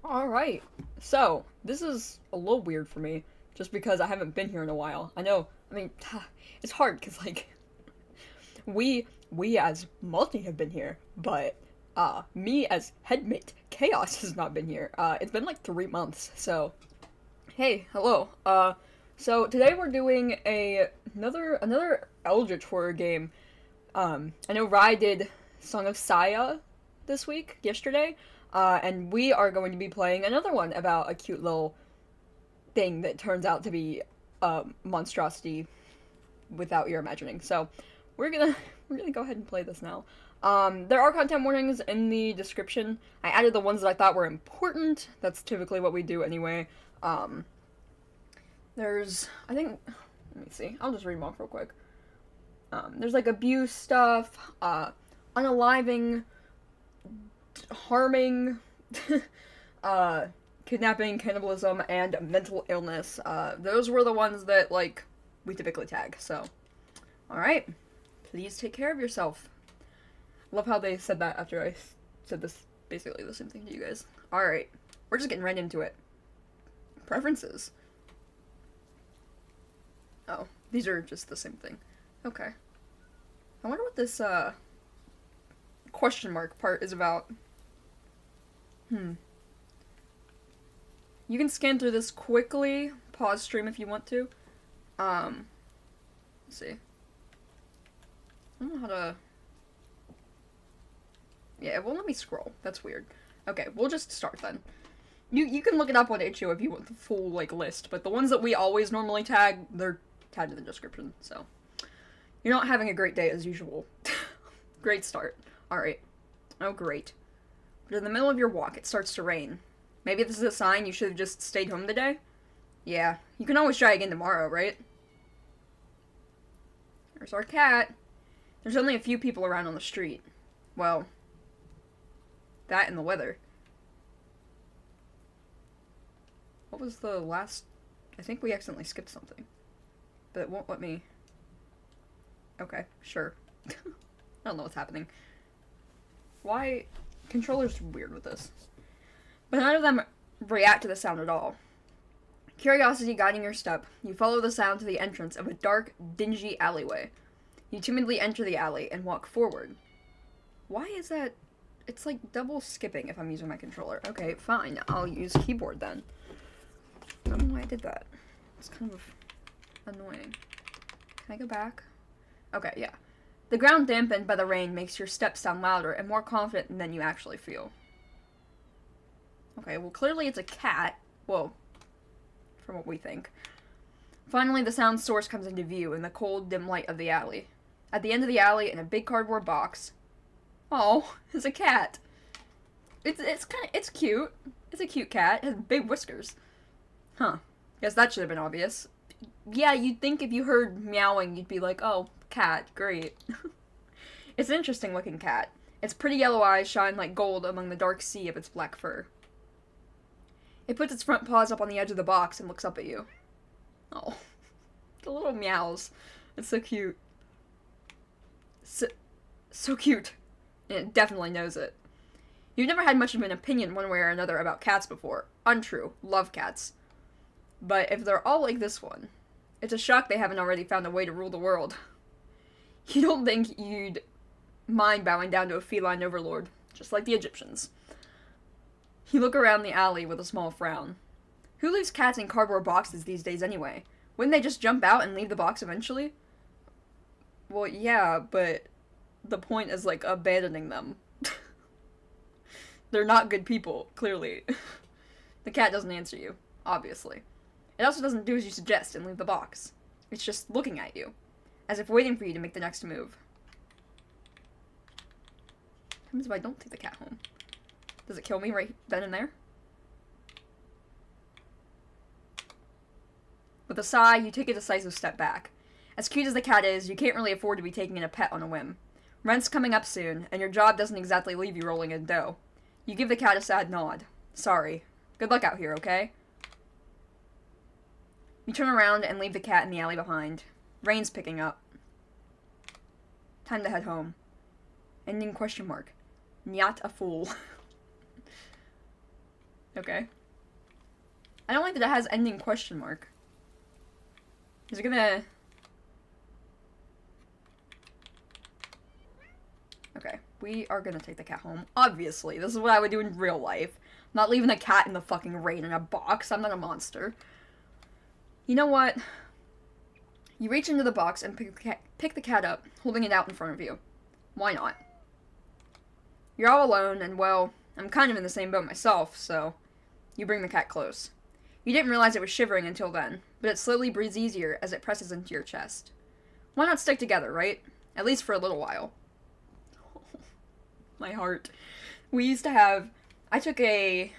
Alright, so, this is a little weird for me, just because I haven't been here in a while. I know, I mean, it's hard, because, like, we as Multie have been here, but, me as headmate Chaos has not been here. It's been like 3 months, so, hey, hello. So today we're doing another eldritch horror game. I know Rai did Song of Saya yesterday, and we are going to be playing another one about a cute little thing that turns out to be a monstrosity without your imagining. So we're gonna we're gonna go ahead and play this now. There are content warnings in the description. I added the ones that I thought were important. That's typically what we do anyway. There's, I think, let me see. I'll just read them off real quick. There's like abuse stuff, unaliving, harming, kidnapping, cannibalism, and mental illness. Those were the ones that, like, we typically tag, so. Alright. Please take care of yourself. Love how they said that after I said this, basically the same thing to you guys. Alright. We're just getting right into it. Preferences. Oh, these are just the same thing. Okay. I wonder what this, question mark part is about. You can scan through this quickly. Pause stream if you want to. Let's see. I don't know how to... Yeah, it won't let me scroll. That's weird. Okay, we'll just start then. You can look it up on itch.io if you want the full, like, list, but the ones that we always normally tag, they're tagged in the description, so. You're not having a great day as usual. Great start. Alright. Oh, great. But in the middle of your walk, it starts to rain. Maybe this is a sign you should have just stayed home today? Yeah, you can always try again tomorrow, right? There's our cat. There's only a few people around on the street. Well, that and the weather. What was the last... I think we accidentally skipped something. But it won't let me... Okay, sure. I don't know what's happening. Why... Controller's weird with this. But none of them react to the sound at all. Curiosity guiding your step, you follow the sound to the entrance of a dark, dingy alleyway. You timidly enter the alley and walk forward. Why is that... It's like double skipping if I'm using my controller. Okay, fine. I'll use keyboard then. I don't know why I did that. It's kind of annoying. Can I go back? Okay, yeah. The ground dampened by the rain makes your steps sound louder and more confident than you actually feel. Okay, well clearly it's a cat. Whoa. From what we think. Finally, the sound source comes into view in the cold, dim light of the alley. At the end of the alley, in a big cardboard box... Oh, it's a cat. It's cute. It's a cute cat. It has big whiskers. Huh. Guess that should have been obvious. Yeah, you'd think if you heard meowing, you'd be like, oh, cat, great. It's an interesting looking cat. Its pretty yellow eyes shine like gold among the dark sea of its black fur. It puts its front paws up on the edge of the box and looks up at you. Oh, the little meows. It's so cute. So cute. And it definitely knows it. You've never had much of an opinion one way or another about cats before. Untrue. Love cats. But if they're all like this one, it's a shock they haven't already found a way to rule the world. You don't think you'd mind bowing down to a feline overlord, just like the Egyptians. You look around the alley with a small frown. Who leaves cats in cardboard boxes these days anyway? Wouldn't they just jump out and leave the box eventually? Well, yeah, but the point is, like, abandoning them. They're not good people, clearly. The cat doesn't answer you, obviously. It also doesn't do as you suggest and leave the box. It's just looking at you, as if waiting for you to make the next move. What happens if I don't take the cat home? Does it kill me right then and there? With a sigh, you take a decisive step back. As cute as the cat is, you can't really afford to be taking in a pet on a whim. Rent's coming up soon, and your job doesn't exactly leave you rolling in dough. You give the cat a sad nod. Sorry. Good luck out here, okay? You turn around and leave the cat in the alley behind. Rain's picking up. Time to head home. Ending question mark. Not a fool. Okay. I don't like that it has ending question mark. Is it gonna... Okay, we are gonna take the cat home. Obviously, this is what I would do in real life. I'm not leaving a cat in the fucking rain in a box. I'm not a monster. You know what? You reach into the box and pick the cat up, holding it out in front of you. Why not? You're all alone, and well, I'm kind of in the same boat myself, so you bring the cat close. You didn't realize it was shivering until then, but it slowly breathes easier as it presses into your chest. Why not stick together, right? At least for a little while. My heart. We used to have... I took a... I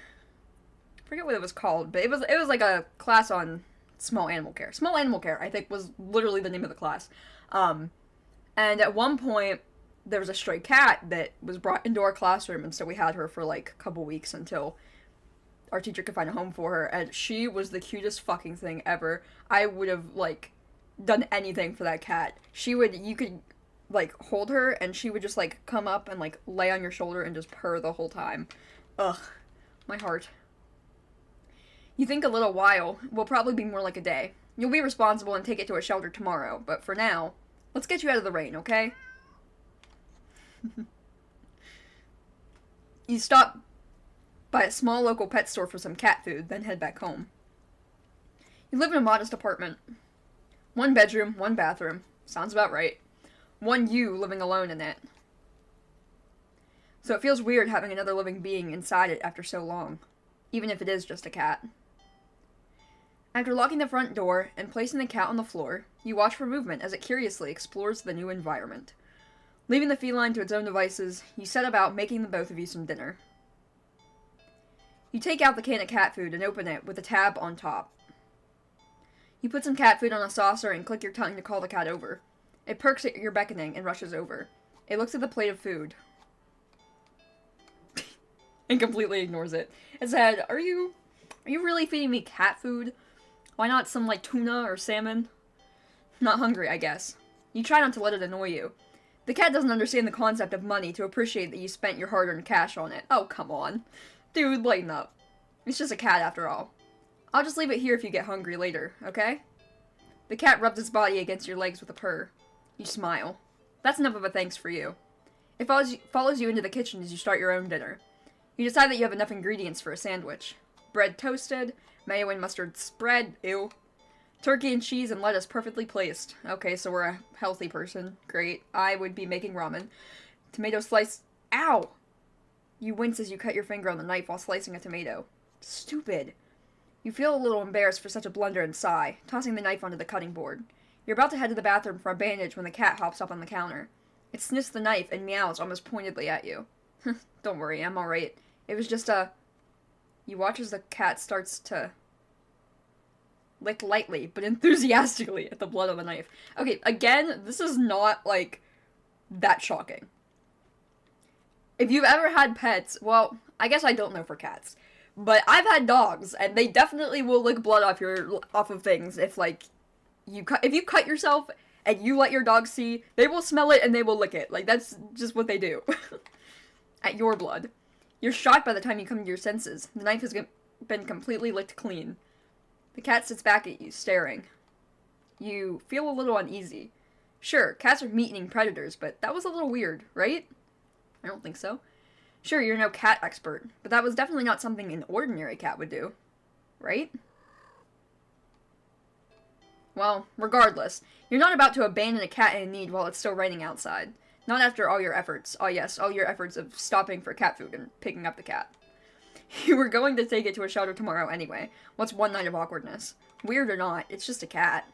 forget what it was called, but it was like a class on small animal care. Small animal care, I think, was literally the name of the class. And at one point, there was a stray cat that was brought into our classroom, and so we had her for like a couple weeks until our teacher could find a home for her, and she was the cutest fucking thing ever. I would have, like, done anything for that cat. You could, like, hold her, and she would just, like, come up and, like, lay on your shoulder and just purr the whole time. Ugh. My heart. You think a little while will probably be more like a day. You'll be responsible and take it to a shelter tomorrow, but for now, let's get you out of the rain, okay? You stop by a small local pet store for some cat food, then head back home. You live in a modest apartment. 1 bedroom, 1 bathroom. Sounds about right. 1 you living alone in it. So it feels weird having another living being inside it after so long, even if it is just a cat. After locking the front door and placing the cat on the floor, you watch for movement as it curiously explores the new environment. Leaving the feline to its own devices, you set about making the both of you some dinner. You take out the can of cat food and open it with a tab on top. You put some cat food on a saucer and click your tongue to call the cat over. It perks at your beckoning and rushes over. It looks at the plate of food and completely ignores it. It said, Are you really feeding me cat food? Why not some, like, tuna or salmon? Not hungry, I guess. You try not to let it annoy you. The cat doesn't understand the concept of money to appreciate that you spent your hard-earned cash on it. Oh, come on. Dude, lighten up. It's just a cat after all. I'll just leave it here if you get hungry later, okay? The cat rubs its body against your legs with a purr. You smile. That's enough of a thanks for you. It follows you into the kitchen as you start your own dinner. You decide that you have enough ingredients for a sandwich. Bread toasted, mayo and mustard spread, ew. Turkey and cheese and lettuce perfectly placed. Okay, so we're a healthy person. Great. I would be making ramen. Tomato slice. Ow! You wince as you cut your finger on the knife while slicing a tomato. Stupid. You feel a little embarrassed for such a blunder and sigh, tossing the knife onto the cutting board. You're about to head to the bathroom for a bandage when the cat hops up on the counter. It sniffs the knife and meows almost pointedly at you. Don't worry, I'm alright. It was just a... You watch as the cat starts to lick lightly, but enthusiastically at the blood on the knife. Okay, again, this is not, like, that shocking. If you've ever had pets, well, I guess I don't know for cats, but I've had dogs, and they definitely will lick blood off of things if, like, if you cut yourself and you let your dog see, they will smell it and they will lick it. Like, that's just what they do. At your blood. You're shocked by the time you come to your senses. The knife has been completely licked clean. The cat sits back at you, staring. You feel a little uneasy. Sure, cats are meat-eating predators, but that was a little weird, right? I don't think so. Sure, you're no cat expert, but that was definitely not something an ordinary cat would do. Right? Well, regardless, you're not about to abandon a cat in need while it's still raining outside. Not after all your efforts. Oh yes, all your efforts of stopping for cat food and picking up the cat. You were going to take it to a shelter tomorrow anyway. What's one night of awkwardness? Weird or not, it's just a cat.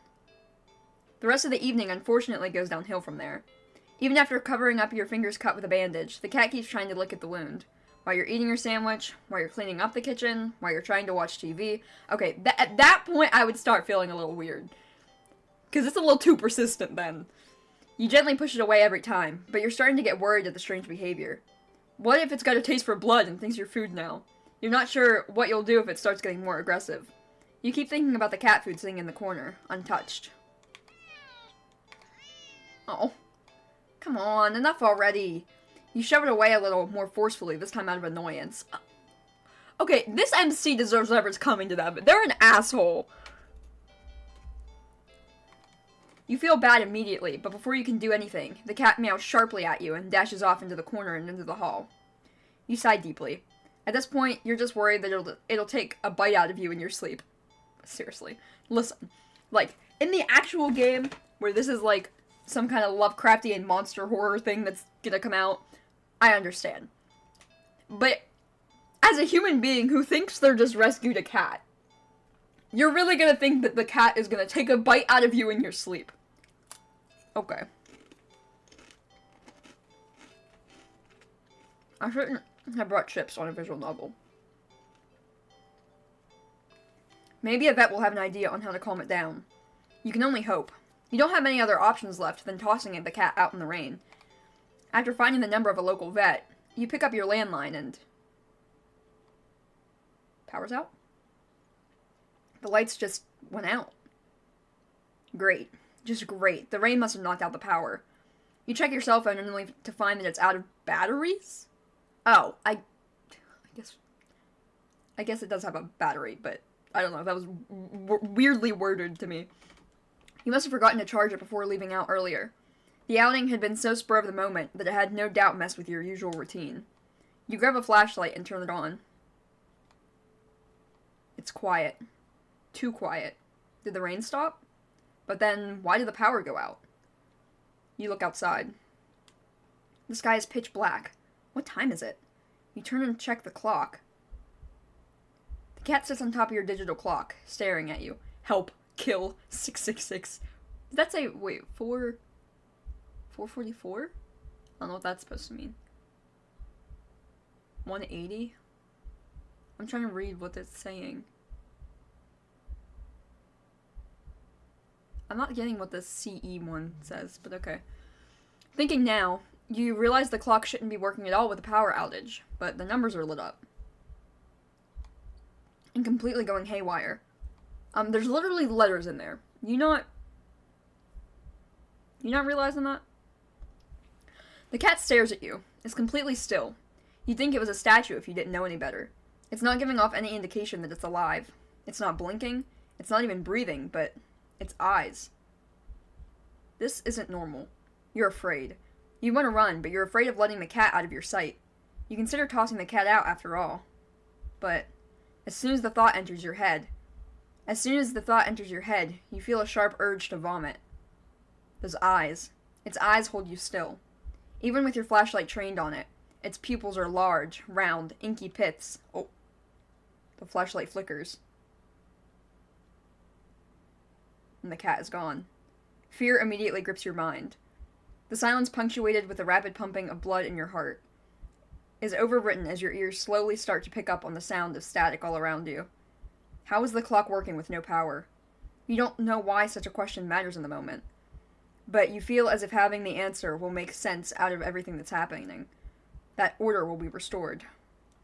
The rest of the evening unfortunately goes downhill from there. Even after covering up your fingers cut with a bandage, the cat keeps trying to lick at the wound. While you're eating your sandwich, while you're cleaning up the kitchen, while you're trying to watch TV. Okay, at that point I would start feeling a little weird. Because it's a little too persistent then. You gently push it away every time, but you're starting to get worried at the strange behavior. What if it's got a taste for blood and thinks you're food now? You're not sure what you'll do if it starts getting more aggressive. You keep thinking about the cat food sitting in the corner, untouched. Oh. Come on, enough already. You shove it away a little more forcefully, this time out of annoyance. Okay, this MC deserves whatever's coming to them. They're an asshole. You feel bad immediately, but before you can do anything, the cat meows sharply at you and dashes off into the corner and into the hall. You sigh deeply. At this point, you're just worried that it'll take a bite out of you in your sleep. Seriously. Listen. Like, in the actual game, where this is like some kind of Lovecraftian monster horror thing that's gonna come out, I understand. But as a human being who thinks they're just rescued a cat, you're really gonna think that the cat is gonna take a bite out of you in your sleep. Okay. I shouldn't have brought chips on a visual novel. Maybe a vet will have an idea on how to calm it down. You can only hope. You don't have any other options left than tossing the cat out in the rain. After finding the number of a local vet, you pick up your landline and... Power's out? The lights just went out. Great. Just great. The rain must have knocked out the power. You check your cell phone only to find that it's out of batteries? Oh, I guess it does have a battery, but I don't know. That was weirdly worded to me. You must have forgotten to charge it before leaving out earlier. The outing had been so spur of the moment that it had no doubt messed with your usual routine. You grab a flashlight and turn it on. It's quiet. Too quiet. Did the rain stop? But then, why did the power go out? You look outside. The sky is pitch black. What time is it? You turn and check the clock. The cat sits on top of your digital clock, staring at you. Help. Kill. 666. Did that say, wait, 444? I don't know what that's supposed to mean. 180? I'm trying to read what it's saying. I'm not getting what the CE one says, but okay. Thinking now, you realize the clock shouldn't be working at all with a power outage, but the numbers are lit up. And completely going haywire. There's literally letters in there. You not realizing that? The cat stares at you. It's completely still. You'd think it was a statue if you didn't know any better. It's not giving off any indication that it's alive. It's not blinking. It's not even breathing, but its eyes. This isn't normal. You're afraid. You want to run, but you're afraid of letting the cat out of your sight. You consider tossing the cat out after all. But as soon as the thought enters your head, you feel a sharp urge to vomit. Those eyes. Its eyes hold you still. Even with your flashlight trained on it, its pupils are large, round, inky pits. Oh. The flashlight flickers. And the cat is gone. Fear immediately grips your mind. The silence, punctuated with the rapid pumping of blood in your heart, is overwritten as your ears slowly start to pick up on the sound of static all around you. How is the clock working with no power? You don't know why such a question matters in the moment, but you feel as if having the answer will make sense out of everything that's happening. That order will be restored,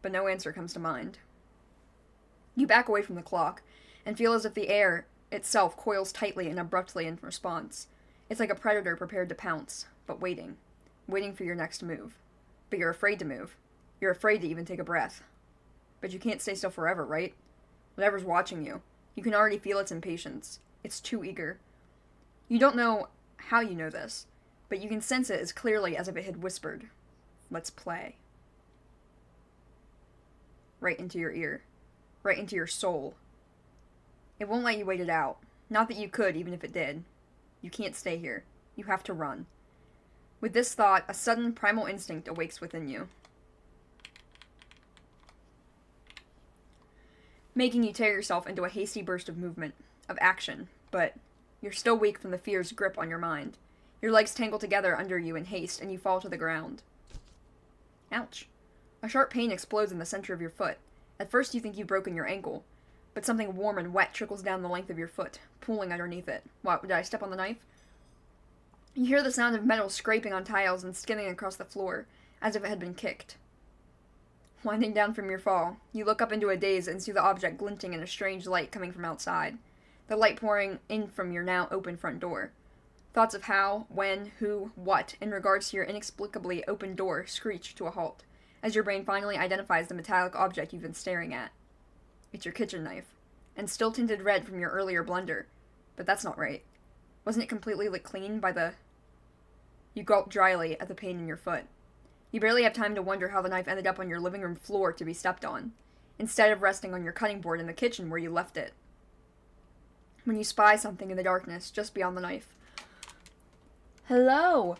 but no answer comes to mind. You back away from the clock, and feel as if the air itself coils tightly and abruptly in response. It's like a predator prepared to pounce, but waiting for your next move. But you're afraid to move. You're afraid to even take a breath. But you can't stay still forever, right? Whatever's watching you, you can already feel its impatience. It's too eager. You don't know how you know this, but you can sense it as clearly as if it had whispered, "Let's play." Right into your ear. Right into your soul. It won't let you wait it out. Not that you could, even if it did. You can't stay here. You have to run. With this thought, a sudden primal instinct awakes within you, making you tear yourself into a hasty burst of movement, of action, but you're still weak from the fear's grip on your mind. Your legs tangle together under you in haste, and you fall to the ground. Ouch. A sharp pain explodes in the center of your foot. At first you think you've broken your ankle, but something warm and wet trickles down the length of your foot, pooling underneath it. What, did I step on the knife? You hear the sound of metal scraping on tiles and skimming across the floor, as if it had been kicked. Winding down from your fall, you look up into a daze and see the object glinting in a strange light coming from outside, the light pouring in from your now open front door. Thoughts of how, when, who, what, in regards to your inexplicably open door, screech to a halt, as your brain finally identifies the metallic object you've been staring at. It's your kitchen knife, and still tinted red from your earlier blunder. But that's not right. Wasn't it completely clean by the... You gulp dryly at the pain in your foot. You barely have time to wonder how the knife ended up on your living room floor to be stepped on, instead of resting on your cutting board in the kitchen where you left it. When you spy something in the darkness just beyond the knife. Hello!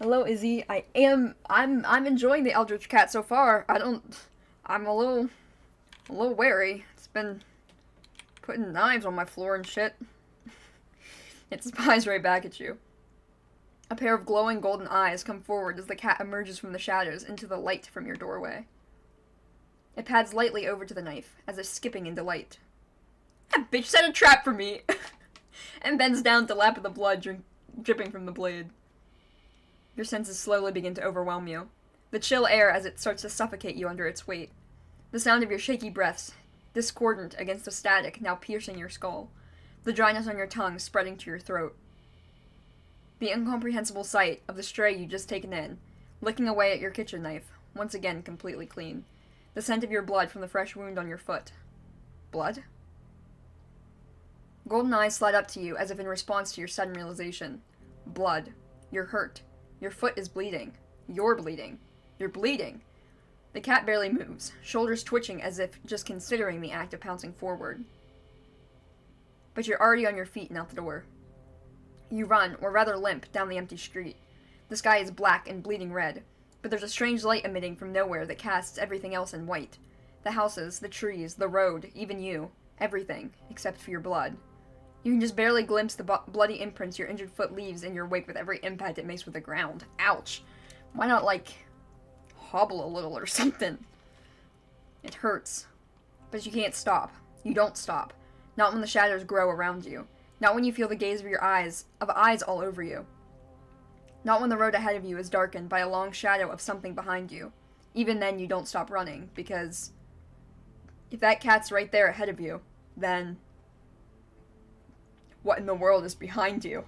Hello, Izzy. I'm enjoying the eldritch cat so far. I'm a little wary. It's been putting knives on my floor and shit. It spies right back at you. A pair of glowing golden eyes come forward as the cat emerges from the shadows into the light from your doorway. It pads lightly over to the knife, as if skipping in delight. That bitch set a trap for me! And bends down to lap at the blood dripping from the blade. Your senses slowly begin to overwhelm you. The chill air as it starts to suffocate you under its weight. The sound of your shaky breaths, discordant against the static now piercing your skull. The dryness on your tongue spreading to your throat. The incomprehensible sight of the stray you'd just taken in, licking away at your kitchen knife, once again completely clean. The scent of your blood from the fresh wound on your foot. Blood? Golden eyes slide up to you as if in response to your sudden realization. Blood. You're hurt. Your foot is bleeding. You're bleeding. You're bleeding. The cat barely moves, shoulders twitching as if just considering the act of pouncing forward. But you're already on your feet and out the door. You run, or rather limp, down the empty street. The sky is black and bleeding red, but there's a strange light emitting from nowhere that casts everything else in white. The houses, the trees, the road, even you. Everything, except for your blood. You can just barely glimpse the bloody imprints your injured foot leaves in your wake with every impact it makes with the ground. Ouch. Why not, hobble a little or something? It hurts. But you can't stop. You don't stop. Not when the shadows grow around you. Not when you feel the gaze of eyes all over you. Not when the road ahead of you is darkened by a long shadow of something behind you. Even then you don't stop running, because if that cat's right there ahead of you, then what in the world is behind you?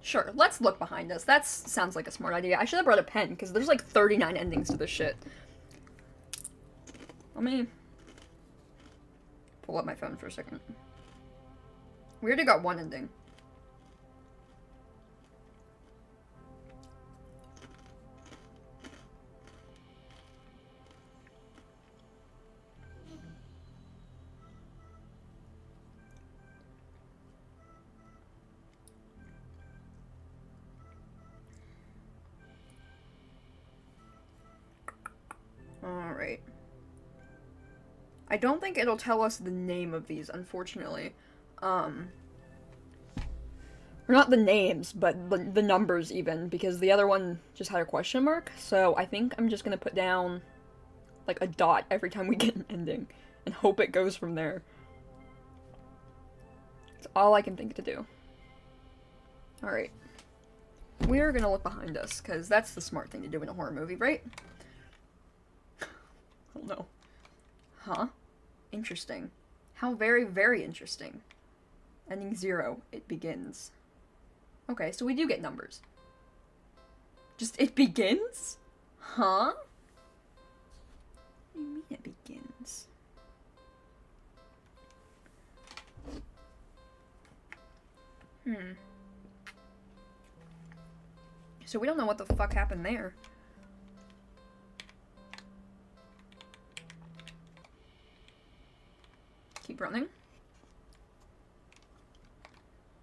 Sure, let's look behind us. That sounds like a smart idea. I should have brought a pen, because there's 39 endings to this shit. Let me pull up my phone for a second. We already got one ending. Alright. I don't think it'll tell us the name of these, unfortunately. Or not the names, but the numbers even, because the other one just had a question mark, so I think I'm just gonna put down, a dot every time we get an ending, and hope it goes from there. It's all I can think to do. Alright. We're gonna look behind us, because that's the smart thing to do in a horror movie, right? Oh no. Huh? Interesting. How very, very interesting. Ending 0, it begins. Okay, so we do get numbers. Just, it begins? Huh? What do you mean it begins? So we don't know what the fuck happened there. Keep running.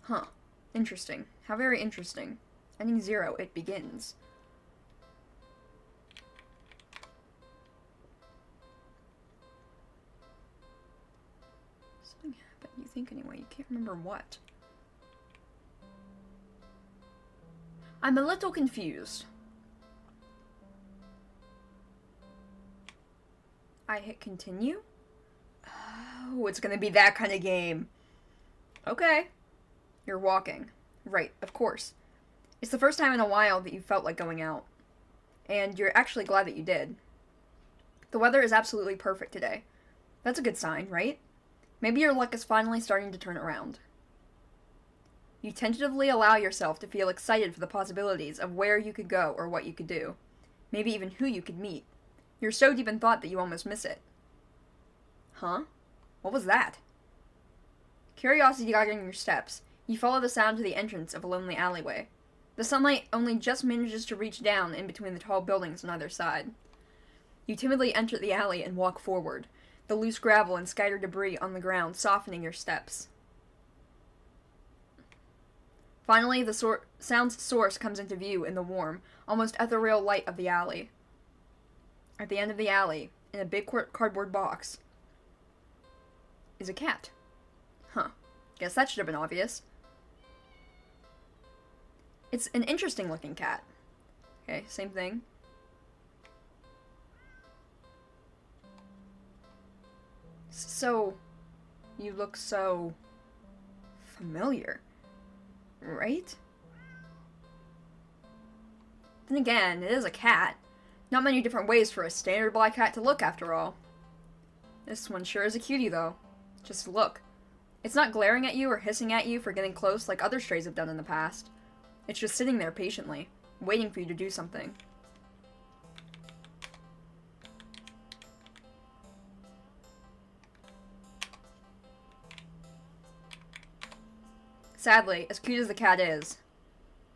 Huh. Interesting. How very interesting. Ending 0, it begins. Something happened, you think anyway. You can't remember what. I'm a little confused. I hit continue? Oh, it's gonna be that kind of game. Okay. You're walking. Right, of course. It's the first time in a while that you felt like going out. And you're actually glad that you did. The weather is absolutely perfect today. That's a good sign, right? Maybe your luck is finally starting to turn around. You tentatively allow yourself to feel excited for the possibilities of where you could go or what you could do. Maybe even who you could meet. You're so deep in thought that you almost miss it. Huh? What was that? Curiosity guiding your steps, you follow the sound to the entrance of a lonely alleyway. The sunlight only just manages to reach down in between the tall buildings on either side. You timidly enter the alley and walk forward, the loose gravel and scattered debris on the ground softening your steps. Finally, the sound's source comes into view in the warm, almost ethereal light of the alley. At the end of the alley, in a big cardboard box, is a cat. Huh. Guess that should have been obvious. It's an interesting looking cat. Okay, same thing. So, you look so familiar, right? Then again, it is a cat. Not many different ways for a standard black cat to look, after all. This one sure is a cutie, though. Just look. It's not glaring at you or hissing at you for getting close like other strays have done in the past. It's just sitting there patiently, waiting for you to do something. Sadly, as cute as the cat is,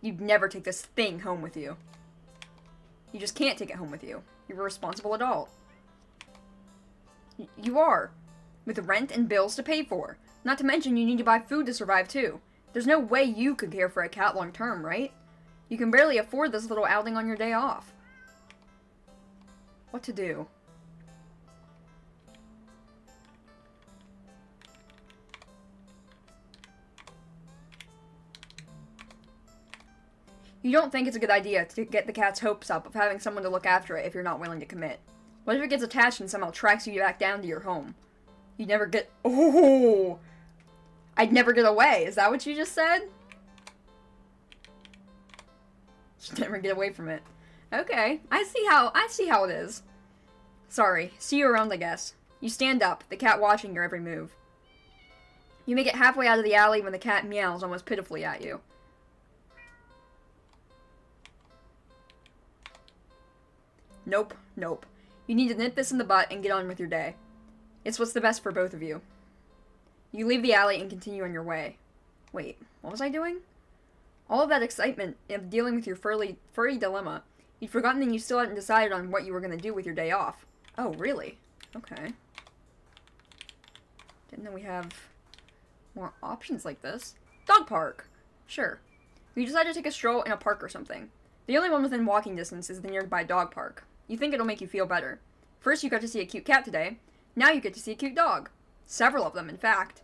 you'd never take this thing home with you. You just can't take it home with you. You're a responsible adult. You are. With rent and bills to pay for. Not to mention you need to buy food to survive too. There's no way you could care for a cat long term, right? You can barely afford this little outing on your day off. What to do? You don't think it's a good idea to get the cat's hopes up of having someone to look after it if you're not willing to commit. What if it gets attached and somehow tracks you back down to your home? You'd never get— Oh! I'd never get away. Is that what you just said? You'd never get away from it. Okay, I see how it is. Sorry, see you around, I guess. You stand up, the cat watching your every move. You make it halfway out of the alley when the cat meows almost pitifully at you. Nope, nope. You need to nip this in the butt and get on with your day. It's what's the best for both of you. You leave the alley and continue on your way. Wait, what was I doing? All of that excitement of dealing with your furry dilemma, you'd forgotten that you still hadn't decided on what you were going to do with your day off. Oh, really? Okay. Didn't know we have more options like this. Dog park. Sure. You decide to take a stroll in a park or something. The only one within walking distance is the nearby dog park. You think it'll make you feel better. First you got to see a cute cat today. Now you get to see a cute dog. Several of them, in fact.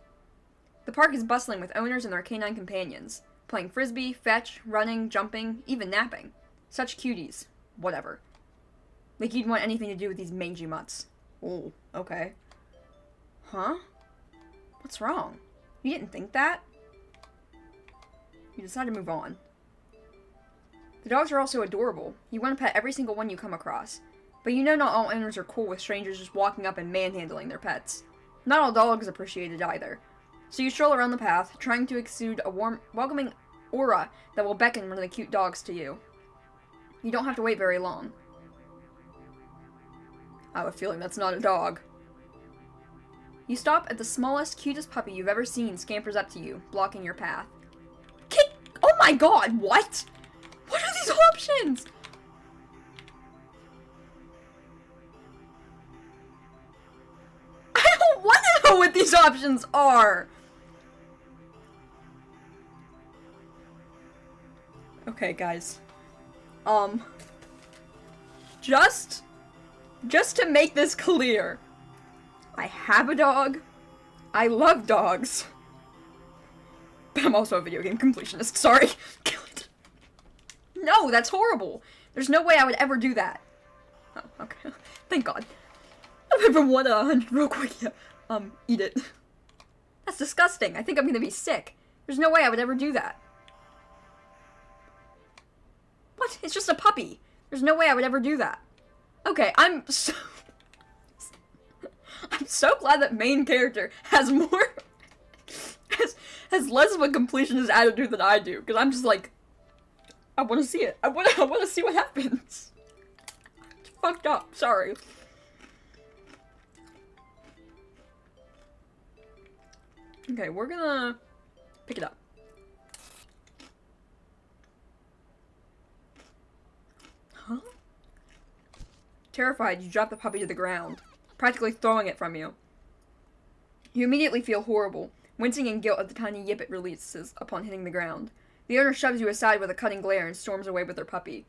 The park is bustling with owners and their canine companions, playing frisbee, fetch, running, jumping, even napping. Such cuties. Whatever. Like you'd want anything to do with these mangy mutts. Oh, okay. Huh? What's wrong? You didn't think that? You decide to move on. The dogs are also adorable. You want to pet every single one you come across. But you know not all owners are cool with strangers just walking up and manhandling their pets. Not all dogs appreciate it either. So you stroll around the path, trying to exude a warm, welcoming aura that will beckon one of the cute dogs to you. You don't have to wait very long. I have a feeling that's not a dog. You stop at the smallest, cutest puppy you've ever seen scampers up to you, blocking your path. Kick! Oh my god, what? What are these options? I don't want to know what these options are. Okay, guys. Just to make this clear, I have a dog. I love dogs. But I'm also a video game completionist. Sorry. No, that's horrible. There's no way I would ever do that. Oh, okay. Thank God. I'm even 1 out of 100 real quick. Yeah. Eat it. That's disgusting. I think I'm gonna be sick. There's no way I would ever do that. What? It's just a puppy. There's no way I would ever do that. Okay, I'm so glad that main character has more has less of a completionist attitude than I do, because I'm just like, I want to see it. I want to see what happens. It's fucked up. Sorry. Okay, we're gonna pick it up. Huh? Terrified, you drop the puppy to the ground, practically throwing it from you. You immediately feel horrible, wincing in guilt at the tiny yip it releases upon hitting the ground. The owner shoves you aside with a cutting glare and storms away with their puppy.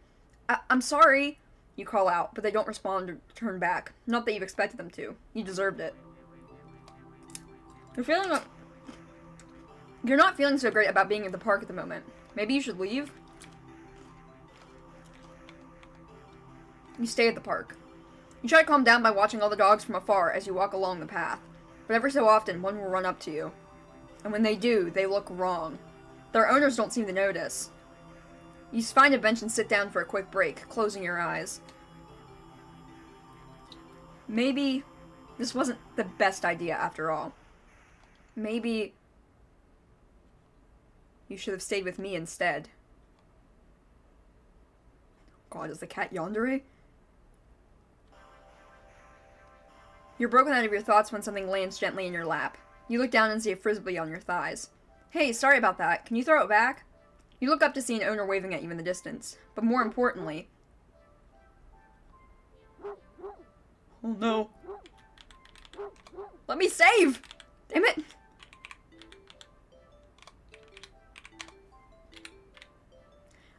I'm sorry, you call out, but they don't respond or turn back. Not that you've expected them to. You deserved it. You're not feeling so great about being at the park at the moment. Maybe you should leave? You stay at the park. You try to calm down by watching all the dogs from afar as you walk along the path, but every so often one will run up to you. And when they do, they look wrong. Their owners don't seem to notice. You find a bench and sit down for a quick break, closing your eyes. Maybe this wasn't the best idea after all. Maybe you should have stayed with me instead. God, is the cat yandere? You're broken out of your thoughts when something lands gently in your lap. You look down and see a frisbee on your thighs. Hey, sorry about that. Can you throw it back? You look up to see an owner waving at you in the distance. But more importantly... Oh no. Let me save! Damn it!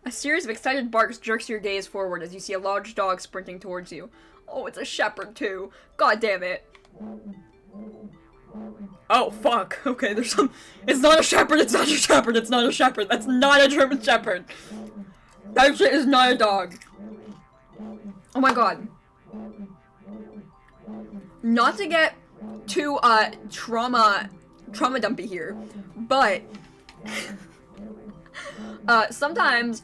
A series of excited barks jerks your gaze forward as you see a large dog sprinting towards you. Oh, it's a shepherd too. God damn it. Oh, fuck. Okay, there's some... It's not a shepherd, it's not a shepherd, it's not a shepherd. That's not a German shepherd. That shit is not a dog. Oh my god. Not to get too, trauma dumpy here, but... sometimes,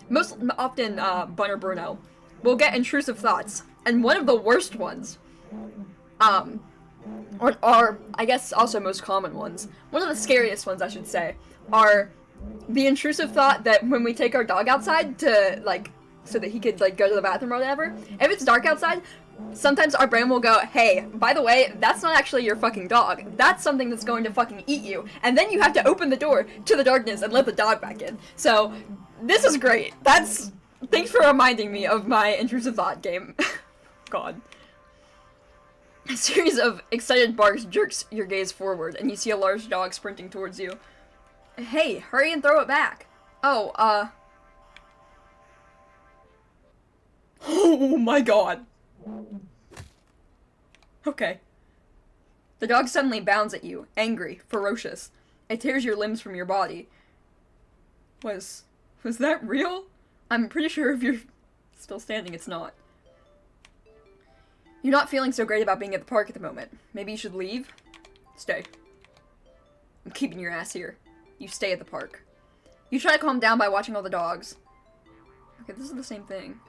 most often, Bunner Bruno will get intrusive thoughts, and one of the worst ones, or I guess also most common ones, one of the scariest ones I should say, are the intrusive thought that when we take our dog outside to, like, so that he could, like, go to the bathroom or whatever, if it's dark outside, sometimes our brain will go, hey, by the way, that's not actually your fucking dog. That's something that's going to fucking eat you. And then you have to open the door to the darkness and let the dog back in. So, this is great. Thanks for reminding me of my intrusive thought game. God. A series of excited barks jerks your gaze forward, and you see a large dog sprinting towards you. Hey, hurry and throw it back. Oh, Oh my god. Okay. The dog suddenly bounds at you, angry, ferocious. It tears your limbs from your body. Was that real? I'm pretty sure if you're still standing, it's not. You're not feeling so great about being at the park at the moment. Maybe you should leave? Stay. I'm keeping your ass here. You stay at the park. You try to calm down by watching all the dogs. Okay, this is the same thing.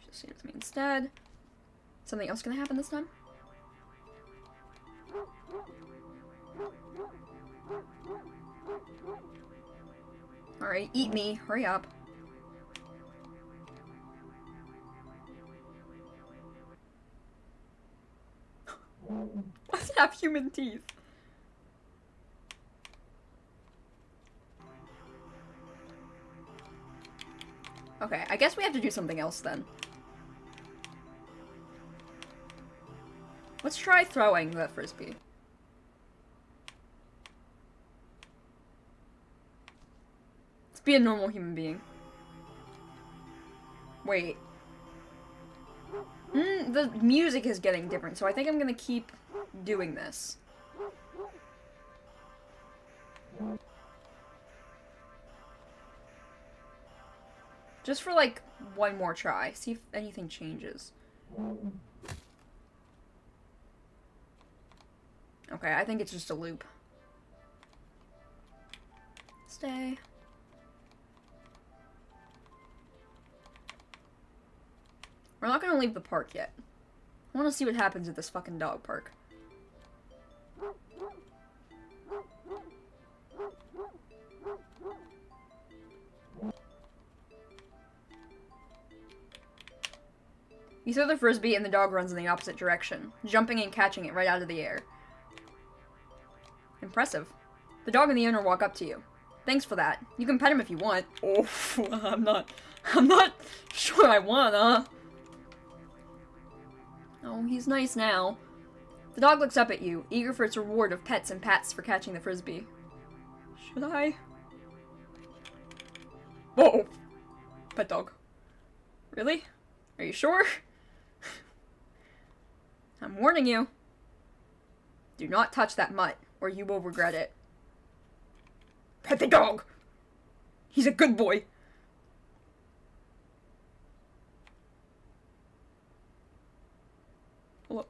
Just stay with me instead. Something else gonna happen this time? Alright, eat me. Hurry up. Why does it have human teeth? Okay, I guess we have to do something else then. Let's try throwing the frisbee. Let's be a normal human being. Wait. The music is getting different, so I think I'm gonna keep doing this. Just for, like, one more try. See if anything changes. Okay, I think it's just a loop. Stay. We're not gonna leave the park yet. I wanna see what happens at this fucking dog park. You throw the frisbee and the dog runs in the opposite direction, jumping and catching it right out of the air. Impressive. The dog and the owner walk up to you. Thanks for that. You can pet him if you want. Oh, I'm not sure I wanna. Oh, he's nice now. The dog looks up at you, eager for its reward of pets and pats for catching the frisbee. Should I? Whoa! Pet dog. Really? Are you sure? I'm warning you. Do not touch that mutt, or you will regret it. Pet the dog! He's a good boy! Look.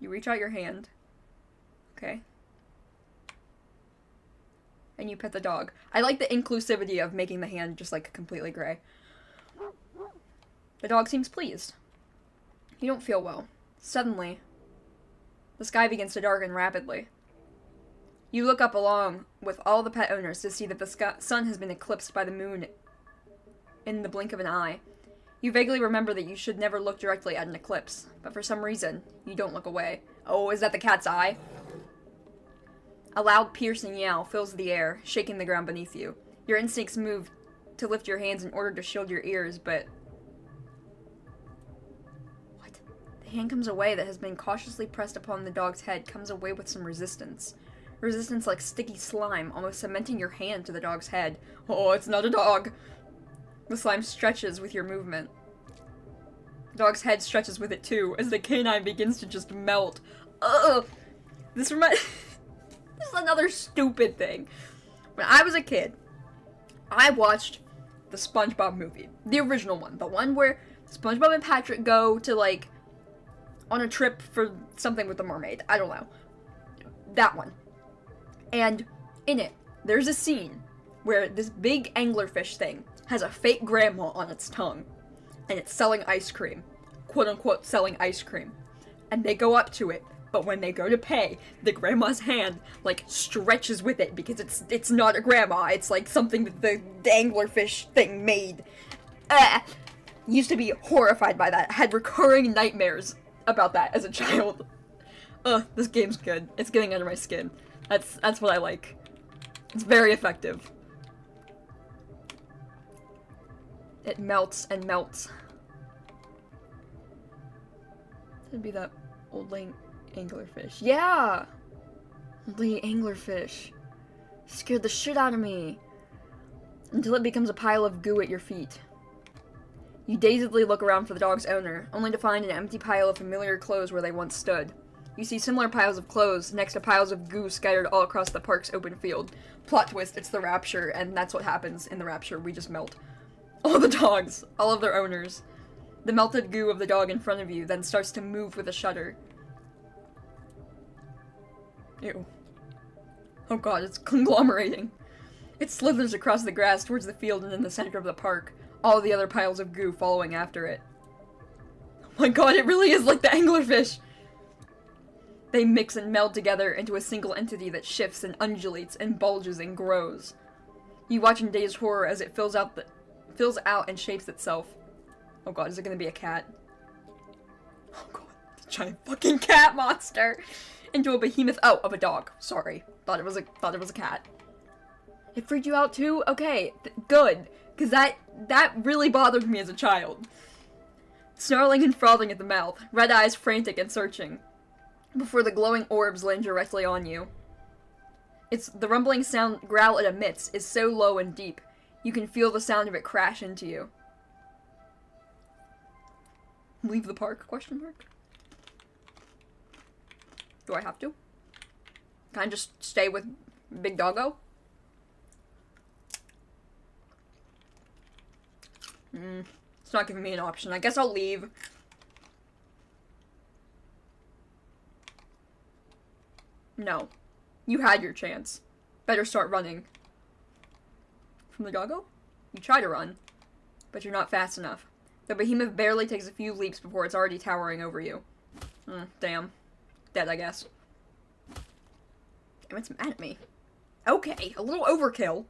You reach out your hand. Okay. And you pet the dog. I like the inclusivity of making the hand just, like, completely gray. The dog seems pleased. You don't feel well. Suddenly, the sky begins to darken rapidly. You look up along with all the pet owners to see that the sun has been eclipsed by the moon in the blink of an eye. You vaguely remember that you should never look directly at an eclipse, but for some reason, you don't look away. Oh, is that the cat's eye? A loud, piercing yell fills the air, shaking the ground beneath you. Your instincts move to lift your hands in order to shield your ears, but... What? The hand comes away that has been cautiously pressed upon the dog's head comes away with some resistance. Resistance like sticky slime, almost cementing your hand to the dog's head. Oh, it's not a dog! The slime stretches with your movement. The dog's head stretches with it too, as the canine begins to just melt. Ugh! This is another stupid thing. When I was a kid, I watched the SpongeBob movie. The original one. The one where SpongeBob and Patrick go to, like, on a trip for something with the mermaid. I don't know. That one. And in it, there's a scene where this big anglerfish thing has a fake grandma on its tongue. And it's selling ice cream. Quote unquote selling ice cream. And they go up to it. But when they go to pay, the grandma's hand, like, stretches with it because it's not a grandma. It's, like, something that the anglerfish thing made. Used to be horrified by that. I had recurring nightmares about that as a child. This game's good. It's getting under my skin. That's what I like. It's very effective. It melts and melts. It'd be that old lane anglerfish. Yeah! The anglerfish. Scared the shit out of me. Until it becomes a pile of goo at your feet. You dazedly look around for the dog's owner, only to find an empty pile of familiar clothes where they once stood. You see similar piles of clothes next to piles of goo scattered all across the park's open field. Plot twist, it's the Rapture, and that's what happens in the Rapture. We just melt. All the dogs, all of their owners. The melted goo of the dog in front of you then starts to move with a shudder. Ew. Oh god, it's conglomerating. It slithers across the grass towards the field and in the center of the park, all the other piles of goo following after it. Oh my god, it really is like the anglerfish! They mix and meld together into a single entity that shifts and undulates and bulges and grows. You watch in dazed horror as it fills out and shapes itself. Oh god, is it gonna be a cat? Oh god, it's a giant fucking cat monster! Into a behemoth- oh, of a dog. Sorry. Thought it was a cat. It freaked you out too? Okay, good. Cause that really bothered me as a child. Snarling and frothing at the mouth, red eyes frantic and searching, before the glowing orbs land directly on you. The rumbling sound growl it emits is so low and deep, you can feel the sound of it crash into you. Leave the park? Question mark. Do I have to? Can I just stay with Big Doggo? It's not giving me an option. I guess I'll leave. No. You had your chance. Better start running. From the doggo? You try to run, but you're not fast enough. The behemoth barely takes a few leaps before it's already towering over you. Damn. Dead, I guess. Damn, it's mad at me. Okay, a little overkill.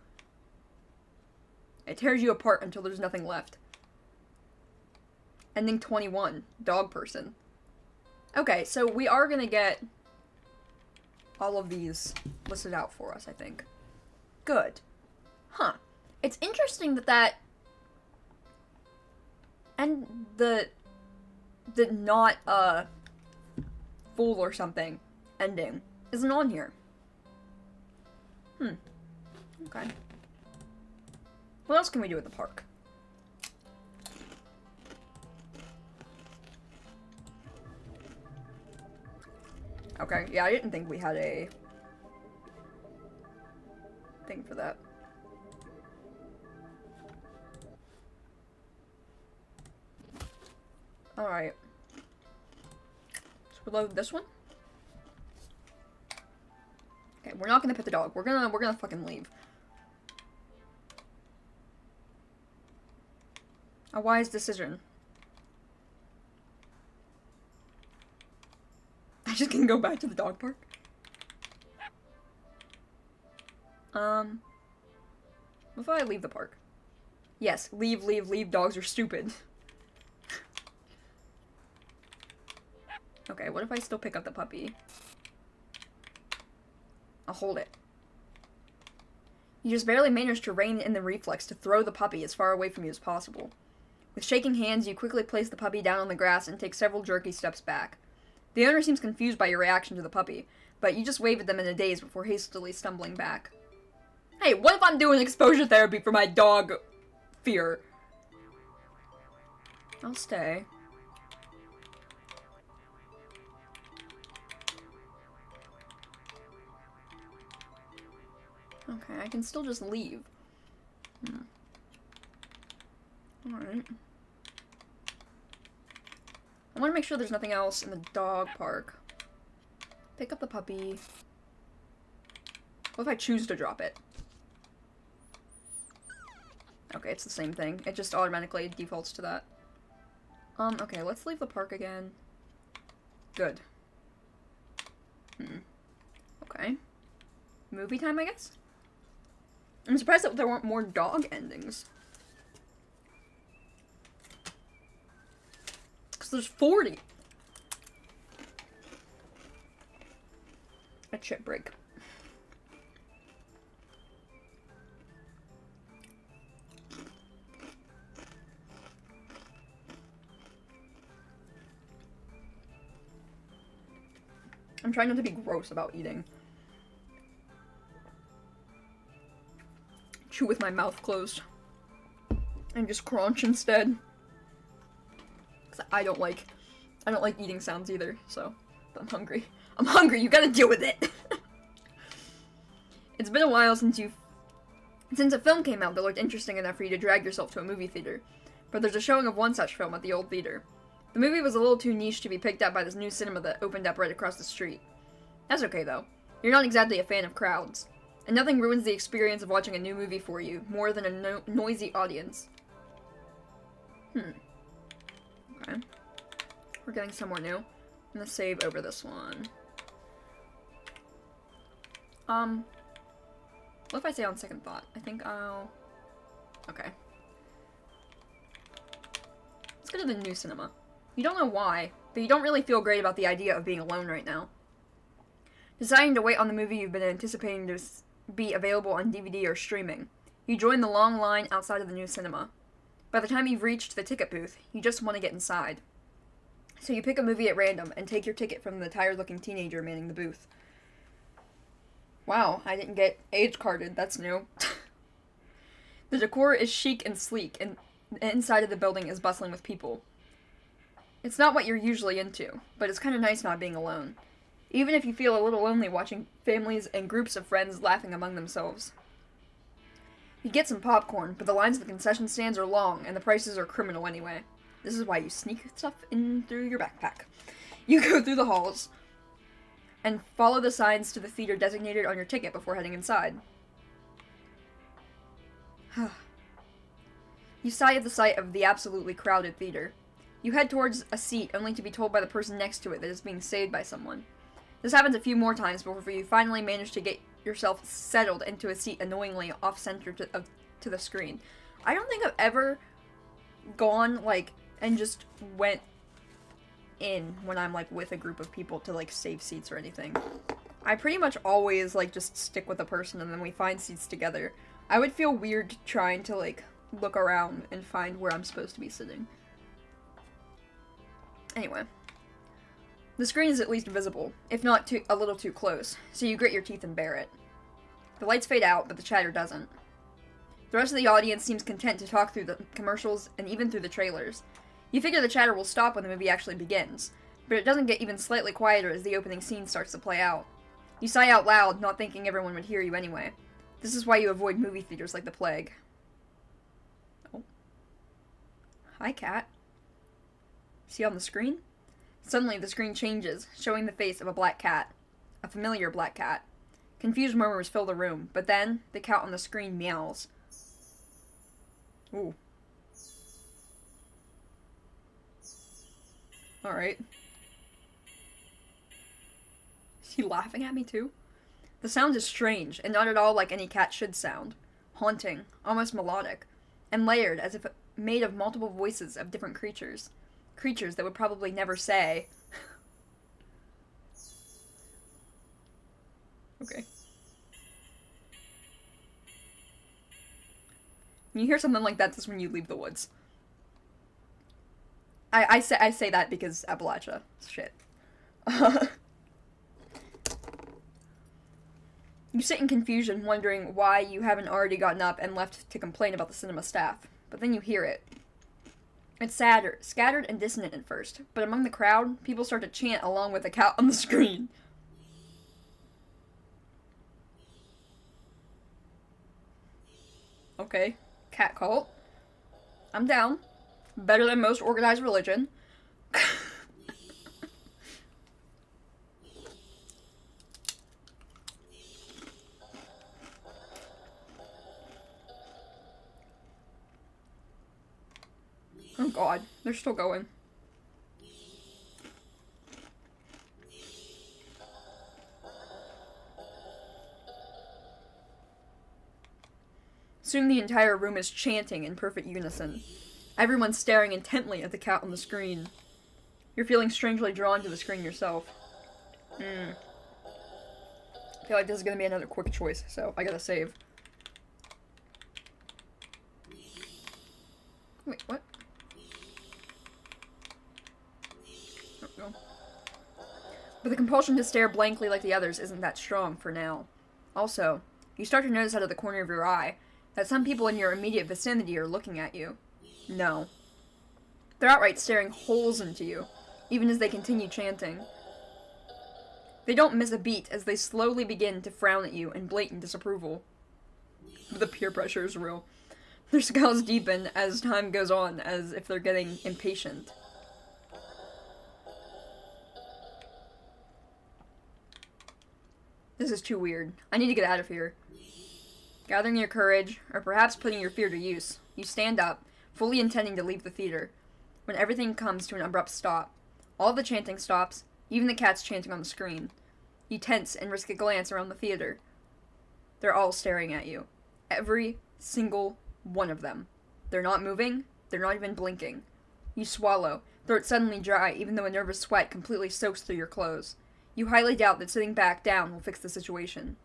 It tears you apart until there's nothing left. Ending 21. Dog person. Okay, so we are gonna get all of these listed out for us, I think. Good. Huh. It's interesting that and the not, full or something ending isn't on here. Okay. What else can we do at the park? Okay, yeah, I didn't think we had a thing for that. Alright. Let's reload this one. Okay, we're not gonna pet the dog. We're gonna fucking leave. A wise decision. I just can go back to the dog park. What if I leave the park? Yes, leave, leave, leave. Dogs are stupid. Okay, what if I still pick up the puppy? I'll hold it. You just barely manage to rein in the reflex to throw the puppy as far away from you as possible. With shaking hands, you quickly place the puppy down on the grass and take several jerky steps back. The owner seems confused by your reaction to the puppy, but you just wave at them in a daze before hastily stumbling back. Hey, what if I'm doing exposure therapy for my dog fear? I'll stay. Okay, I can still just leave. Alright. I want to make sure there's nothing else in the dog park. Pick up the puppy. What if I choose to drop it? Okay, it's the same thing. It just automatically defaults to that. Okay, let's leave the park again. Good. Okay. Movie time, I guess? I'm surprised that there weren't more dog endings. Because there's 40. A chip break. I'm trying not to be gross about eating. Chew with my mouth closed. And just crunch instead. Cause I don't like eating sounds either, so I'm hungry. I'm hungry, you gotta deal with it! It's been a while since a film came out that looked interesting enough for you to drag yourself to a movie theater. But there's a showing of one such film at the old theater. The movie was a little too niche to be picked up by this new cinema that opened up right across the street. That's okay though. You're not exactly a fan of crowds. And nothing ruins the experience of watching a new movie for you more than a noisy audience. Okay. We're getting somewhere new. I'm gonna save over this one. What if I say on second thought? I think I'll... Okay. Let's go to the new cinema. You don't know why, but you don't really feel great about the idea of being alone right now. Deciding to wait on the movie you've been anticipating to be available on DVD or streaming, you join the long line outside of the new cinema. By the time you've reached the ticket booth, you just want to get inside. So you pick a movie at random and take your ticket from the tired-looking teenager manning the booth. Wow, I didn't get age carded, that's new. The decor is chic and sleek, and the inside of the building is bustling with people. It's not what you're usually into, but it's kind of nice not being alone. Even if you feel a little lonely watching families and groups of friends laughing among themselves. You get some popcorn, but the lines at the concession stands are long, and the prices are criminal anyway. This is why you sneak stuff in through your backpack. You go through the halls, and follow the signs to the theater designated on your ticket before heading inside. You sigh at the sight of the absolutely crowded theater. You head towards a seat only to be told by the person next to it that it's being saved by someone. This happens a few more times before you finally manage to get yourself settled into a seat annoyingly off-center to the screen. I don't think I've ever gone, like, and just went in when I'm, like, with a group of people to, like, save seats or anything. I pretty much always, like, just stick with a person and then we find seats together. I would feel weird trying to, like, look around and find where I'm supposed to be sitting. Anyway. The screen is at least visible, if not a little too close, so you grit your teeth and bear it. The lights fade out, but the chatter doesn't. The rest of the audience seems content to talk through the commercials and even through the trailers. You figure the chatter will stop when the movie actually begins, but it doesn't get even slightly quieter as the opening scene starts to play out. You sigh out loud, not thinking everyone would hear you anyway. This is why you avoid movie theaters like the plague. Oh. Hi, cat. See on the screen? Suddenly, the screen changes, showing the face of a black cat. A familiar black cat. Confused murmurs fill the room, but then, the cat on the screen meows. Ooh. Alright. Is he laughing at me too? The sound is strange, and not at all like any cat should sound. Haunting, almost melodic, and layered as if made of multiple voices of different creatures. Creatures that would probably never say. Okay. When you hear something like that, that's when you leave the woods. I say that because Appalachia. Shit. You sit in confusion, wondering why you haven't already gotten up and left to complain about the cinema staff. But then you hear it. It's scattered and dissonant at first, but among the crowd, people start to chant along with the cat on the screen. Okay. Cat cult. I'm down. Better than most organized religion. Oh god, they're still going. Soon the entire room is chanting in perfect unison. Everyone's staring intently at the cat on the screen. You're feeling strangely drawn to the screen yourself. I feel like this is gonna be another quick choice, so I gotta save. Wait, what? Oh, no. But the compulsion to stare blankly like the others isn't that strong for now. Also, you start to notice out of the corner of your eye that some people in your immediate vicinity are looking at you. No. They're outright staring holes into you, even as they continue chanting. They don't miss a beat as they slowly begin to frown at you in blatant disapproval. The peer pressure is real. Their scowls deepen as time goes on, as if they're getting impatient. This is too weird. I need to get out of here. Gathering your courage, or perhaps putting your fear to use, you stand up, fully intending to leave the theater, when everything comes to an abrupt stop. All the chanting stops, even the cats chanting on the screen. You tense and risk a glance around the theater. They're all staring at you. Every single one of them. They're not moving, they're not even blinking. You swallow, throat suddenly dry even though a nervous sweat completely soaks through your clothes. You highly doubt that sitting back down will fix the situation.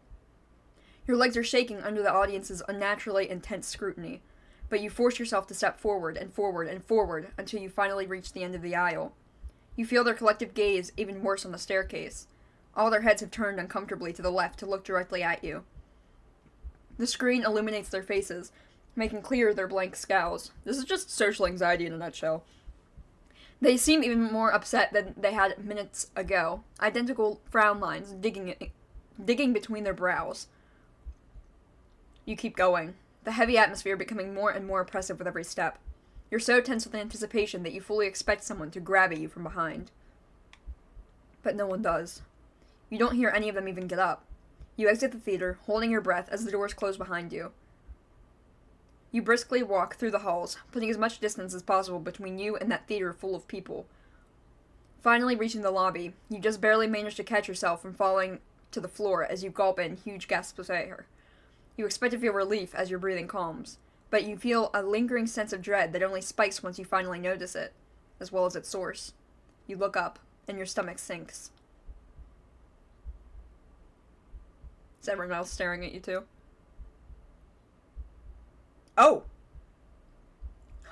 Your legs are shaking under the audience's unnaturally intense scrutiny, but you force yourself to step forward and forward and forward until you finally reach the end of the aisle. You feel their collective gaze even worse on the staircase. All their heads have turned uncomfortably to the left to look directly at you. The screen illuminates their faces, making clear their blank scowls. This is just social anxiety in a nutshell. They seem even more upset than they had minutes ago. Identical frown lines digging between their brows. You keep going, the heavy atmosphere becoming more and more oppressive with every step. You're so tense with anticipation that you fully expect someone to grab at you from behind. But no one does. You don't hear any of them even get up. You exit the theater, holding your breath as the doors close behind you. You briskly walk through the halls, putting as much distance as possible between you and that theater full of people. Finally reaching the lobby, you just barely manage to catch yourself from falling to the floor as you gulp in huge gasps of air. You expect to feel relief as your breathing calms, but you feel a lingering sense of dread that only spikes once you finally notice it, as well as its source. You look up, and your stomach sinks. Is everyone else staring at you too? Oh!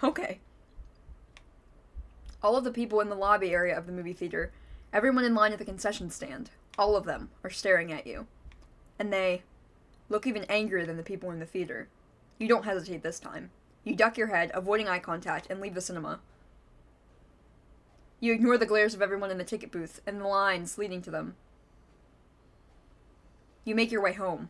Okay. All of the people in the lobby area of the movie theater, everyone in line at the concession stand, all of them are staring at you. And they look even angrier than the people in the theater. You don't hesitate this time. You duck your head, avoiding eye contact, and leave the cinema. You ignore the glares of everyone in the ticket booth and the lines leading to them. You make your way home.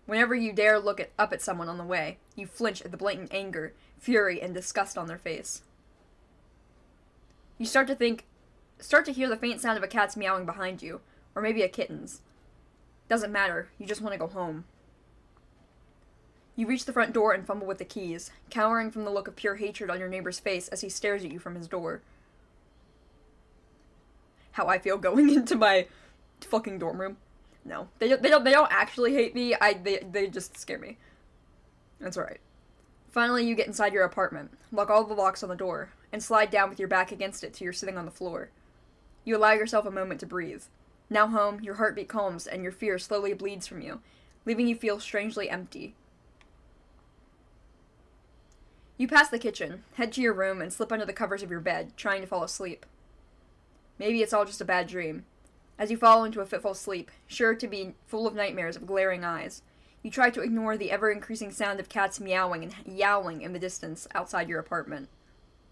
Whenever you dare look up at someone on the way, you flinch at the blatant anger, fury, and disgust on their face. You start to hear the faint sound of a cat's meowing behind you, or maybe a kitten's. Doesn't matter, you just want to go home. You reach the front door and fumble with the keys, cowering from the look of pure hatred on your neighbor's face as he stares at you from his door. How I feel going into my fucking dorm room. No, they don't actually hate me. They just scare me. That's alright. Finally, you get inside your apartment, lock all the locks on the door, and slide down with your back against it till you're sitting on the floor. You allow yourself a moment to breathe. Now home, your heartbeat calms and your fear slowly bleeds from you, leaving you feel strangely empty. You pass the kitchen, head to your room, and slip under the covers of your bed, trying to fall asleep. Maybe it's all just a bad dream. As you fall into a fitful sleep, sure to be full of nightmares of glaring eyes, you try to ignore the ever-increasing sound of cats meowing and yowling in the distance outside your apartment.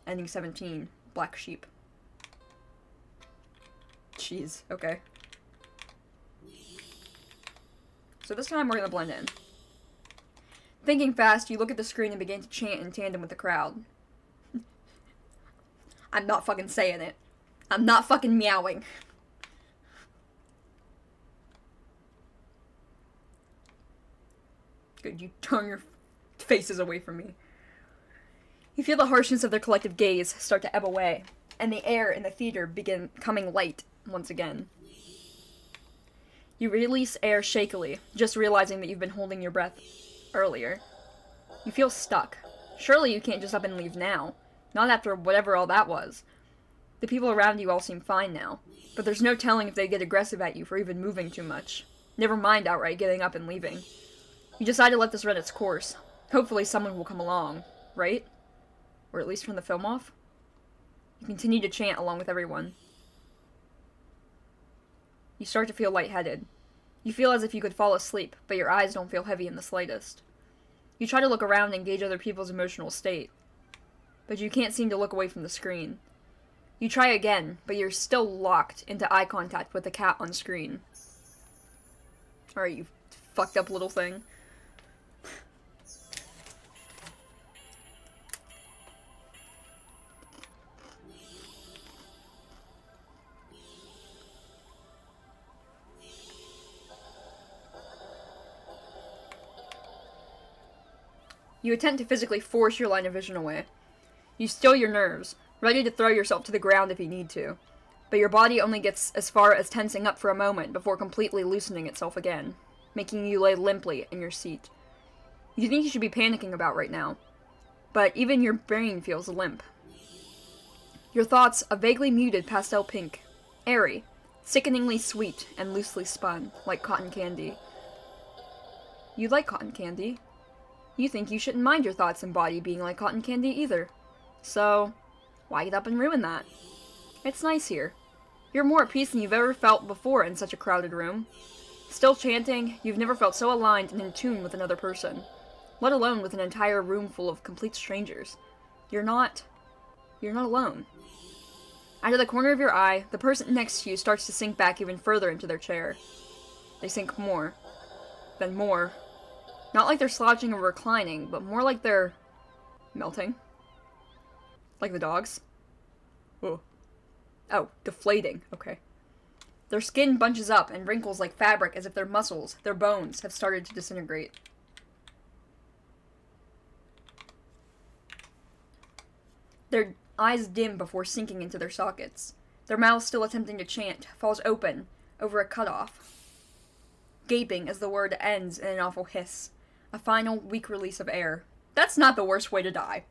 Ending 17. Black sheep. Jeez, okay. So this time we're gonna blend in. Thinking fast, you look at the screen and begin to chant in tandem with the crowd. I'm not fucking saying it. I'm not fucking meowing. Good, you turn your faces away from me. You feel the harshness of their collective gaze start to ebb away, and the air in the theater begin coming light once again. You release air shakily, just realizing that you've been holding your breath earlier. You feel stuck. Surely you can't just up and leave now. Not after whatever all that was. The people around you all seem fine now, but there's no telling if they get aggressive at you for even moving too much. Never mind outright getting up and leaving. You decide to let this run its course. Hopefully someone will come along, right? Or at least turn the film off? You continue to chant along with everyone. You start to feel lightheaded. You feel as if you could fall asleep, but your eyes don't feel heavy in the slightest. You try to look around and gauge other people's emotional state, but you can't seem to look away from the screen. You try again, but you're still locked into eye contact with the cat on screen. Alright, you fucked up little thing. You attempt to physically force your line of vision away. You still your nerves, ready to throw yourself to the ground if you need to, but your body only gets as far as tensing up for a moment before completely loosening itself again, making you lay limply in your seat. You think you should be panicking about right now, but even your brain feels limp. Your thoughts a vaguely muted pastel pink, airy, sickeningly sweet, and loosely spun, like cotton candy. You like cotton candy. You think you shouldn't mind your thoughts and body being like cotton candy either. So, why get up and ruin that? It's nice here. You're more at peace than you've ever felt before in such a crowded room. Still chanting, you've never felt so aligned and in tune with another person, let alone with an entire room full of complete strangers. You're not alone. Out of the corner of your eye, the person next to you starts to sink back even further into their chair. They sink more. Then more. Not like they're slouching or reclining, but more like they're melting. Like the dogs. Oh. Oh, deflating. Okay. Their skin bunches up and wrinkles like fabric as if their muscles, their bones, have started to disintegrate. Their eyes dim before sinking into their sockets. Their mouths still attempting to chant, falls open over a cutoff, gaping as the word ends in an awful hiss. A final, weak release of air. That's not the worst way to die.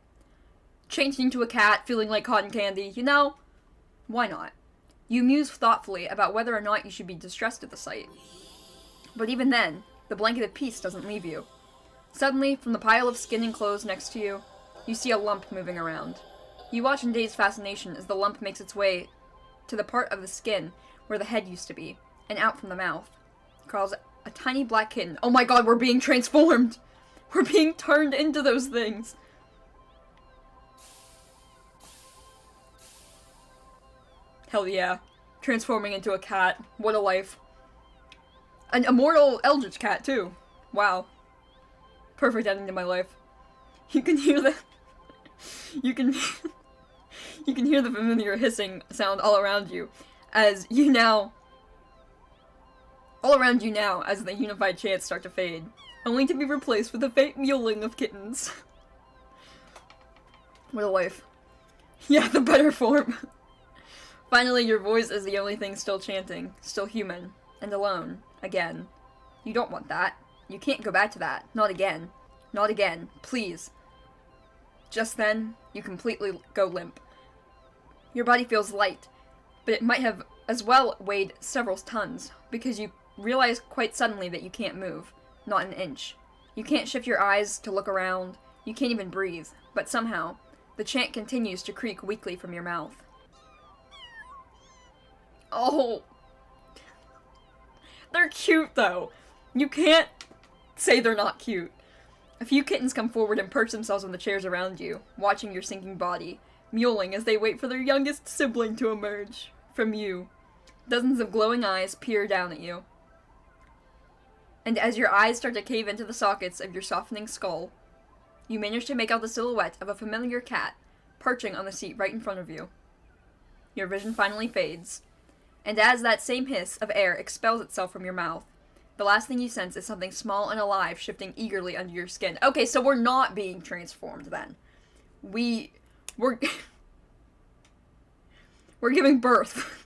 Changed into a cat, feeling like cotton candy, you know? Why not? You muse thoughtfully about whether or not you should be distressed at the sight. But even then, the blanket of peace doesn't leave you. Suddenly, from the pile of skin and clothes next to you, you see a lump moving around. You watch in dazed fascination as the lump makes its way to the part of the skin where the head used to be, and out from the mouth. Crawls a tiny black kitten. Oh my god, we're being transformed! We're being turned into those things! Hell yeah. Transforming into a cat. What a life. An immortal eldritch cat, too. Wow. Perfect ending to my life. You can hear the... you can hear the familiar hissing sound all around you as the unified chants start to fade, only to be replaced with the faint mewling of kittens. What a life. Yeah, the better form. Finally, your voice is the only thing still chanting, still human, and alone, again. You don't want that. You can't go back to that. Not again. Not again. Please. Just then, you completely go limp. Your body feels light, but it might have as well weighed several tons, because you realize quite suddenly that you can't move. Not an inch. You can't shift your eyes to look around. You can't even breathe. But somehow, the chant continues to creak weakly from your mouth. Oh. They're cute, though. You can't say they're not cute. A few kittens come forward and perch themselves on the chairs around you, watching your sinking body, mewling as they wait for their youngest sibling to emerge from you. Dozens of glowing eyes peer down at you. And as your eyes start to cave into the sockets of your softening skull, you manage to make out the silhouette of a familiar cat perching on the seat right in front of you. Your vision finally fades, and as that same hiss of air expels itself from your mouth, the last thing you sense is something small and alive shifting eagerly under your skin. Okay, so we're not being transformed then. We're giving birth.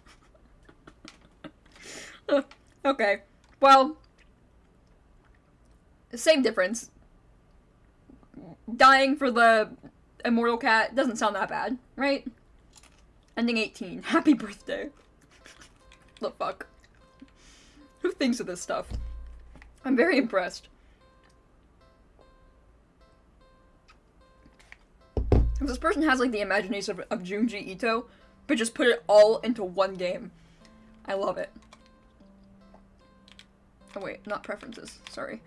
Okay, well, same difference. Dying for the immortal cat doesn't sound that bad, right? Ending 18. Happy birthday. The fuck? Who thinks of this stuff? I'm very impressed. If this person has, like, the imagination of Junji Ito, but just put it all into one game. I love it. Oh wait, not preferences. Sorry.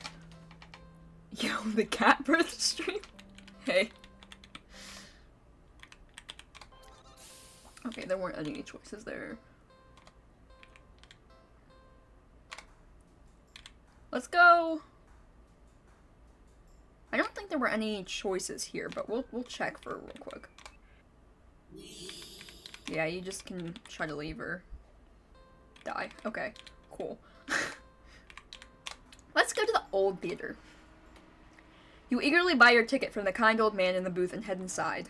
Yo, the cat birth stream? Hey. Okay, there weren't any choices there. Let's go. I don't think there were any choices here, but we'll check for real quick. Yeah, you just can try to leave or die. Okay, cool. Let's go to the old theater. You eagerly buy your ticket from the kind old man in the booth and head inside.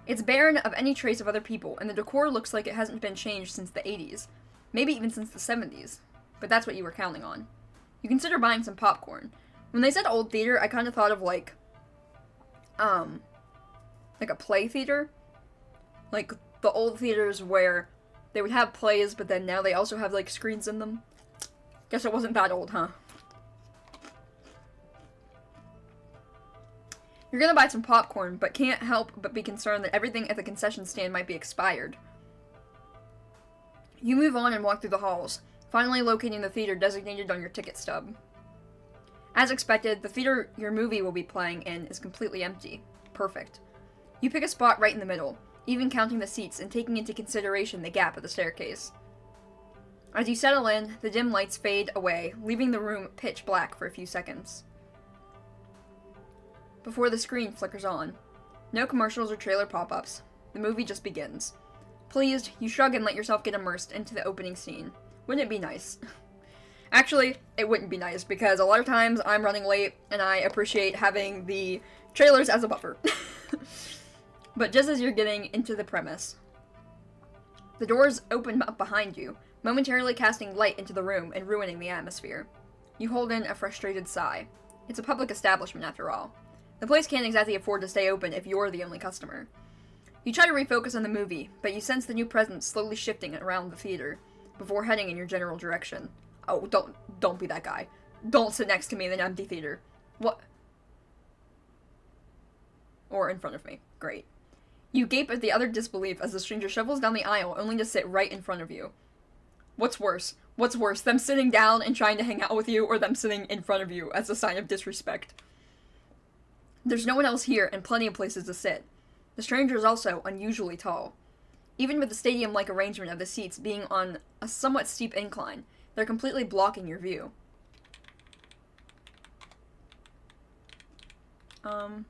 It's barren of any trace of other people, and the decor looks like it hasn't been changed since the 80s. Maybe even since the 70s. But that's what you were counting on. You consider buying some popcorn. When they said old theater, I kind of thought of like a play theater. Like the old theaters where they would have plays, but then now they also have like screens in them. Guess it wasn't that old, huh? You're gonna buy some popcorn, but can't help but be concerned that everything at the concession stand might be expired. You move on and walk through the halls, finally locating the theater designated on your ticket stub. As expected, the theater your movie will be playing in is completely empty. Perfect. You pick a spot right in the middle, even counting the seats and taking into consideration the gap of the staircase. As you settle in, the dim lights fade away, leaving the room pitch black for a few seconds. Before the screen flickers on. No commercials or trailer pop-ups. The movie just begins. Pleased, you shrug and let yourself get immersed into the opening scene. Wouldn't it be nice? Actually, it wouldn't be nice, because a lot of times I'm running late, and I appreciate having the trailers as a buffer. But just as you're getting into the premise, the doors open up behind you, momentarily casting light into the room and ruining the atmosphere. You hold in a frustrated sigh. It's a public establishment after all. The place can't exactly afford to stay open if you're the only customer. You try to refocus on the movie, but you sense the new presence slowly shifting around the theater, before heading in your general direction. Oh, don't be that guy. Don't sit next to me in an empty theater. What? Or in front of me. Great. You gape at the utter disbelief as the stranger shovels down the aisle, only to sit right in front of you. What's worse? What's worse, them sitting down and trying to hang out with you, or them sitting in front of you as a sign of disrespect? There's no one else here, and plenty of places to sit. The stranger is also unusually tall. Even with the stadium-like arrangement of the seats being on a somewhat steep incline, they're completely blocking your view. I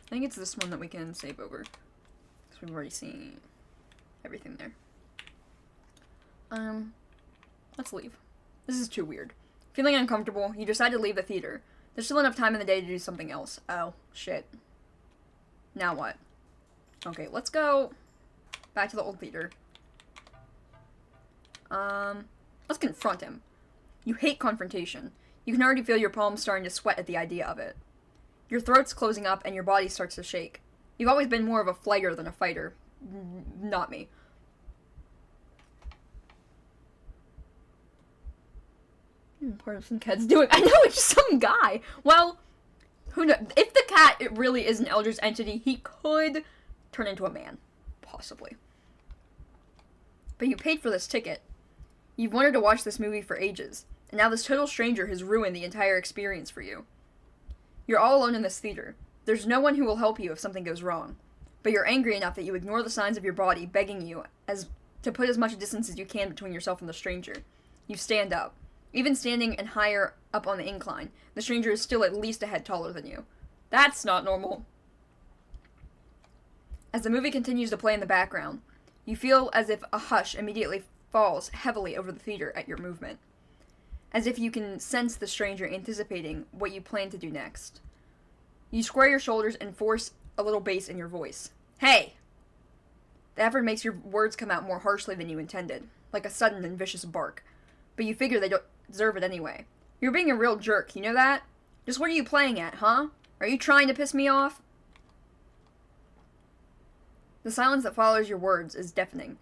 think it's this one that we can save over, because we've already seen everything there. Let's leave. This is too weird. Feeling uncomfortable, you decide to leave the theater. There's still enough time in the day to do something else. Oh, shit. Now what? Okay, let's go back to the old theater. Let's confront him. You hate confrontation. You can already feel your palms starting to sweat at the idea of it. Your throat's closing up and your body starts to shake. You've always been more of a flighter than a fighter. Not me. Part of some cat's doing. I know, it's just some guy. Well, who knows? If the cat, it really is an eldritch entity, he could turn into a man. Possibly. But you paid for this ticket. You've wanted to watch this movie for ages, and now this total stranger has ruined the entire experience for you. You're all alone in this theater. There's no one who will help you if something goes wrong. But you're angry enough that you ignore the signs of your body begging you to put as much distance as you can between yourself and the stranger. You stand up. Even standing and higher up on the incline, the stranger is still at least a head taller than you. That's not normal. As the movie continues to play in the background, you feel as if a hush immediately falls heavily over the theater at your movement. As if you can sense the stranger anticipating what you plan to do next. You square your shoulders and force a little bass in your voice. Hey! The effort makes your words come out more harshly than you intended, like a sudden and vicious bark. But you figure they don't deserve it anyway. You're being a real jerk, you know that? Just what are you playing at, huh? Are you trying to piss me off? The silence that follows your words is deafening.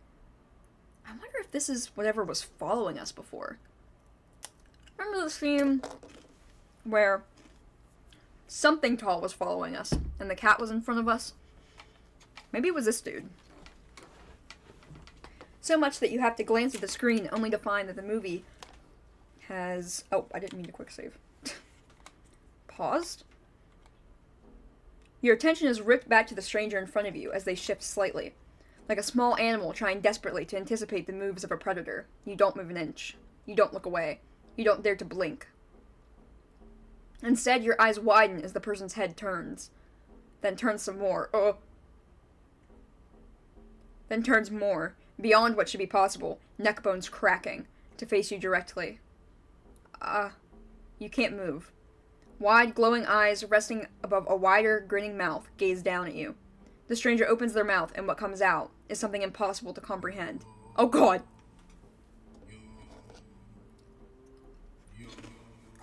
I wonder if this is whatever was following us before. Remember the scene where something tall was following us and the cat was in front of us? Maybe it was this dude. So much that you have to glance at the screen only to find that the movie has... Oh, I didn't mean to quick save. Paused? Your attention is ripped back to the stranger in front of you as they shift slightly. Like a small animal trying desperately to anticipate the moves of a predator. You don't move an inch. You don't look away. You don't dare to blink. Instead, your eyes widen as the person's head turns. Then turns some more. Then turns more, beyond what should be possible, neck bones cracking, to face you directly. You can't move. Wide, glowing eyes resting above a wider, grinning mouth gaze down at you. The stranger opens their mouth, and what comes out is something impossible to comprehend. Oh god!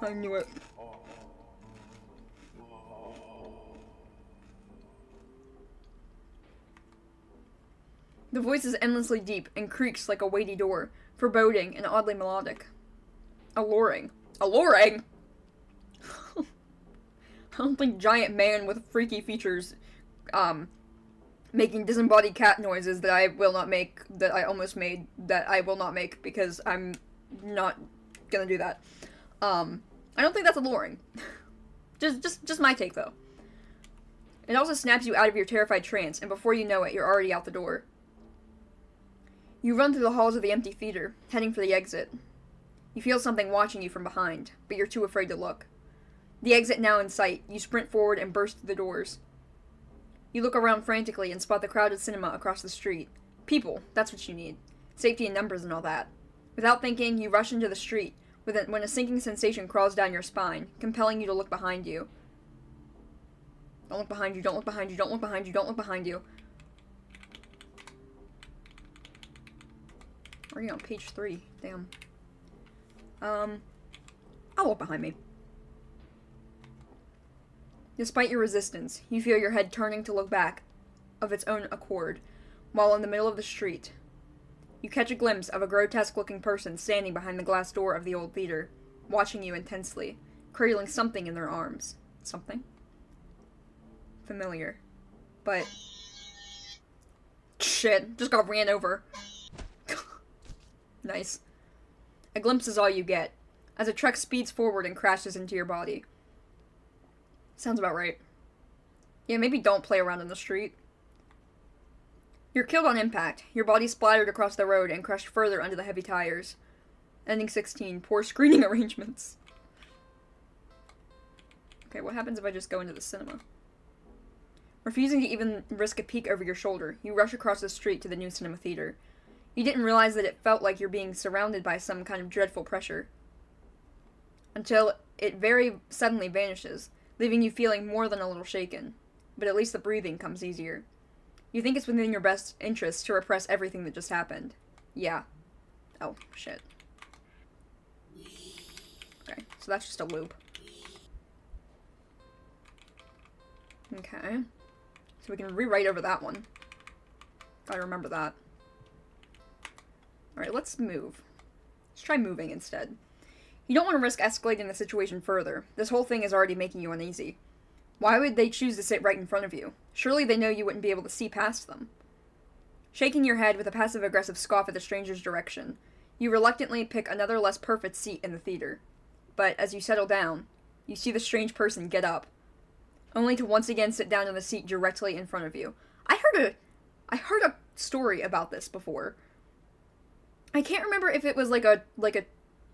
I knew it. The voice is endlessly deep and creaks like a weighty door, foreboding and oddly melodic. Alluring. Alluring?! I don't think giant man with freaky features, making disembodied cat noises that I will not make, that I almost made, that I will not make, because I'm not gonna do that. I don't think that's alluring. just my take, though. It also snaps you out of your terrified trance, and before you know it, you're already out the door. You run through the halls of the empty theater, heading for the exit. You feel something watching you from behind, but you're too afraid to look. The exit now in sight, you sprint forward and burst through the doors. You look around frantically and spot the crowded cinema across the street. People, that's what you need. Safety in numbers and all that. Without thinking, you rush into the street, when a sinking sensation crawls down your spine, compelling you to look behind you. Don't look behind you, don't look behind you, don't look behind you, don't look behind you. Already on page 3. Damn. I'll look behind me. Despite your resistance, you feel your head turning to look back of its own accord, while in the middle of the street. You catch a glimpse of a grotesque-looking person standing behind the glass door of the old theater, watching you intensely, cradling something in their arms. Something? Familiar. But... shit, just got ran over. Nice. A glimpse is all you get, as a truck speeds forward and crashes into your body. Sounds about right. Yeah, maybe don't play around in the street. You're killed on impact. Your body splattered across the road and crushed further under the heavy tires. Ending 16. Poor screening arrangements. Okay, what happens if I just go into the cinema? Refusing to even risk a peek over your shoulder, you rush across the street to the new cinema theater. You didn't realize that it felt like you're being surrounded by some kind of dreadful pressure. Until it very suddenly vanishes, leaving you feeling more than a little shaken. But at least the breathing comes easier. You think it's within your best interest to repress everything that just happened. Yeah. Oh, shit. Okay, so that's just a loop. Okay. So we can rewrite over that one. If I remember that. Alright, let's move. Let's try moving instead. You don't want to risk escalating the situation further. This whole thing is already making you uneasy. Why would they choose to sit right in front of you? Surely they know you wouldn't be able to see past them. Shaking your head with a passive-aggressive scoff at the stranger's direction, you reluctantly pick another less perfect seat in the theater. But as you settle down, you see the strange person get up, only to once again sit down in the seat directly in front of you. I heard a story about this before. I can't remember if it was like a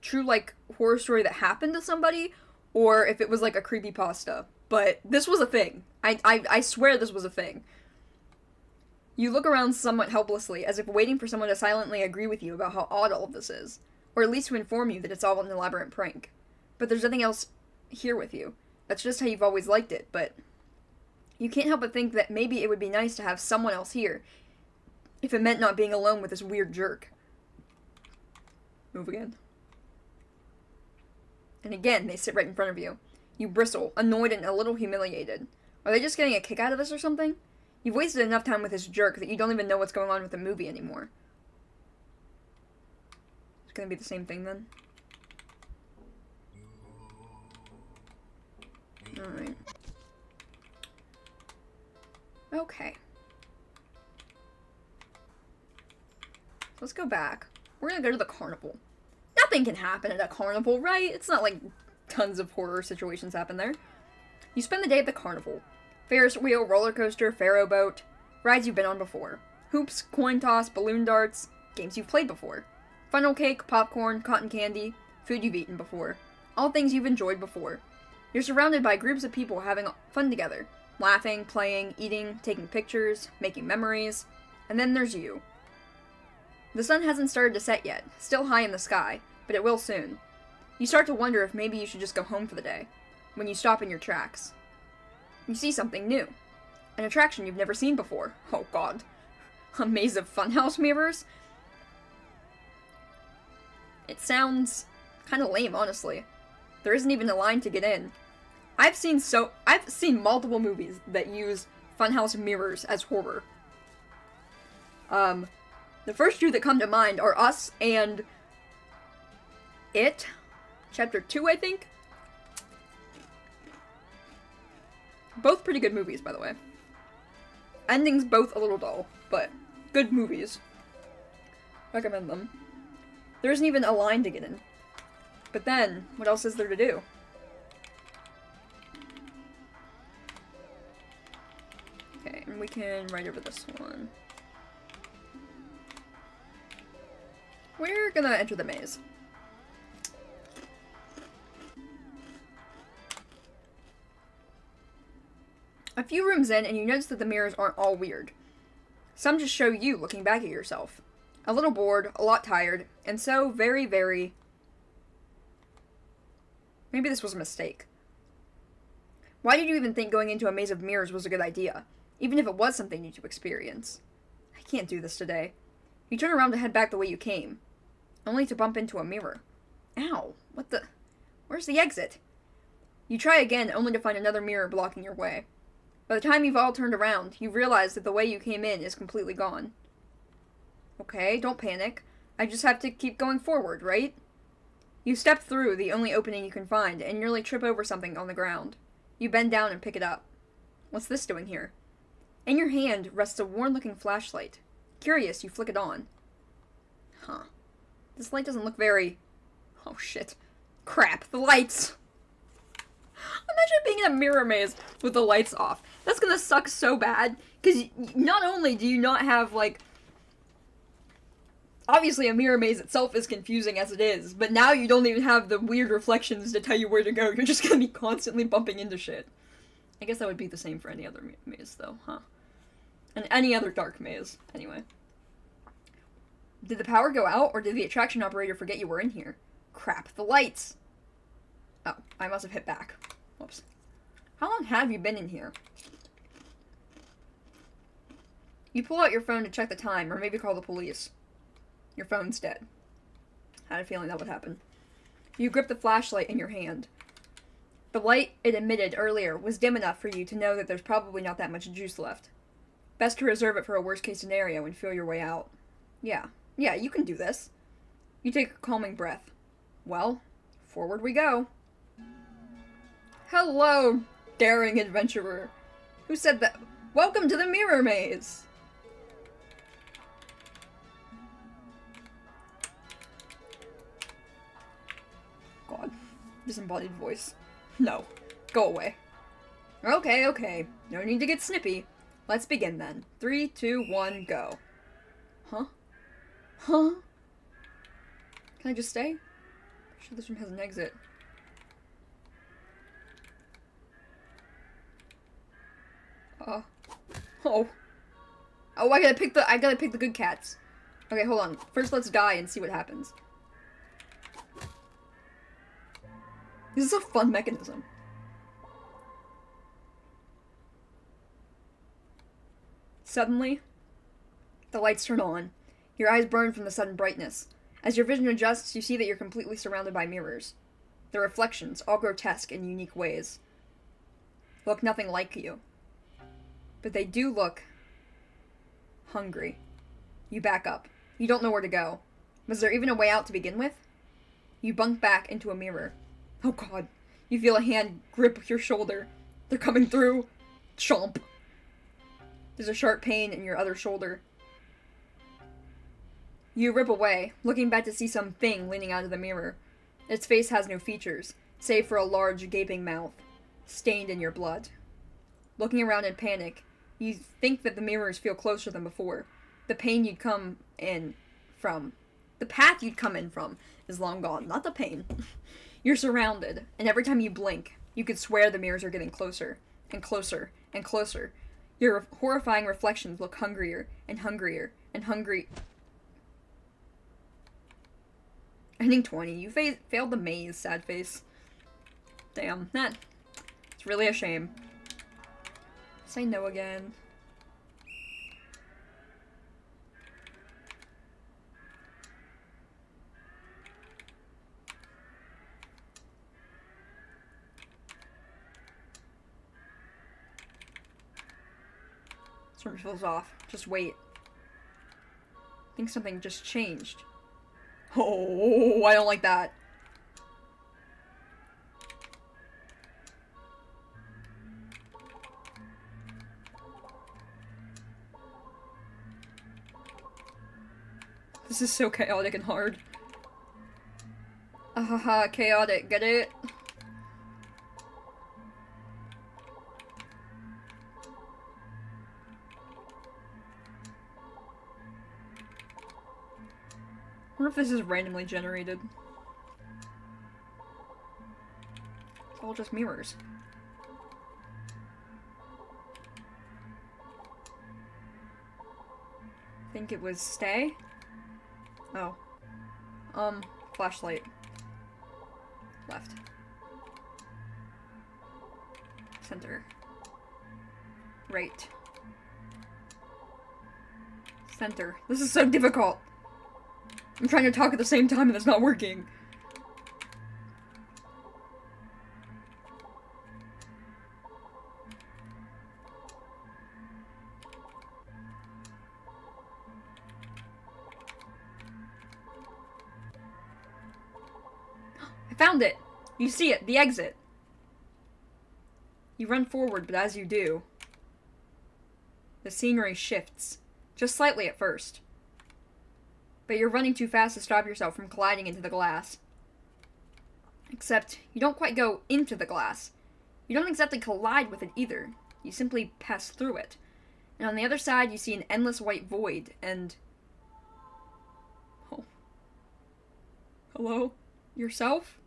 true horror story that happened to somebody, or if it was like a creepypasta. But this was a thing. I swear this was a thing. You look around somewhat helplessly, as if waiting for someone to silently agree with you about how odd all of this is, or at least to inform you that it's all an elaborate prank. But there's nothing else here with you. That's just how you've always liked it, but you can't help but think that maybe it would be nice to have someone else here, if it meant not being alone with this weird jerk. Move again. And again, they sit right in front of you. You bristle, annoyed and a little humiliated. Are they just getting a kick out of this or something? You've wasted enough time with this jerk that you don't even know what's going on with the movie anymore. It's gonna be the same thing then. Alright. Okay. Let's go back. We're gonna go to the carnival. Nothing can happen at a carnival, right? It's not like tons of horror situations happen there. You spend the day at the carnival. Ferris wheel, roller coaster, faro boat. Rides you've been on before. Hoops, coin toss, balloon darts. Games you've played before. Funnel cake, popcorn, cotton candy. Food you've eaten before. All things you've enjoyed before. You're surrounded by groups of people having fun together. Laughing, playing, eating, taking pictures, making memories. And then there's you. The sun hasn't started to set yet, still high in the sky, but it will soon. You start to wonder if maybe you should just go home for the day, when you stop in your tracks. You see something new. An attraction you've never seen before. Oh god. A maze of funhouse mirrors? It sounds kind of lame, honestly. There isn't even a line to get in. I've seen multiple movies that use funhouse mirrors as horror. The first two that come to mind are Us and It, Chapter 2, I think. Both pretty good movies, by the way. Endings both a little dull, but good movies. Recommend them. There isn't even a line to get in. But then, what else is there to do? Okay, and we can write over this one. We're gonna enter the maze. A few rooms in, and you notice that the mirrors aren't all weird. Some just show you looking back at yourself. A little bored, a lot tired, and so very, very... Maybe this was a mistake. Why did you even think going into a maze of mirrors was a good idea? Even if it was something new to experience. I can't do this today. You turn around to head back the way you came. Only to bump into a mirror. Ow. What the... Where's the exit? You try again, only to find another mirror blocking your way. By the time you've all turned around, you realize that the way you came in is completely gone. Okay, don't panic. I just have to keep going forward, right? You step through the only opening you can find and nearly trip over something on the ground. You bend down and pick it up. What's this doing here? In your hand rests a worn-looking flashlight. Curious, you flick it on. Huh. This light doesn't look very... Oh, shit. Crap, the lights! Imagine being in a mirror maze with the lights off. That's gonna suck so bad, because not only do you not have, like... Obviously, a mirror maze itself is confusing as it is, but now you don't even have the weird reflections to tell you where to go. You're just gonna be constantly bumping into shit. I guess that would be the same for any other maze, though, huh? And any other dark maze, anyway. Did the power go out, or did the attraction operator forget you were in here? Crap, the lights! Oh, I must have hit back. Whoops. How long have you been in here? You pull out your phone to check the time, or maybe call the police. Your phone's dead. I had a feeling that would happen. You grip the flashlight in your hand. The light it emitted earlier was dim enough for you to know that there's probably not that much juice left. Best to reserve it for a worst-case scenario and feel your way out. Yeah, you can do this. You take a calming breath. Well, forward we go. Hello, daring adventurer. Who said that? Welcome to the mirror maze! God, disembodied voice. No, go away. Okay. No need to get snippy. Let's begin then. 3, 2, 1, go. Huh? Can I just stay? I'm sure this room has an exit. Oh, I gotta pick the good cats. Okay, hold on. First, let's die and see what happens. This is a fun mechanism. Suddenly, the lights turn on. Your eyes burn from the sudden brightness. As your vision adjusts, you see that you're completely surrounded by mirrors. The reflections, all grotesque in unique ways, look nothing like you. But they do look hungry. You back up. You don't know where to go. Was there even a way out to begin with? You bunk back into a mirror. Oh god. You feel a hand grip your shoulder. They're coming through. Chomp. There's a sharp pain in your other shoulder. You rip away, looking back to see some thing leaning out of the mirror. Its face has no features, save for a large, gaping mouth, stained in your blood. Looking around in panic, you think that the mirrors feel closer than before. The path you'd come in from is long gone, not the pain. You're surrounded, and every time you blink, you could swear the mirrors are getting closer, and closer, and closer. Your horrifying reflections look hungrier, and hungrier, and hungry. Ending 20. You failed the maze, sad face. Damn, it's really a shame. Say no again. Sort of feels off. Just wait. I think something just changed. Oh, I don't like that. This is so chaotic and hard. Ahaha, chaotic, get it? I wonder if this is randomly generated. It's all just mirrors. Think it was stay? Oh. Flashlight. Left. Center. Right. Center. This is so difficult. I'm trying to talk at the same time and it's not working. I found it! You see it, the exit. You run forward, but as you do, the scenery shifts. Just slightly at first. But you're running too fast to stop yourself from colliding into the glass. Except, you don't quite go into the glass. You don't exactly collide with it either. You simply pass through it. And on the other side, you see an endless white void, and... Oh. Hello? Yourself?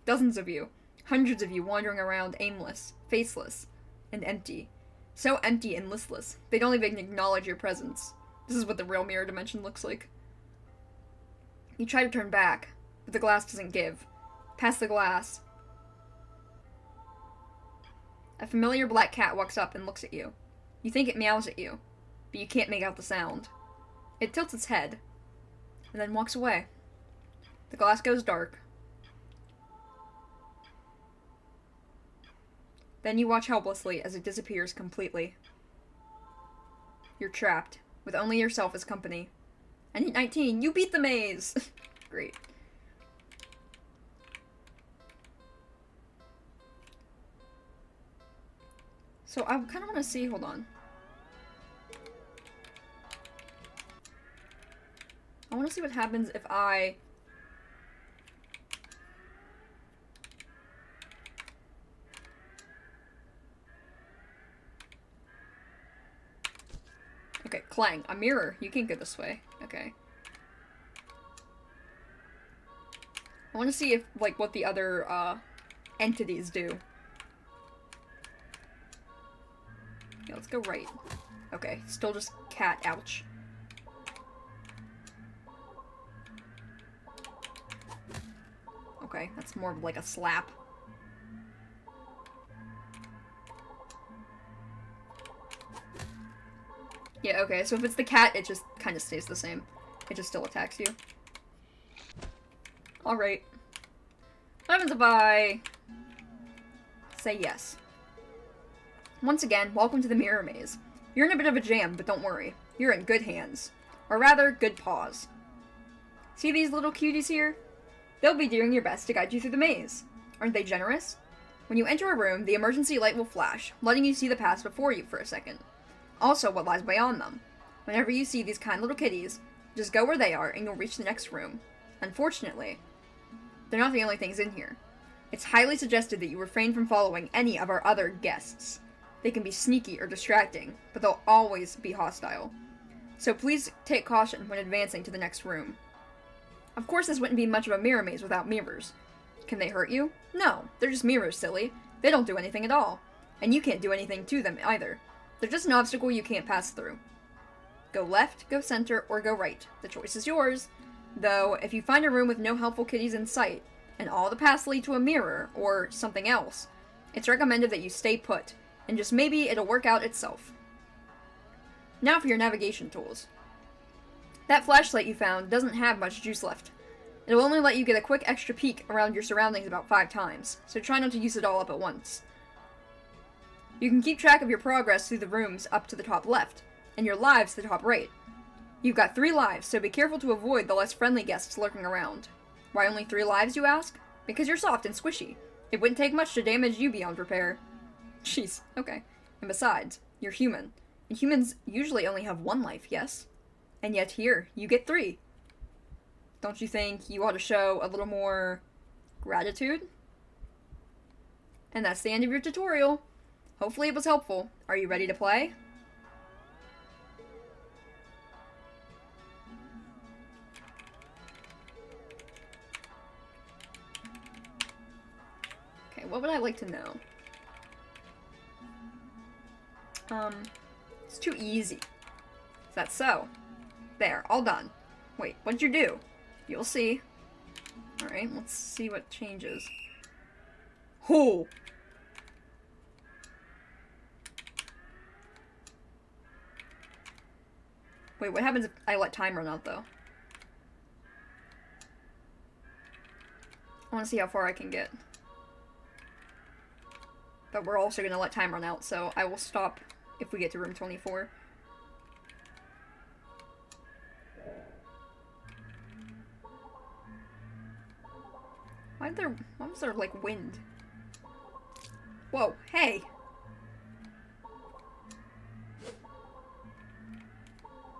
Dozens of you. Hundreds of you wandering around aimless, faceless, and empty. So empty and listless, they don't even acknowledge your presence. This is what the real mirror dimension looks like. You try to turn back, but the glass doesn't give. Past the glass, a familiar black cat walks up and looks at you. You think it meows at you, but you can't make out the sound. It tilts its head, and then walks away. The glass goes dark. Then you watch helplessly as it disappears completely. You're trapped, with only yourself as company. And at 19, you beat the maze! Great. So I kind of want to see, hold on. I want to see what happens if I... Okay, Clang, a mirror. You can't go this way. Okay. I want to see if, like, what the other, entities do. Yeah, let's go right. Okay, still just cat, ouch. Okay, that's more of like a slap. Yeah, okay, so if it's the cat, it just kind of stays the same. It just still attacks you. Alright. What happens if I say yes? Once again, welcome to the mirror maze. You're in a bit of a jam, but don't worry. You're in good hands. Or rather, good paws. See these little cuties here? They'll be doing your best to guide you through the maze. Aren't they generous? When you enter a room, the emergency light will flash, letting you see the path before you for a second. Also, what lies beyond them. Whenever you see these kind little kitties, just go where they are and you'll reach the next room. Unfortunately, they're not the only things in here. It's highly suggested that you refrain from following any of our other guests. They can be sneaky or distracting, but they'll always be hostile. So please take caution when advancing to the next room. Of course, this wouldn't be much of a mirror maze without mirrors. Can they hurt you? No, they're just mirrors, silly. They don't do anything at all. And you can't do anything to them either. They're just an obstacle you can't pass through. Go left, go center, or go right. The choice is yours. Though, if you find a room with no helpful kitties in sight, and all the paths lead to a mirror, or something else, it's recommended that you stay put, and just maybe it'll work out itself. Now for your navigation tools. That flashlight you found doesn't have much juice left. It'll only let you get a quick extra peek around your surroundings about 5 times, so try not to use it all up at once. You can keep track of your progress through the rooms up to the top left, and your lives to the top right. You've got 3 lives, so be careful to avoid the less friendly guests lurking around. Why only 3 lives, you ask? Because you're soft and squishy. It wouldn't take much to damage you beyond repair. Jeez, okay. And besides, you're human. And humans usually only have 1 life, yes? And yet here, you get 3. Don't you think you ought to show a little more gratitude? And that's the end of your tutorial. Hopefully it was helpful. Are you ready to play? Okay, what would I like to know? It's too easy. Is that so? There, all done. Wait, what'd you do? You'll see. Alright, let's see what changes. Oh! Wait, what happens if I let time run out, though? I want to see how far I can get. But we're also going to let time run out, so I will stop if we get to room 24. Why was there, like, wind? Whoa, hey!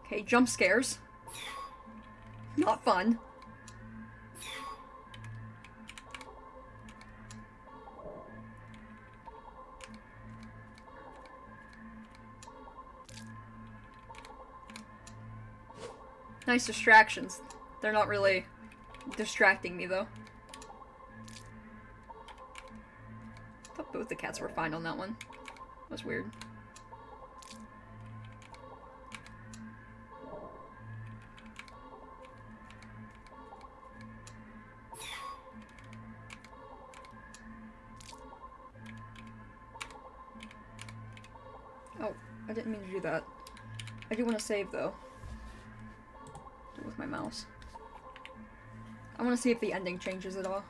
Okay, jump scares. Not fun. Nice distractions. They're not really distracting me, though. I thought both the cats were fine on that one. That was weird. Oh, I didn't mean to do that. I do want to save, though. Do it with my mouse. I want to see if the ending changes at all.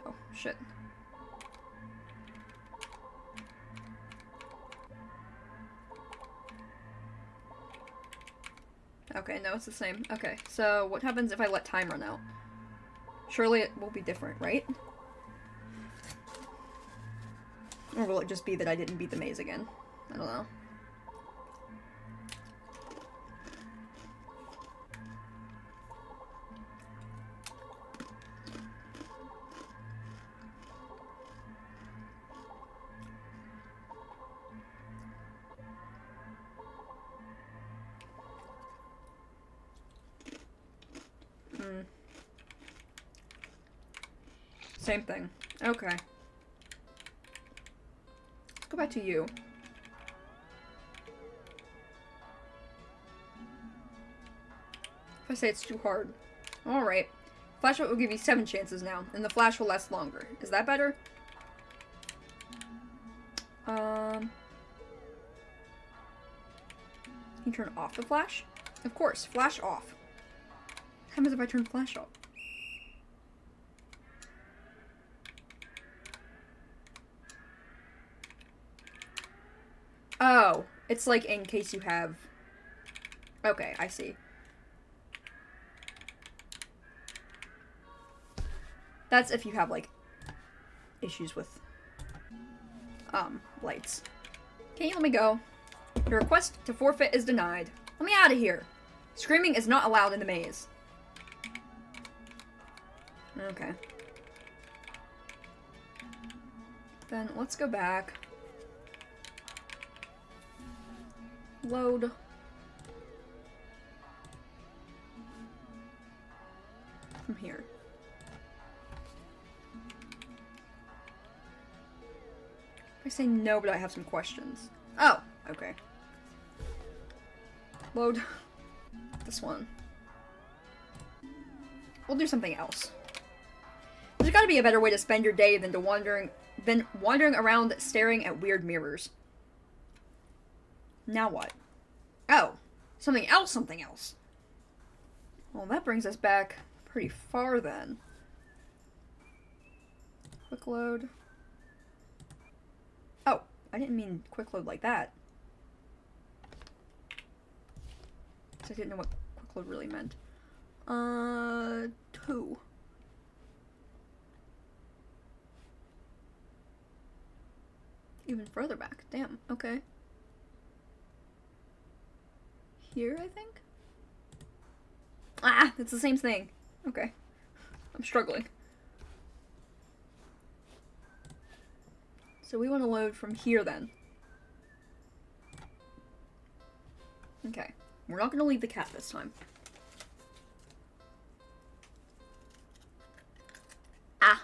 Oh, shit. Okay, no, it's the same. Okay, so what happens if I let time run out? Surely it will be different, right? Or will it just be that I didn't beat the maze again? I don't know. Same thing. Okay. Let's go back to you. If I say it's too hard. Alright. Flashlight will give you 7 chances now, and the flash will last longer. Is that better? Can you turn off the flash? Of course. Flash off. What happens if I turn flash off? Oh, it's like in case you have... Okay, I see. That's if you have, like, issues with, lights. Okay, let me go. Your request to forfeit is denied. Let me out of here. Screaming is not allowed in the maze. Okay. Then let's go back. Load. From here. I say no, but I have some questions. Oh, okay. Load this one. We'll do something else. There's gotta be a better way to spend your day than wandering around staring at weird mirrors. Now what? Oh, something else. Well, that brings us back pretty far then. Quick load. Oh, I didn't mean quick load like that. I didn't know what quick load really meant. 2. Even further back. Damn, okay. Here, I think? Ah, it's the same thing. Okay. I'm struggling. So we want to load from here then. Okay. We're not going to leave the cat this time. Ah.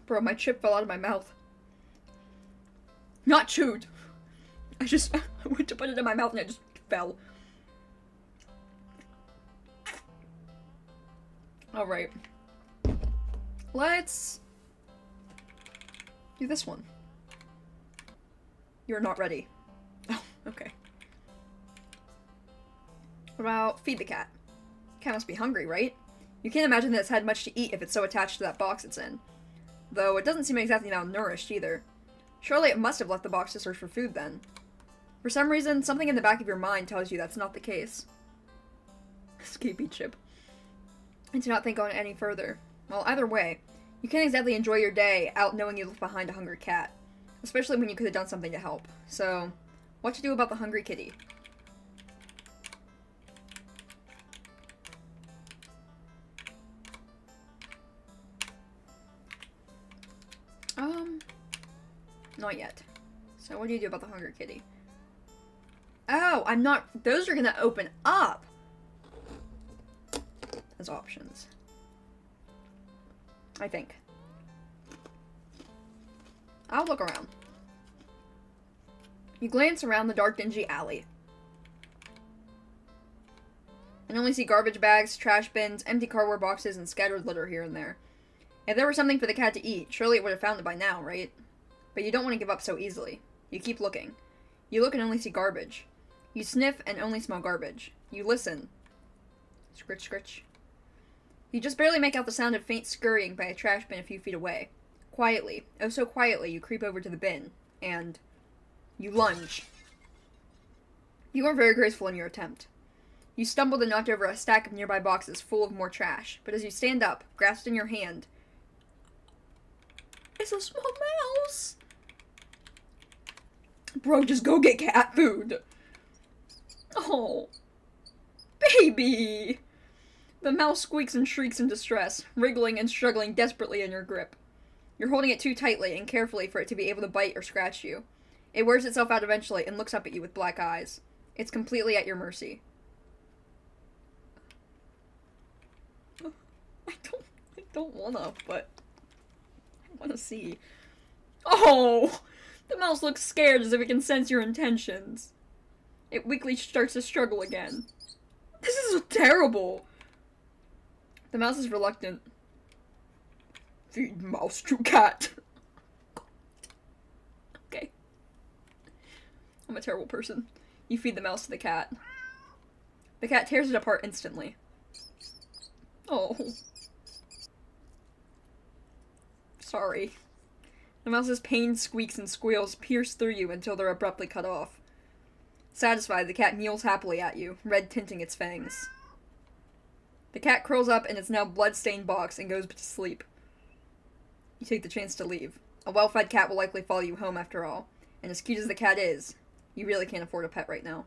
Bro, my chip fell out of my mouth. Not chewed. I went to put it in my mouth and it just fell. Alright. Let's do this one. You're not ready. Oh, okay. What about feed the cat? Cat must be hungry, right? You can't imagine that it's had much to eat if it's so attached to that box it's in. Though it doesn't seem exactly malnourished either. Surely it must have left the box to search for food then. For some reason, something in the back of your mind tells you that's not the case. Escapee chip. And to not think on it any further. Well, either way, you can't exactly enjoy your day out knowing you left behind a hungry cat. Especially when you could have done something to help. So, what to do about the hungry kitty? Not yet. So what do you do about the hungry kitty? Oh, I'm not... Those are gonna open up! As options. I think. I'll look around. You glance around the dark, dingy alley. And only see garbage bags, trash bins, empty cardboard boxes, and scattered litter here and there. If there were something for the cat to eat, surely it would have found it by now, right? But you don't want to give up so easily. You keep looking. You look and only see garbage. You sniff and only smell garbage. You listen. Scritch, scritch. You just barely make out the sound of faint scurrying by a trash bin a few feet away. Quietly, oh so quietly, you creep over to the bin, and you lunge. You are very graceful in your attempt. You stumbled and knocked over a stack of nearby boxes full of more trash, but as you stand up, grasped in your hand, it's a small mouse! Bro, just go get cat food! Oh. Baby! The mouse squeaks and shrieks in distress, wriggling and struggling desperately in your grip. You're holding it too tightly and carefully for it to be able to bite or scratch you. It wears itself out eventually and looks up at you with black eyes. It's completely at your mercy. I don't wanna, but I wanna see. Oh! The mouse looks scared as if it can sense your intentions. It weakly starts to struggle again. This is terrible! The mouse is reluctant. Feed mouse to cat. Okay. I'm a terrible person. You feed the mouse to the cat. The cat tears it apart instantly. Oh. Sorry. The mouse's pained squeaks and squeals pierce through you until they're abruptly cut off. Satisfied, the cat kneels happily at you, red tinting its fangs. The cat curls up in its now blood-stained box and goes to sleep. You take the chance to leave. A well-fed cat will likely follow you home after all, and as cute as the cat is, you really can't afford a pet right now.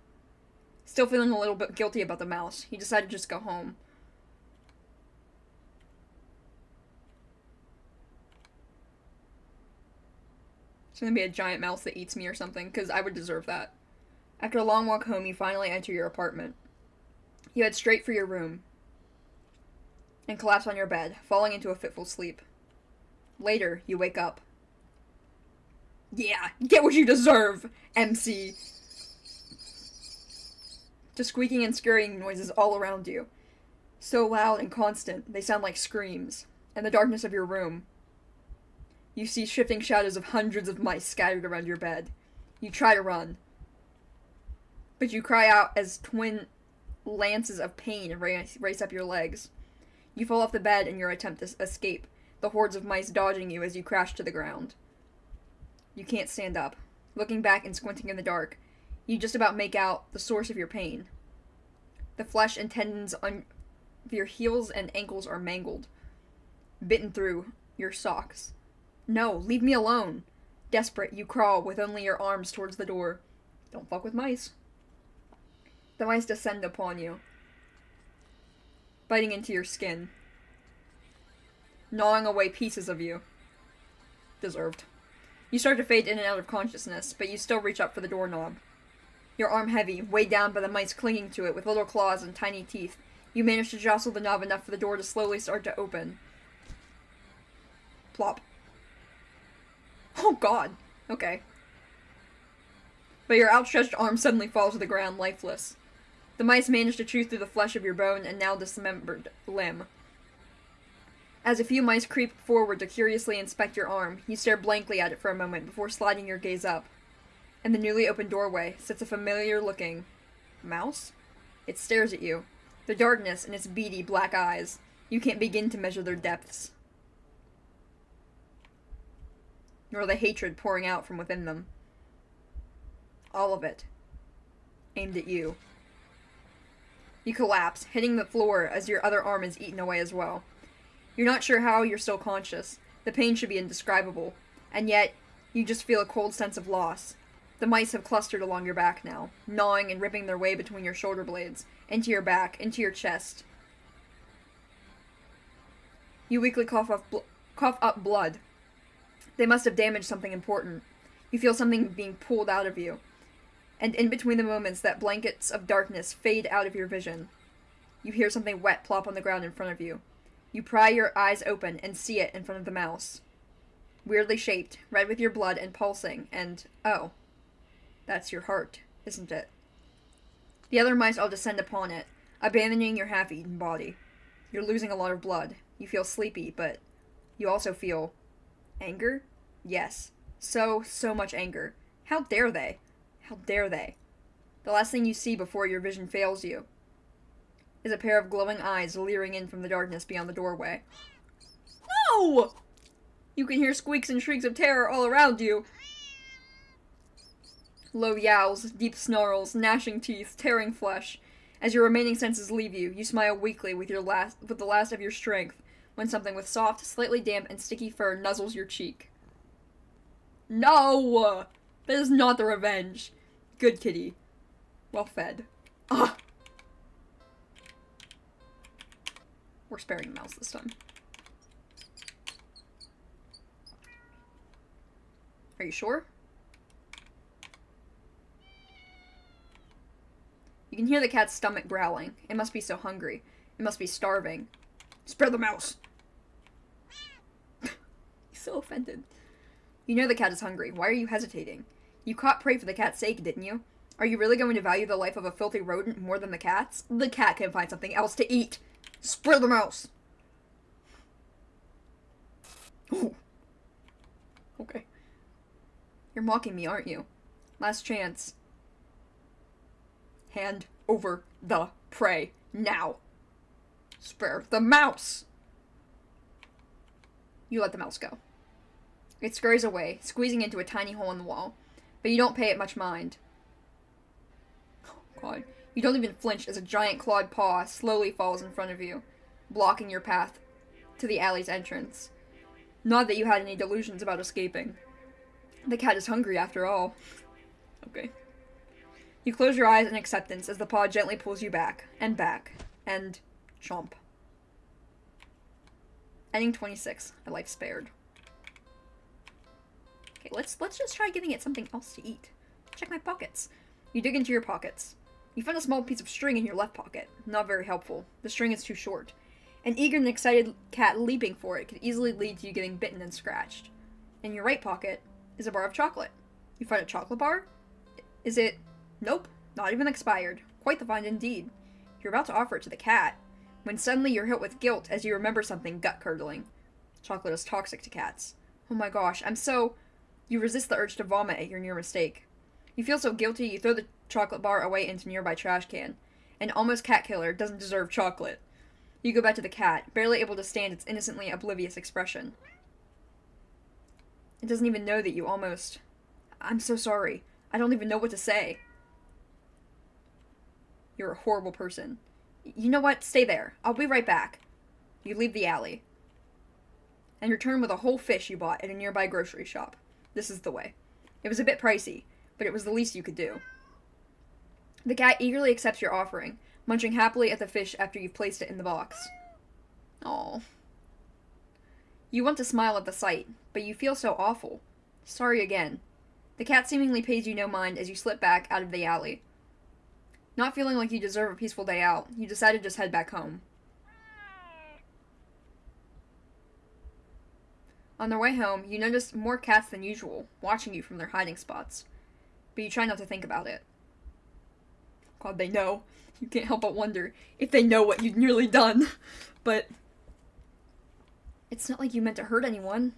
Still feeling a little bit guilty about the mouse, you decide to just go home. It's gonna be a giant mouse that eats me or something, because I would deserve that. After a long walk home, you finally enter your apartment. You head straight for your room and collapse on your bed, falling into a fitful sleep. Later, you wake up. Yeah, get what you deserve, MC! Just squeaking and scurrying noises all around you. So loud and constant, they sound like screams. In the darkness of your room, you see shifting shadows of hundreds of mice scattered around your bed. You try to run, but you cry out as twin lances of pain race up your legs. You fall off the bed in your attempt to escape, the hordes of mice dodging you as you crash to the ground. You can't stand up. Looking back and squinting in the dark, you just about make out the source of your pain. The flesh and tendons on your heels and ankles are mangled, bitten through your socks. No, leave me alone. Desperate, you crawl with only your arms towards the door. Don't fuck with mice. The mice descend upon you, biting into your skin, gnawing away pieces of you. Deserved. You start to fade in and out of consciousness, but you still reach up for the doorknob. Your arm heavy, weighed down by the mice clinging to it with little claws and tiny teeth, you manage to jostle the knob enough for the door to slowly start to open. Plop. Oh god. Okay. But your outstretched arm suddenly falls to the ground, lifeless. The mice manage to chew through the flesh of your bone and now dismembered limb. As a few mice creep forward to curiously inspect your arm, you stare blankly at it for a moment before sliding your gaze up. In the newly opened doorway sits a familiar-looking mouse? It stares at you. The darkness in its beady black eyes. You can't begin to measure their depths, nor the hatred pouring out from within them. All of it aimed at you. You collapse, hitting the floor as your other arm is eaten away as well. You're not sure how you're still conscious. The pain should be indescribable, and yet you just feel a cold sense of loss. The mice have clustered along your back now, gnawing and ripping their way between your shoulder blades, into your back, into your chest. You weakly cough up blood. They must have damaged something important. You feel something being pulled out of you. And in between the moments that blankets of darkness fade out of your vision, you hear something wet plop on the ground in front of you. You pry your eyes open and see it in front of the mouse. Weirdly shaped, red with your blood and pulsing, and, oh, that's your heart, isn't it? The other mice all descend upon it, abandoning your half-eaten body. You're losing a lot of blood. You feel sleepy, but you also feel anger? Yes. So much anger. How dare they? How dare they? The last thing you see before your vision fails you is a pair of glowing eyes leering in from the darkness beyond the doorway. No! You can hear squeaks and shrieks of terror all around you. Low yowls, deep snarls, gnashing teeth, tearing flesh. As your remaining senses leave you, you smile weakly with the last of your strength when something with soft, slightly damp, and sticky fur nuzzles your cheek. No! That is not the revenge. Good kitty. Well fed. Ah! We're sparing the mouse this time. Are you sure? You can hear the cat's stomach growling. It must be so hungry. It must be starving. Spare the mouse! He's so offended. You know the cat is hungry. Why are you hesitating? You caught prey for the cat's sake, didn't you? Are you really going to value the life of a filthy rodent more than the cat's? The cat can find something else to eat. Spare the mouse! Ooh. Okay. You're mocking me, aren't you? Last chance. Hand over the prey, now. Spare the mouse! You let the mouse go. It scurries away, squeezing into a tiny hole in the wall, but you don't pay it much mind. Oh, God. You don't even flinch as a giant clawed paw slowly falls in front of you, blocking your path to the alley's entrance. Not that you had any delusions about escaping. The cat is hungry after all. Okay. You close your eyes in acceptance as the paw gently pulls you back, and chomp. Ending 26. A life spared. Okay, let's just try giving it something else to eat. Check my pockets. You dig into your pockets. You find a small piece of string in your left pocket. Not very helpful. The string is too short. An eager and excited cat leaping for it could easily lead to you getting bitten and scratched. In your right pocket is a bar of chocolate. You find a chocolate bar? Is it... Nope, not even expired. Quite the find indeed. You're about to offer it to the cat, when suddenly you're hit with guilt as you remember something gut-curdling. Chocolate is toxic to cats. Oh my gosh, You resist the urge to vomit at your near mistake. You feel so guilty you throw the chocolate bar away into a nearby trash can. An almost cat killer doesn't deserve chocolate. You go back to the cat, barely able to stand its innocently oblivious expression. It doesn't even know that you almost... I'm so sorry. I don't even know what to say. You're a horrible person. You know what? Stay there. I'll be right back. You leave the alley and return with a whole fish you bought at a nearby grocery shop. This is the way. It was a bit pricey, but it was the least you could do. The cat eagerly accepts your offering, munching happily at the fish after you've placed it in the box. Aww. You want to smile at the sight, but you feel so awful. Sorry again. The cat seemingly pays you no mind as you slip back out of the alley. Not feeling like you deserve a peaceful day out, you decide to just head back home. On their way home, you notice more cats than usual, watching you from their hiding spots. But you try not to think about it. God, they know. You can't help but wonder if they know what you've nearly done. But It's not like you meant to hurt anyone.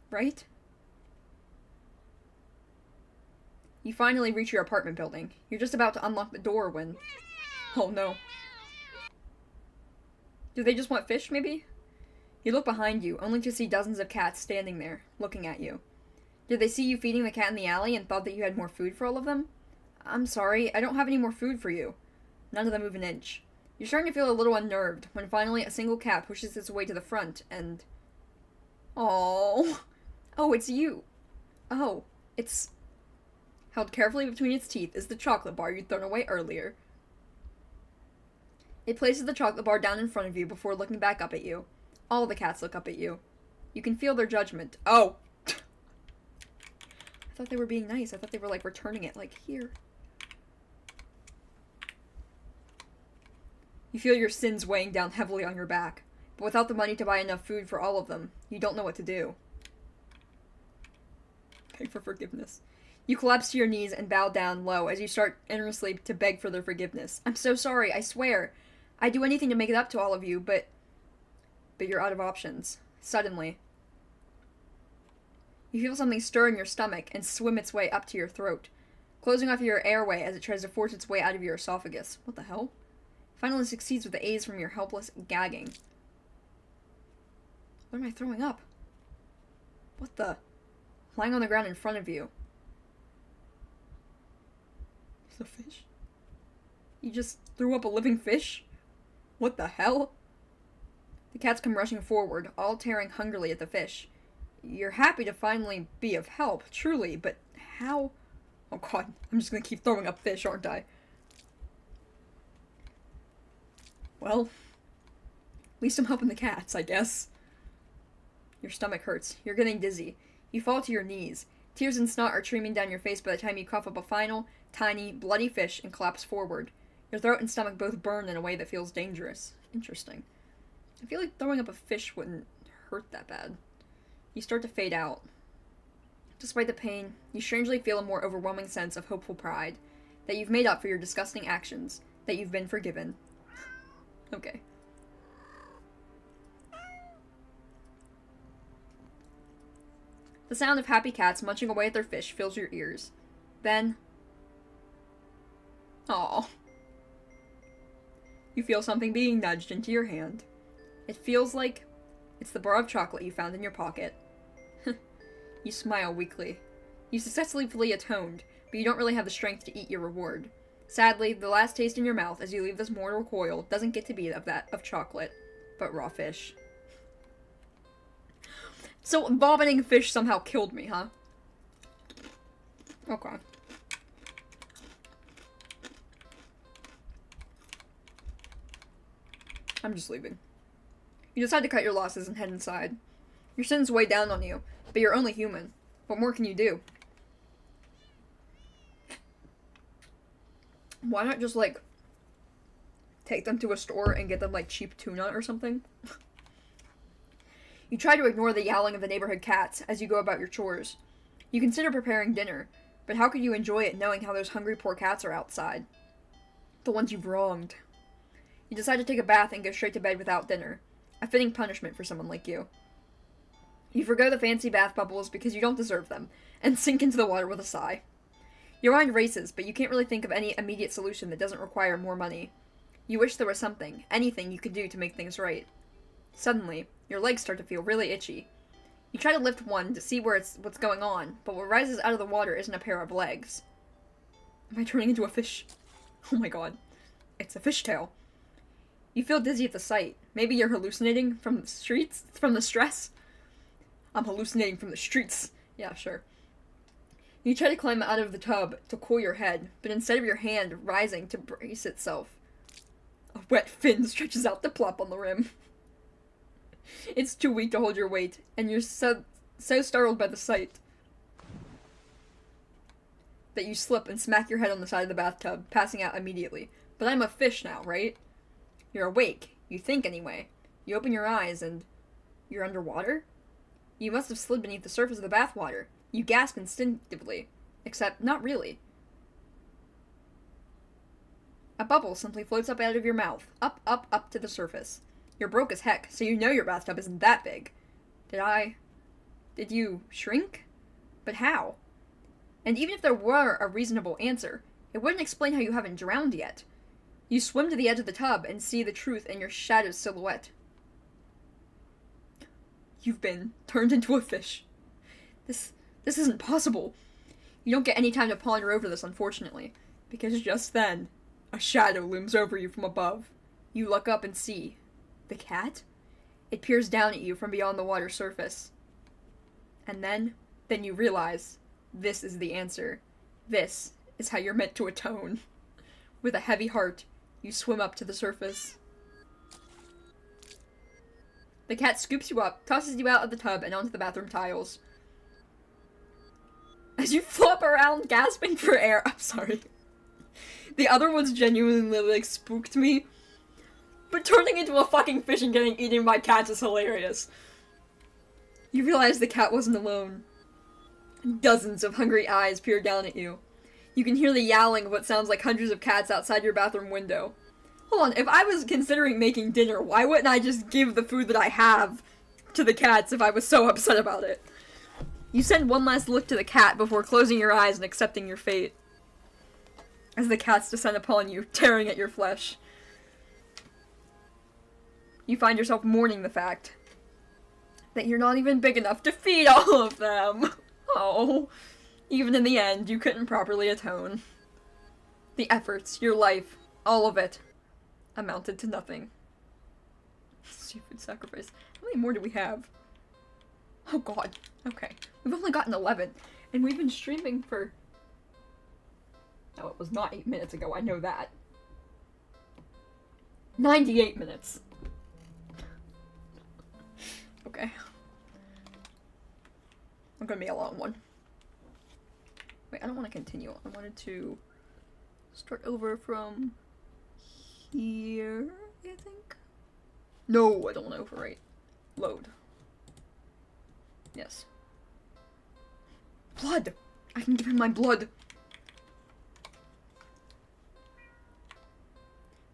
Right? You finally reach your apartment building. You're just about to unlock the door when... Oh no. Do they just want fish, maybe? You look behind you, only to see dozens of cats standing there, looking at you. Did they see you feeding the cat in the alley and thought that you had more food for all of them? I'm sorry, I don't have any more food for you. None of them move an inch. You're starting to feel a little unnerved, when finally a single cat pushes its way to the front, and... Oh, it's you. Oh, it's... Held carefully between its teeth is the chocolate bar you'd thrown away earlier. It places the chocolate bar down in front of you before looking back up at you. All the cats look up at you. You can feel their judgment. Oh! I thought they were being nice. I thought they were, like, returning it. Like, here. You feel your sins weighing down heavily on your back. But without the money to buy enough food for all of them, you don't know what to do. Beg for forgiveness. You collapse to your knees and bow down low as you start earnestly to beg for their forgiveness. I'm so sorry, I swear. I'd do anything to make it up to all of you, but you're out of options. Suddenly. You feel something stir in your stomach and swim its way up to your throat, closing off your airway as it tries to force its way out of your esophagus. What the hell? Finally succeeds with the A's from your helpless gagging. What am I throwing up? What the? Lying on the ground in front of you. There's a fish? You just threw up a living fish? What the hell? The cats come rushing forward, all tearing hungrily at the fish. You're happy to finally be of help, truly, but how? Oh god, I'm just gonna keep throwing up fish, aren't I? Well, at least I'm helping the cats, I guess. Your stomach hurts. You're getting dizzy. You fall to your knees. Tears and snot are streaming down your face by the time you cough up a final, tiny, bloody fish and collapse forward. Your throat and stomach both burn in a way that feels dangerous. Interesting. I feel like throwing up a fish wouldn't hurt that bad. You start to fade out. Despite the pain, you strangely feel a more overwhelming sense of hopeful pride. That you've made up for your disgusting actions. That you've been forgiven. Okay. The sound of happy cats munching away at their fish fills your ears. Then... Aww. You feel something being nudged into your hand. It feels like it's the bar of chocolate you found in your pocket. You smile weakly. You successfully atoned, but you don't really have the strength to eat your reward. Sadly, the last taste in your mouth as you leave this mortal coil doesn't get to be of chocolate, but raw fish. So, vomiting fish somehow killed me, huh? Okay. I'm just leaving. You decide to cut your losses and head inside. Your sins weigh down on you, but you're only human. What more can you do? Why not just, like, take them to a store and get them, like, cheap tuna or something? You try to ignore the yowling of the neighborhood cats as you go about your chores. You consider preparing dinner, but how could you enjoy it knowing how those hungry poor cats are outside? The ones you've wronged. You decide to take a bath and go straight to bed without dinner. A fitting punishment for someone like you. You forgo the fancy bath bubbles because you don't deserve them, and sink into the water with a sigh. Your mind races, but you can't really think of any immediate solution that doesn't require more money. You wish there was something, anything you could do to make things right. Suddenly, your legs start to feel really itchy. You try to lift one to see what's going on, but what rises out of the water isn't a pair of legs. Am I turning into a fish? Oh my god. It's a fishtail. You feel dizzy at the sight. Maybe you're hallucinating from the streets? From the stress? I'm hallucinating from the streets. Yeah, sure. You try to climb out of the tub to cool your head, but instead of your hand rising to brace itself, a wet fin stretches out to plop on the rim. It's too weak to hold your weight, and you're so startled by the sight that you slip and smack your head on the side of the bathtub, passing out immediately. But I'm a fish now, right? You're awake. You think, anyway. You open your eyes, and you're underwater? You must have slid beneath the surface of the bathwater. You gasp instinctively. Except, not really. A bubble simply floats up out of your mouth, up to the surface. You're broke as heck, so you know your bathtub isn't that big. Did you shrink? But how? And even if there were a reasonable answer, it wouldn't explain how you haven't drowned yet. You swim to the edge of the tub and see the truth in your shadowed silhouette. You've been turned into a fish. This isn't possible. You don't get any time to ponder over this, unfortunately, because just then, a shadow looms over you from above. You look up and see the cat? It peers down at you from beyond the water's surface. And then you realize this is the answer. This is how you're meant to atone. With a heavy heart, you swim up to the surface. The cat scoops you up, tosses you out of the tub and onto the bathroom tiles. As you flop around, gasping for air. I'm sorry. The other ones genuinely, spooked me. But turning into a fucking fish and getting eaten by cats is hilarious. You realize the cat wasn't alone. Dozens of hungry eyes peer down at you. You can hear the yowling of what sounds like hundreds of cats outside your bathroom window. Hold on, if I was considering making dinner, why wouldn't I just give the food that I have to the cats if I was so upset about it? You send one last look to the cat before closing your eyes and accepting your fate. As the cats descend upon you, tearing at your flesh. You find yourself mourning the fact that you're not even big enough to feed all of them. Oh, even in the end, you couldn't properly atone. The efforts, your life, all of it, amounted to nothing. Seafood sacrifice. How many more do we have? Oh god. Okay. We've only gotten 11. And we've been streaming for... No, it was not 8 minutes ago, I know that. 98 minutes. Okay. I'm gonna be a long one. Wait, I don't want to continue. I wanted to start over from here, I think? No, I don't want to overwrite. Load. Yes. Blood! I can give him my blood!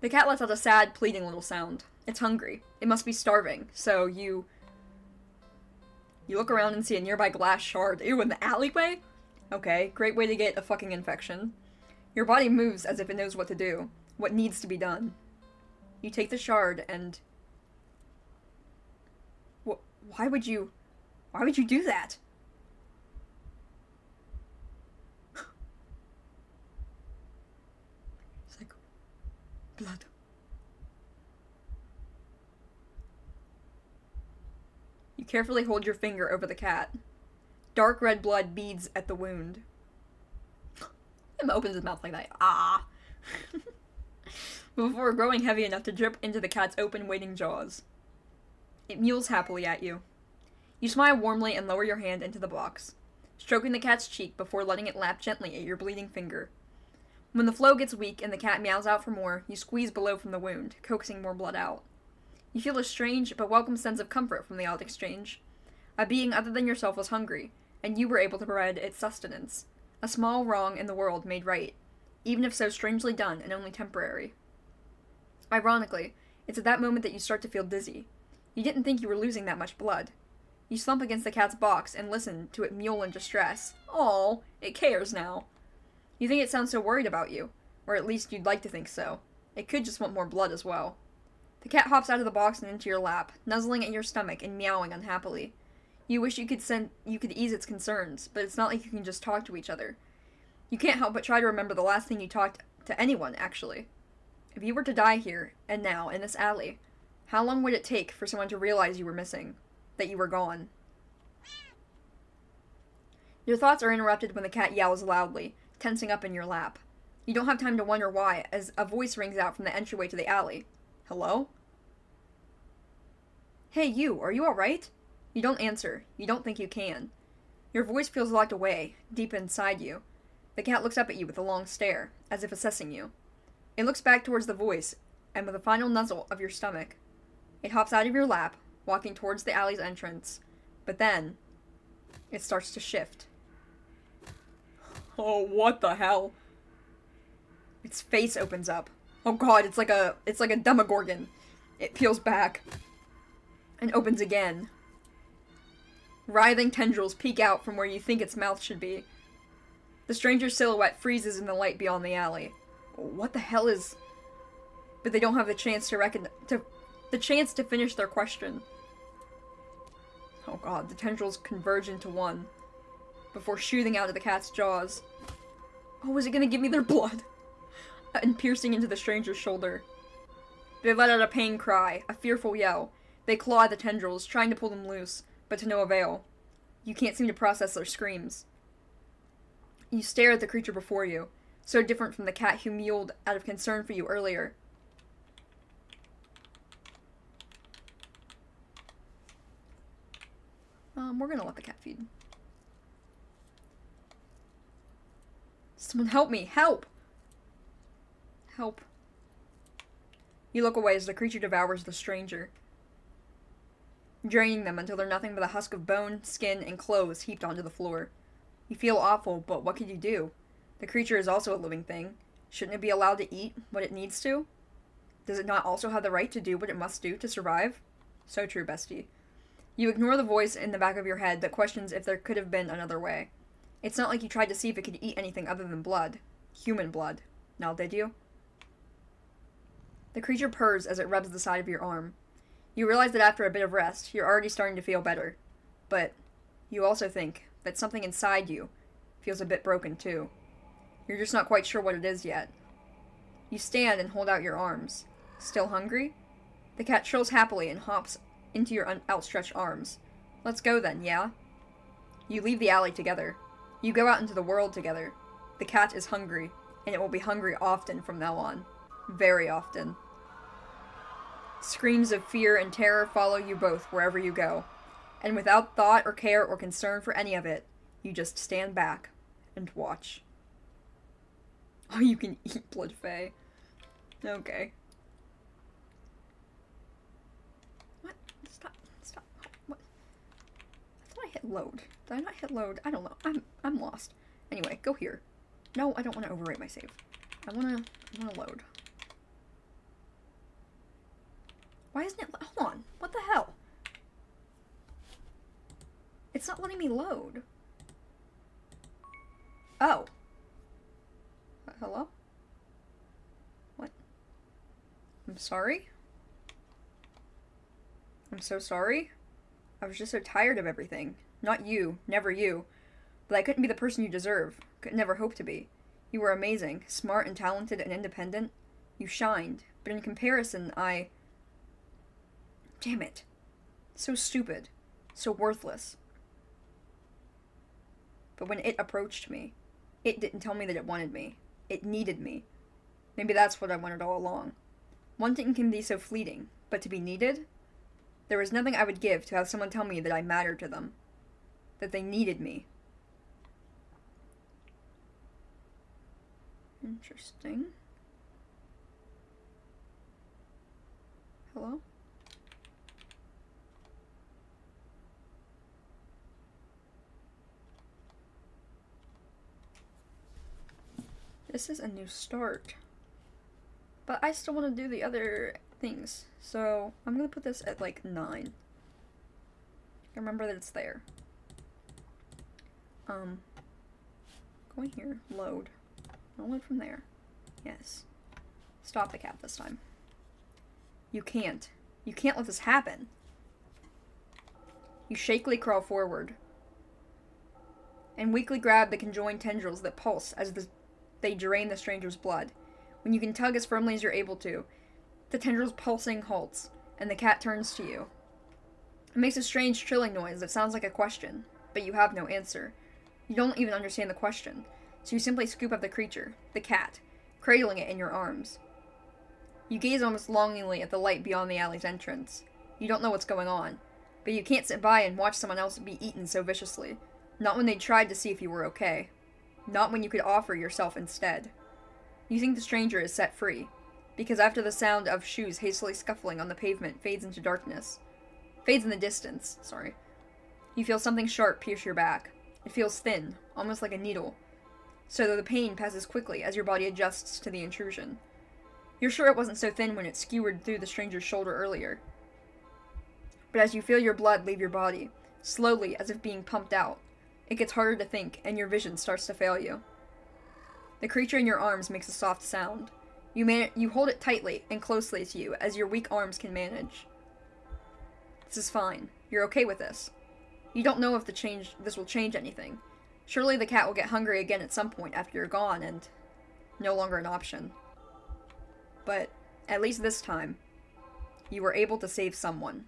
The cat lets out a sad, pleading little sound. It's hungry. It must be starving, so you look around and see a nearby glass shard. Ew, in the alleyway? Okay, great way to get a fucking infection. Your body moves as if it knows what to do. What needs to be done. You take the shard and... Why would you do that? It's like... blood. You carefully hold your finger over the cat. Dark red blood beads at the wound. Him opens his mouth like that. Ah! Before growing heavy enough to drip into the cat's open, waiting jaws. It mews happily at you. You smile warmly and lower your hand into the box, stroking the cat's cheek before letting it lap gently at your bleeding finger. When the flow gets weak and the cat meows out for more, you squeeze below from the wound, coaxing more blood out. You feel a strange but welcome sense of comfort from the odd exchange. A being other than yourself was hungry, and you were able to provide its sustenance. A small wrong in the world made right, even if so strangely done and only temporary. Ironically, it's at that moment that you start to feel dizzy. You didn't think you were losing that much blood. You slump against the cat's box and listen to it mewl in distress. Aww, it cares now. You think it sounds so worried about you, or at least you'd like to think so. It could just want more blood as well. The cat hops out of the box and into your lap, nuzzling at your stomach and meowing unhappily. You wish you could ease its concerns, but it's not like you can just talk to each other. You can't help but try to remember the last thing you talked to anyone, actually. If you were to die here, and now, in this alley, how long would it take for someone to realize you were missing? That you were gone? Your thoughts are interrupted when the cat yowls loudly, tensing up in your lap. You don't have time to wonder why, as a voice rings out from the entryway to the alley. Hello? Hey you, are you alright? You don't answer. You don't think you can. Your voice feels locked away, deep inside you. The cat looks up at you with a long stare, as if assessing you. It looks back towards the voice, and with a final nuzzle of your stomach, it hops out of your lap, walking towards the alley's entrance. But then, it starts to shift. Oh, what the hell? Its face opens up. Oh god, it's like a demogorgon. It peels back and opens again. Writhing tendrils peek out from where you think its mouth should be. The stranger's silhouette freezes in the light beyond the alley. What the hell is... But they don't have the chance to finish their question. Oh god, the tendrils converge into one before shooting out of the cat's jaws. Oh, is it gonna give me their blood? And piercing into the stranger's shoulder. They let out a pain cry, a fearful yell. They claw at the tendrils, trying to pull them loose, but to no avail. You can't seem to process their screams. You stare at the creature before you, so different from the cat who mewed out of concern for you earlier. We're gonna let the cat feed. Someone help me! Help! Help. You look away as the creature devours the stranger, draining them until they're nothing but a husk of bone, skin, and clothes heaped onto the floor. You feel awful, but what could you do? The creature is also a living thing. Shouldn't it be allowed to eat what it needs to? Does it not also have the right to do what it must do to survive? So true, bestie. You ignore the voice in the back of your head that questions if there could have been another way. It's not like you tried to see if it could eat anything other than blood. Human blood. Now, did you? The creature purrs as it rubs the side of your arm. You realize that after a bit of rest, you're already starting to feel better. But you also think that something inside you feels a bit broken too. You're just not quite sure what it is yet. You stand and hold out your arms. Still hungry? The cat trills happily and hops into your outstretched arms. Let's go then, yeah? You leave the alley together. You go out into the world together. The cat is hungry, and it will be hungry often from now on. Very often. Screams of fear and terror follow you both wherever you go, and without thought or care or concern for any of it, you just stand back and watch. Oh, you can eat blood, Faye. Okay. What? Stop. What? I thought I hit load. Did I not hit load? I don't know. I'm lost. Anyway, go here. No, I don't want to overwrite my save. I wanna load. Why isn't it? Hold on. What the hell? It's not letting me load. Oh. Hello? What? I'm sorry? I'm so sorry? I was just so tired of everything. Not you. Never you. But I couldn't be the person you deserve. Could never hope to be. You were amazing. Smart and talented and independent. You shined. But in comparison, Damn it. So stupid. So worthless. But when it approached me, it didn't tell me that it wanted me. It needed me. Maybe that's what I wanted all along. Wanting can be so fleeting, but to be needed? There was nothing I would give to have someone tell me that I mattered to them. That they needed me. Interesting. Hello? This is a new start. But I still want to do the other things. So I'm going to put this at like 9. Remember that it's there. Going here. Load. I'll load from there. Yes. Stop the cat this time. You can't. You can't let this happen. You shakily crawl forward. And weakly grab the conjoined tendrils that pulse as they drain the stranger's blood. When you can tug as firmly as you're able to, the tendril's pulsing halts, and the cat turns to you. It makes a strange trilling noise that sounds like a question, but you have no answer. You don't even understand the question, so you simply scoop up the creature, the cat, cradling it in your arms. You gaze almost longingly at the light beyond the alley's entrance. You don't know what's going on, but you can't sit by and watch someone else be eaten so viciously. Not when they tried to see if you were okay. Not when you could offer yourself instead. You think the stranger is set free, because after the sound of shoes hastily scuffling on the pavement fades into darkness. Fades in the distance, sorry. You feel something sharp pierce your back. It feels thin, almost like a needle, so that the pain passes quickly as your body adjusts to the intrusion. You're sure it wasn't so thin when it skewered through the stranger's shoulder earlier. But as you feel your blood leave your body, slowly as if being pumped out, it gets harder to think and your vision starts to fail you. The creature in your arms makes a soft sound. You hold it tightly and closely to you as your weak arms can manage. This is fine. You're okay with this. You don't know if this will change anything. Surely the cat will get hungry again at some point after you're gone and no longer an option. But at least this time, you were able to save someone.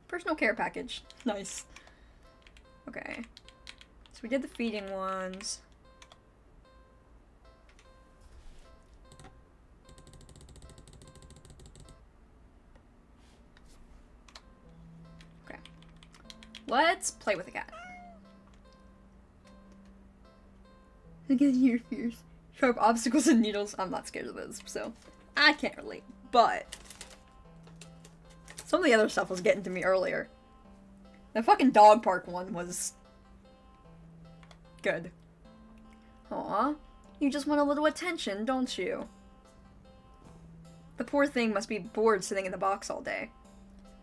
Personal care package. Nice. Okay. So we did the feeding ones. Okay. Let's play with the cat. Again, your fears. Sharp obstacles and needles. I'm not scared of those, so I can't relate. But some of the other stuff was getting to me earlier. The fucking dog park one was good. Aw, you just want a little attention, don't you? The poor thing must be bored sitting in the box all day.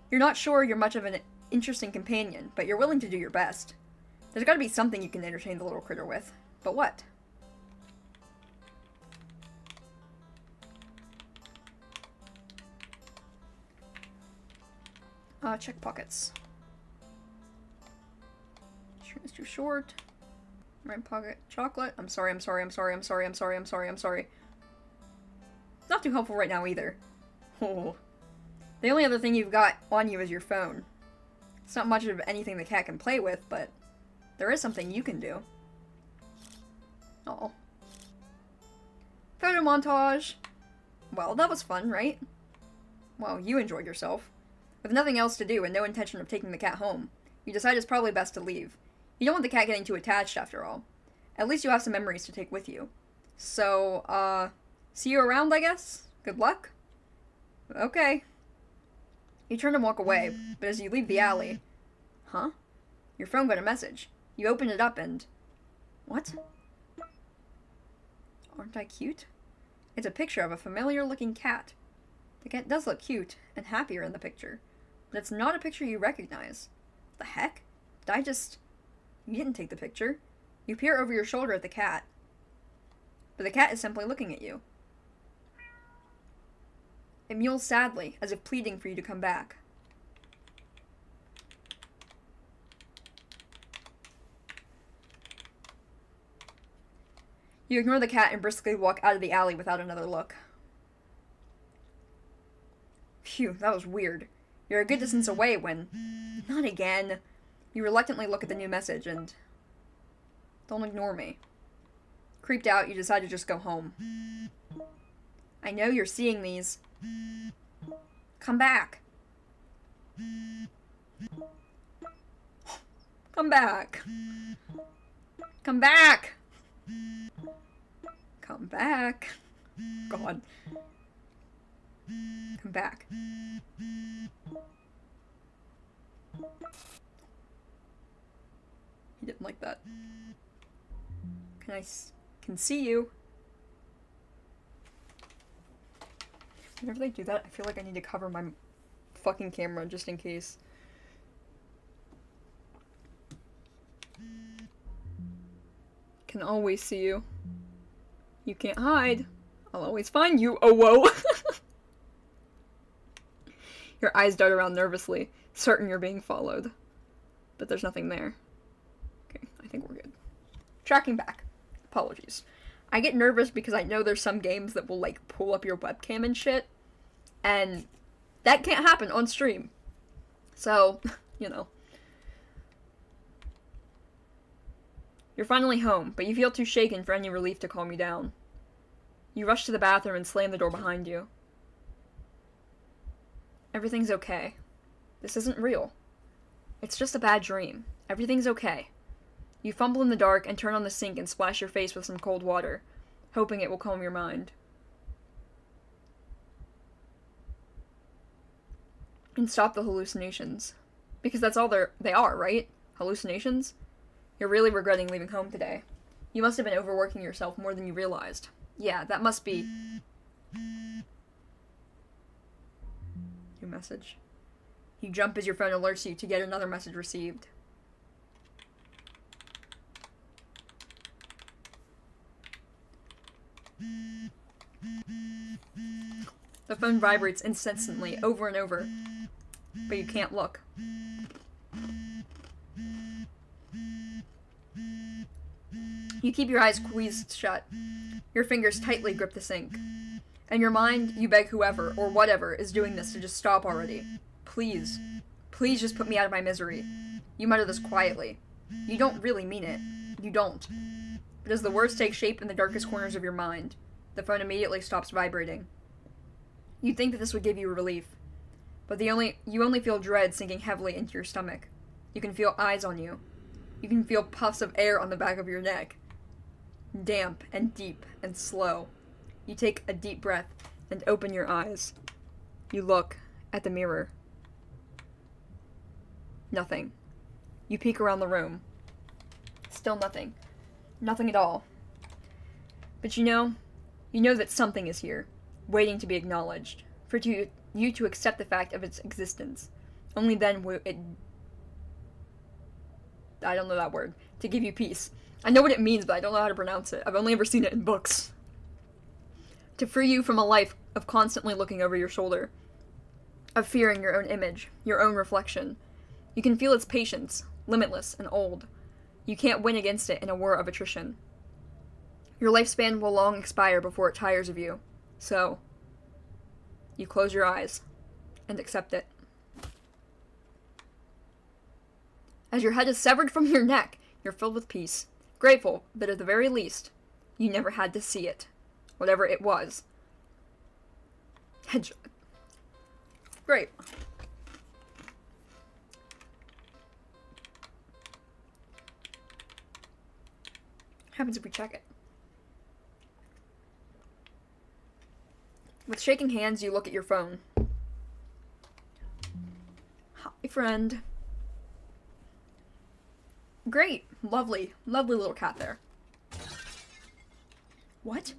You're not sure you're much of an interesting companion, but you're willing to do your best. There's gotta be something you can entertain the little critter with. But what? Check pockets. Shirt is too short. Right pocket. Chocolate. I'm sorry. Not too helpful right now either. Oh. The only other thing you've got on you is your phone. It's not much of anything the cat can play with, but there is something you can do. Oh. Photo montage. Well, that was fun, right? Well, you enjoyed yourself. With nothing else to do and no intention of taking the cat home, you decide it's probably best to leave. You don't want the cat getting too attached after all. At least you'll have some memories to take with you. So, see you around, I guess? Good luck? Okay. You turn and walk away, but as you leave the alley... Huh? Your phone got a message. You open it up and... What? Aren't I cute? It's a picture of a familiar-looking cat. The cat does look cute and happier in the picture. But it's not a picture you recognize. The heck? Did I just... You didn't take the picture. You peer over your shoulder at the cat. But the cat is simply looking at you. It mews sadly, as if pleading for you to come back. You ignore the cat and briskly walk out of the alley without another look. Phew, that was weird. You're a good distance away when... Not again. You reluctantly look at the new message and... Don't ignore me. Creeped out, you decide to just go home. I know you're seeing these. Come back. Come back. Come back. Come back. God. Come back. He didn't like that. Can see you. Whenever they do that, I feel like I need to cover my fucking camera just in case. Can always see you. You can't hide. I'll always find you. Oh, whoa. Your eyes dart around nervously, certain you're being followed. But there's nothing there. Okay, I think we're good. Tracking back. Apologies. I get nervous because I know there's some games that will, like, pull up your webcam and shit. And that can't happen on stream. So, you know. You're finally home, but you feel too shaken for any relief to calm you down. You rush to the bathroom and slam the door behind you. Everything's okay. This isn't real. It's just a bad dream. Everything's okay. You fumble in the dark and turn on the sink and splash your face with some cold water, hoping it will calm your mind. And stop the hallucinations. Because that's all they are, right? Hallucinations? You're really regretting leaving home today. You must have been overworking yourself more than you realized. Yeah, that must be... New message. You jump as your phone alerts you to get another message received. The phone vibrates incessantly, over and over, but you can't look. You keep your eyes squeezed shut. Your fingers tightly grip the sink. In your mind, you beg whoever, or whatever, is doing this to just stop already. Please. Please just put me out of my misery. You mutter this quietly. You don't really mean it. You don't. But as the words take shape in the darkest corners of your mind, the phone immediately stops vibrating. You'd think that this would give you relief, but you only feel dread sinking heavily into your stomach. You can feel eyes on you. You can feel puffs of air on the back of your neck. Damp and deep and slow. You take a deep breath and open your eyes. You look at the mirror. Nothing. You peek around the room. Still nothing. Nothing at all. But you know that something is here, waiting to be acknowledged, for you to accept the fact of its existence. Only then will it... I don't know that word. To give you peace. I know what it means, but I don't know how to pronounce it. I've only ever seen it in books. To free you from a life of constantly looking over your shoulder. Of fearing your own image, your own reflection. You can feel its patience, limitless and old. You can't win against it in a war of attrition. Your lifespan will long expire before it tires of you. So, you close your eyes and accept it. As your head is severed from your neck, you're filled with peace, grateful that at the very least, you never had to see it, whatever it was. Headshot. Great. Happens if we check it. With shaking hands, you look at your phone. Hi, friend. Great. Lovely. Lovely little cat there. What?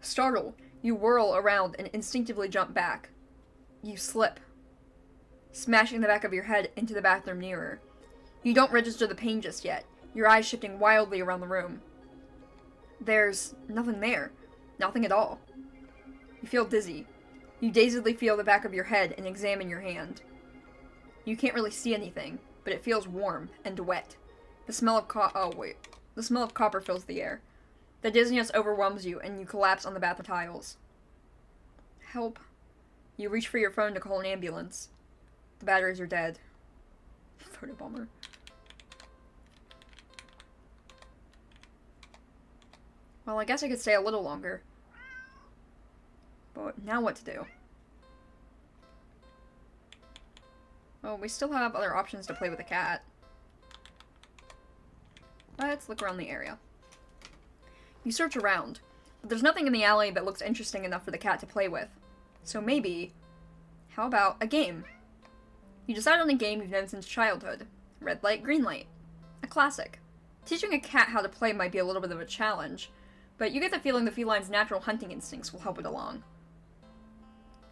Startled, you whirl around and instinctively jump back. You slip, smashing the back of your head into the bathroom mirror. You don't register the pain just yet, your eyes shifting wildly around the room. There's nothing there. Nothing at all. You feel dizzy. You dazedly feel the back of your head and examine your hand. You can't really see anything, but it feels warm and wet. The smell of the smell of copper fills the air. The dizziness overwhelms you, and you collapse on the bathroom tiles. Help. You reach for your phone to call an ambulance. The batteries are dead. Photobomber. Well, I guess I could stay a little longer. But now what to do? Oh, we still have other options to play with the cat. Let's look around the area. You search around, but there's nothing in the alley that looks interesting enough for the cat to play with. So maybe, how about a game? You decide on a game you've known since childhood. Red light, green light. A classic. Teaching a cat how to play might be a little bit of a challenge, but you get the feeling the feline's natural hunting instincts will help it along.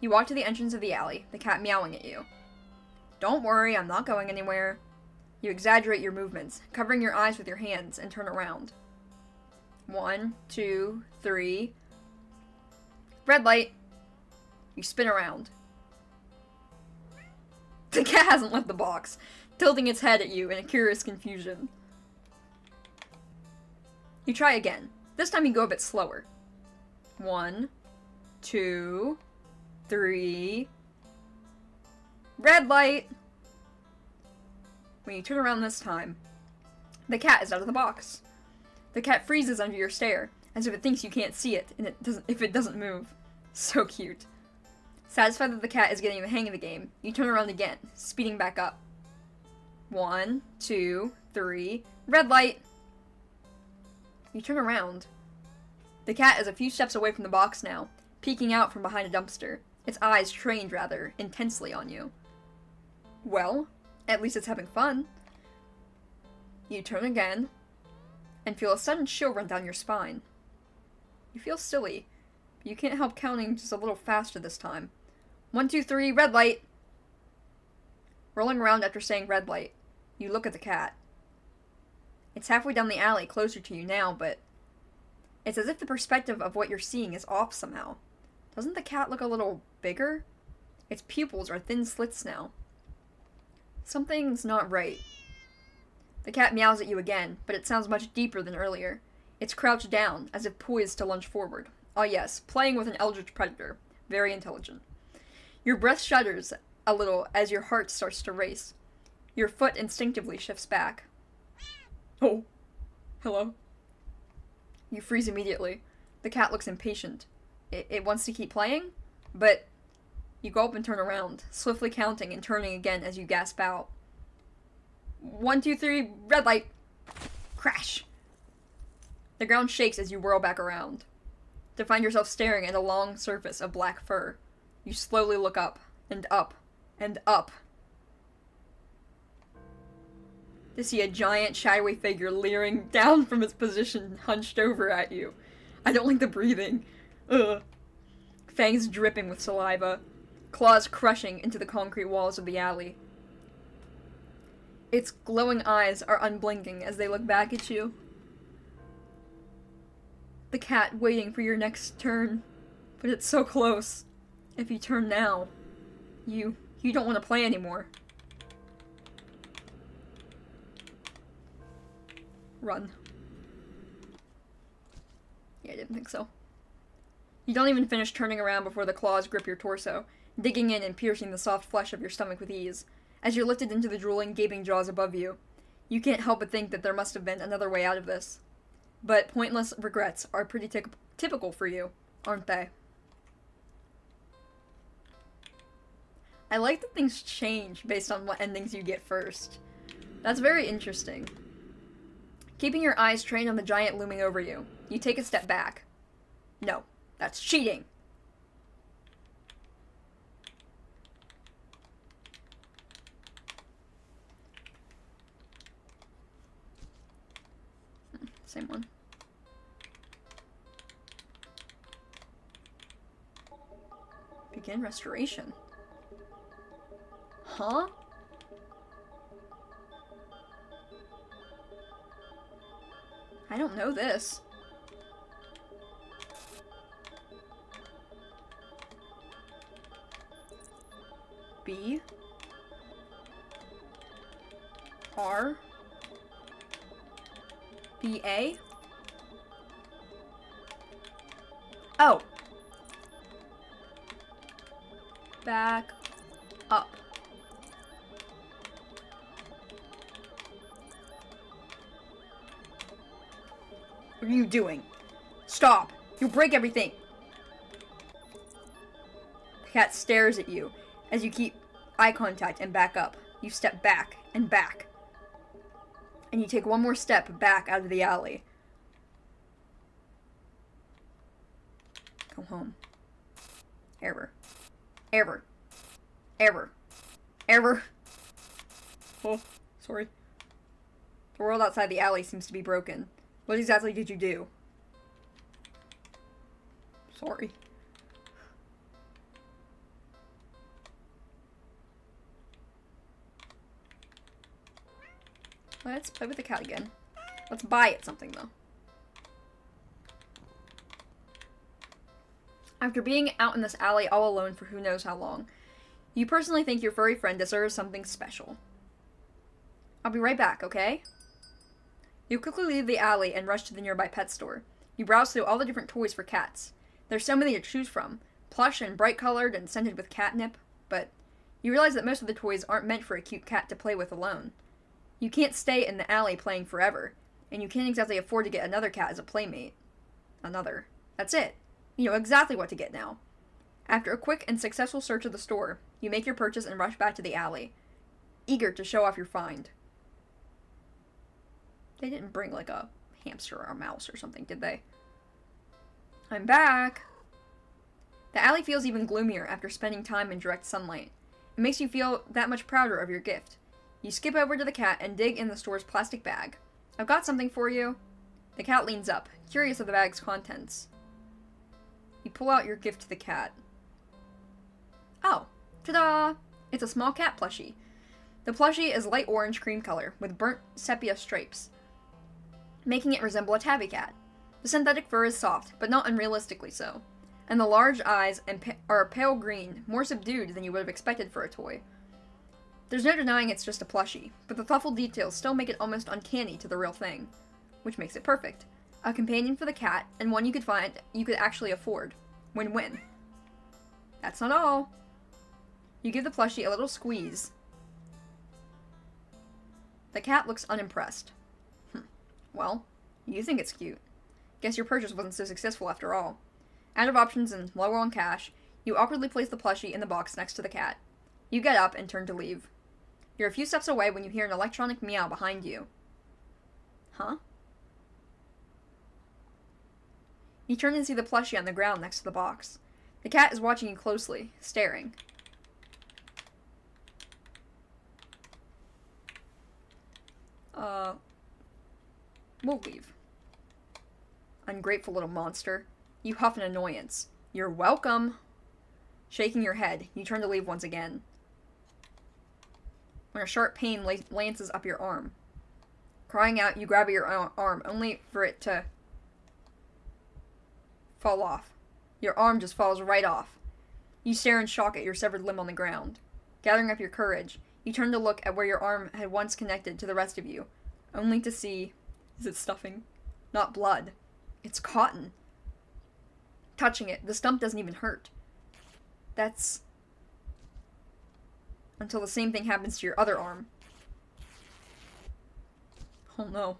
You walk to the entrance of the alley, the cat meowing at you. Don't worry, I'm not going anywhere. You exaggerate your movements, covering your eyes with your hands, and turn around. 1, 2, 3. Red light. You spin around. The cat hasn't left the box, tilting its head at you in a curious confusion. You try again. This time you go a bit slower. 1, 2, 3. Red light! When you turn around this time, the cat is out of the box. The cat freezes under your stare, as if it thinks you can't see it, and if it doesn't move. So cute. Satisfied that the cat is getting the hang of the game, you turn around again, speeding back up. 1, 2, 3. Red light! You turn around. The cat is a few steps away from the box now, peeking out from behind a dumpster, its eyes trained, rather, intensely on you. Well, at least it's having fun. You turn again, and feel a sudden chill run down your spine. You feel silly, You can't help counting just a little faster this time. 1, 2, 3, red light! Rolling around after saying red light, you look at the cat. It's halfway down the alley, closer to you now, but it's as if the perspective of what you're seeing is off somehow. Doesn't the cat look a little bigger? Its pupils are thin slits now. Something's not right. The cat meows at you again, but it sounds much deeper than earlier. It's crouched down, as if poised to lunge forward. Ah yes, playing with an eldritch predator. Very intelligent. Your breath shudders a little as your heart starts to race. Your foot instinctively shifts back. Oh. Hello? You freeze immediately. The cat looks impatient. It wants to keep playing, but you go up and turn around, swiftly counting and turning again as you gasp out. 1, 2, 3, red light! Crash! The ground shakes as you whirl back around, to find yourself staring at a long surface of black fur. You slowly look up, and up, and up, to see a giant, shadowy figure leering down from its position, hunched over at you. I don't like the breathing. Ugh. Fangs dripping with saliva, claws crushing into the concrete walls of the alley. Its glowing eyes are unblinking as they look back at you. The cat waiting for your next turn, but it's so close. If you turn now, you don't want to play anymore. Run. Yeah, I didn't think so. You don't even finish turning around before the claws grip your torso, digging in and piercing the soft flesh of your stomach with ease. As you're lifted into the drooling, gaping jaws above you, you can't help but think that there must have been another way out of this. But pointless regrets are pretty typical for you, aren't they? I like that things change based on what endings you get first. That's very interesting. Keeping your eyes trained on the giant looming over you, you take a step back. No, that's cheating! Same one. Begin restoration. Huh? I don't know this. B R B A. Oh. Back up. What are you doing? Stop! You'll break everything! The cat stares at you as you keep eye contact and back up. You step back and back. And you take one more step back out of the alley. Go home. Error. Error. Error. Error. Oh, sorry. The world outside the alley seems to be broken. What exactly did you do? Sorry. Let's play with the cat again. Let's buy it something, though. After being out in this alley all alone for who knows how long, you personally think your furry friend deserves something special. I'll be right back, okay? You quickly leave the alley and rush to the nearby pet store. You browse through all the different toys for cats. There's so many to choose from, plush and bright-colored and scented with catnip, but you realize that most of the toys aren't meant for a cute cat to play with alone. You can't stay in the alley playing forever, and you can't exactly afford to get another cat as a playmate. Another. That's it. You know exactly what to get now. After a quick and successful search of the store, you make your purchase and rush back to the alley, eager to show off your find. They didn't bring, like, a hamster or a mouse or something, did they? I'm back! The alley feels even gloomier after spending time in direct sunlight. It makes you feel that much prouder of your gift. You skip over to the cat and dig in the store's plastic bag. I've got something for you. The cat leans up, curious of the bag's contents. You pull out your gift to the cat. Oh, ta-da! It's a small cat plushie. The plushie is light orange cream color with burnt sepia stripes, making it resemble a tabby cat. The synthetic fur is soft, but not unrealistically so, and the large eyes are pale green, more subdued than you would have expected for a toy. There's no denying it's just a plushie, but the thoughtful details still make it almost uncanny to the real thing, which makes it perfect. A companion for the cat, and one you could actually afford. Win-win. That's not all. You give the plushie a little squeeze. The cat looks unimpressed. Well, you think it's cute. Guess your purchase wasn't so successful after all. Out of options and low on cash, you awkwardly place the plushie in the box next to the cat. You get up and turn to leave. You're a few steps away when you hear an electronic meow behind you. Huh? You turn and see the plushie on the ground next to the box. The cat is watching you closely, staring. We'll leave. Ungrateful little monster. You huff in annoyance. You're welcome. Shaking your head, you turn to leave once again. When a sharp pain lances up your arm. Crying out, you grab at your arm, only for it to fall off. Your arm just falls right off. You stare in shock at your severed limb on the ground. Gathering up your courage, you turn to look at where your arm had once connected to the rest of you, only to see... Is it stuffing? Not blood. It's cotton. Touching it, the stump doesn't even hurt. That's... Until the same thing happens to your other arm. Oh no.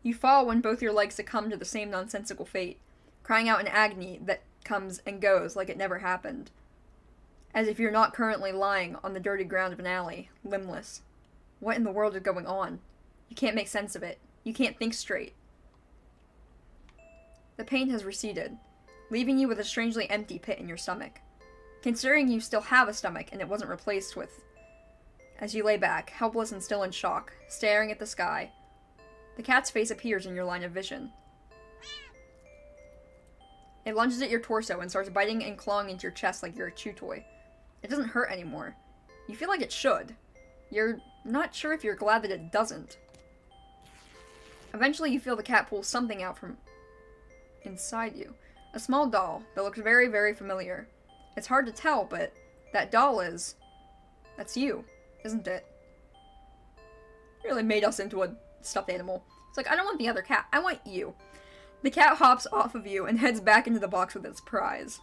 You fall when both your legs succumb to the same nonsensical fate, crying out in agony that comes and goes like it never happened. As if you're not currently lying on the dirty ground of an alley, limbless. What in the world is going on? You can't make sense of it. You can't think straight. The pain has receded, leaving you with a strangely empty pit in your stomach. Considering you still have a stomach and it wasn't replaced with... As you lay back, helpless and still in shock, staring at the sky, the cat's face appears in your line of vision. It lunges at your torso and starts biting and clawing into your chest like you're a chew toy. It doesn't hurt anymore. You feel like it should. You're not sure if you're glad that it doesn't. Eventually you feel the cat pull something out from inside you. A small doll that looks very, very familiar. It's hard to tell, but that doll is... That's you, isn't it? It really made us into a stuffed animal. It's like, I don't want the other cat, I want you. The cat hops off of you and heads back into the box with its prize.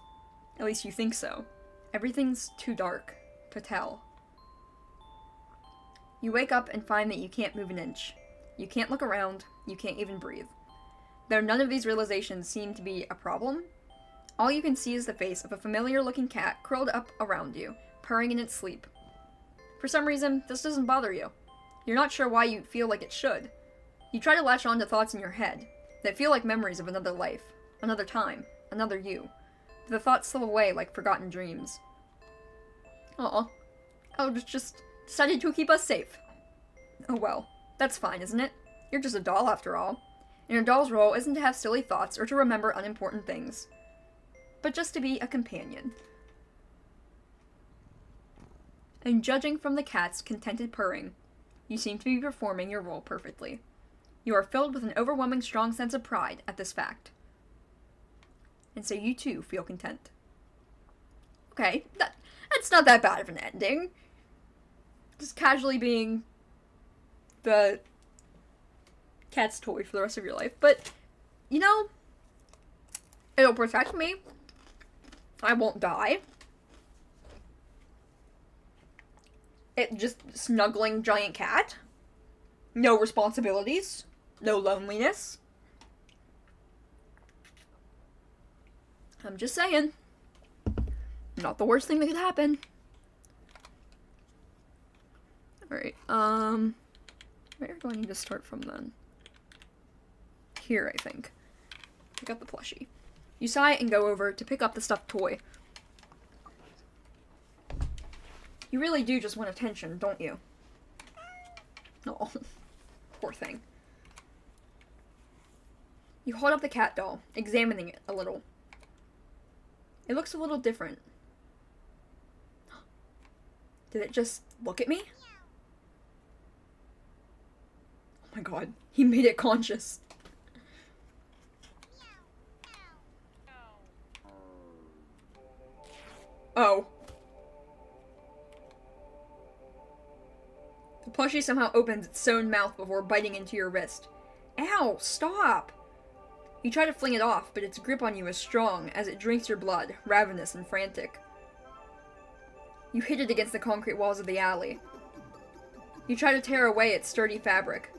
At least you think so. Everything's too dark to tell. You wake up and find that you can't move an inch. You can't look around, you can't even breathe. Though none of these realizations seem to be a problem, all you can see is the face of a familiar-looking cat curled up around you, purring in its sleep. For some reason, this doesn't bother you. You're not sure why you feel like it should. You try to latch on to thoughts in your head that feel like memories of another life, another time, another you. But the thoughts slip away like forgotten dreams. Aw. Eldritch just decided to keep us safe. Oh well, that's fine, isn't it? You're just a doll after all. And a doll's role isn't to have silly thoughts or to remember unimportant things, but just to be a companion. And judging from the cat's contented purring, you seem to be performing your role perfectly. You are filled with an overwhelming strong sense of pride at this fact. And so you too feel content. Okay, that's not that bad of an ending. Just casually being the cat's toy for the rest of your life. But, you know, it'll protect me. I won't die. It just snuggling giant cat. No responsibilities. No loneliness. I'm just saying. Not the worst thing that could happen. Alright, where do I need to start from then? Here, I think. Pick up the plushie. You sigh and go over to pick up the stuffed toy. You really do just want attention, don't you? Oh, poor thing. You hold up the cat doll, examining it a little. It looks a little different. Did it just look at me? Oh my god, he made it conscious. Oh. The plushie somehow opens its sewn mouth before biting into your wrist. Ow, stop! You try to fling it off, but its grip on you is strong as it drinks your blood, ravenous and frantic. You hit it against the concrete walls of the alley. You try to tear away its sturdy fabric.